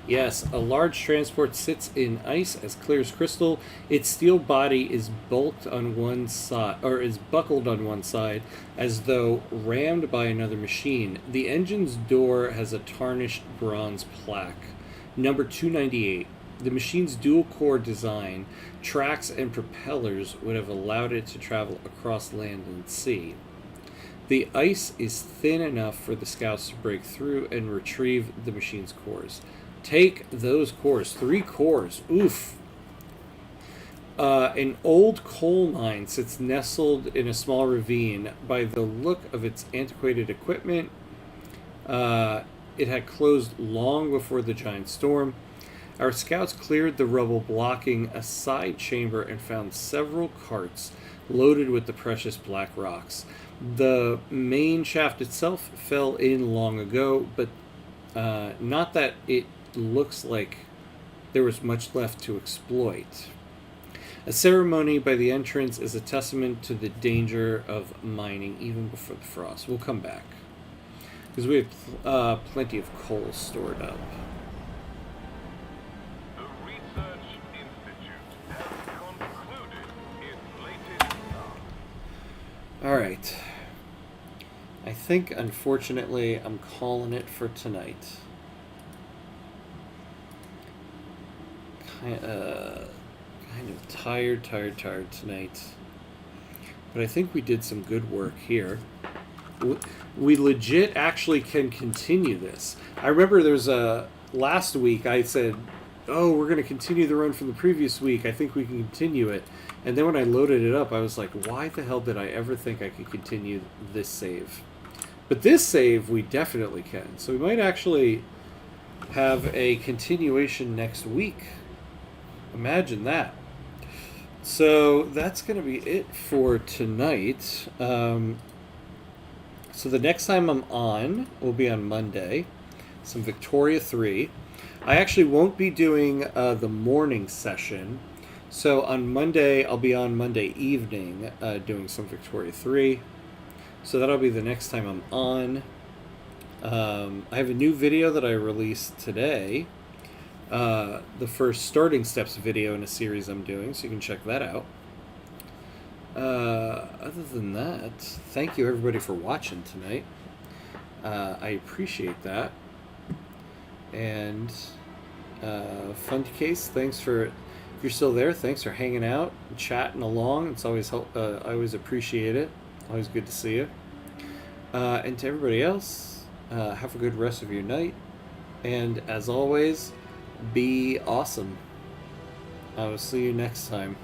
Yes, a large transport sits in ice as clear as crystal. Its steel body is bulked on one side, or is buckled on one side, as though rammed by another machine. The engine's door has a tarnished bronze plaque, number 298. The machine's dual-core design, tracks, and propellers would have allowed it to travel across land and sea. The ice is thin enough for the scouts to break through and retrieve the machine's cores. Take those cores. 3 cores. Oof. An old coal mine sits nestled in a small ravine. By the look of its antiquated equipment, it had closed long before the giant storm. Our scouts cleared the rubble blocking a side chamber and found several carts loaded with the precious black rocks. The main shaft itself fell in long ago, but not that it looks like there was much left to exploit. A ceremony by the entrance is a testament to the danger of mining even before the frost. We'll come back, because we have plenty of coal stored up. Alright. I think, unfortunately, I'm calling it for tonight. Kind of tired tonight. But I think we did some good work here. We legit actually can continue this. I remember there was last week I said, oh, we're going to continue the run from the previous week. I think we can continue it. And then when I loaded it up, I was like, why the hell did I ever think I could continue this save? But this save, we definitely can. So we might actually have a continuation next week. Imagine that. So that's going to be it for tonight. So the next time I'm on will be on Monday. Some Victoria 3. I actually won't be doing the morning session. So on Monday, I'll be on Monday evening doing some Victoria 3. So that'll be the next time I'm on. I have a new video that I released today. The first starting steps video in a series I'm doing, so you can check that out. Other than that, thank you everybody for watching tonight. I appreciate that. And Fundcase, thanks for, if you're still there, thanks for hanging out and chatting along. It's always I always appreciate it. Always good to see you. And to everybody else, have a good rest of your night. And as always, be awesome. I will see you next time.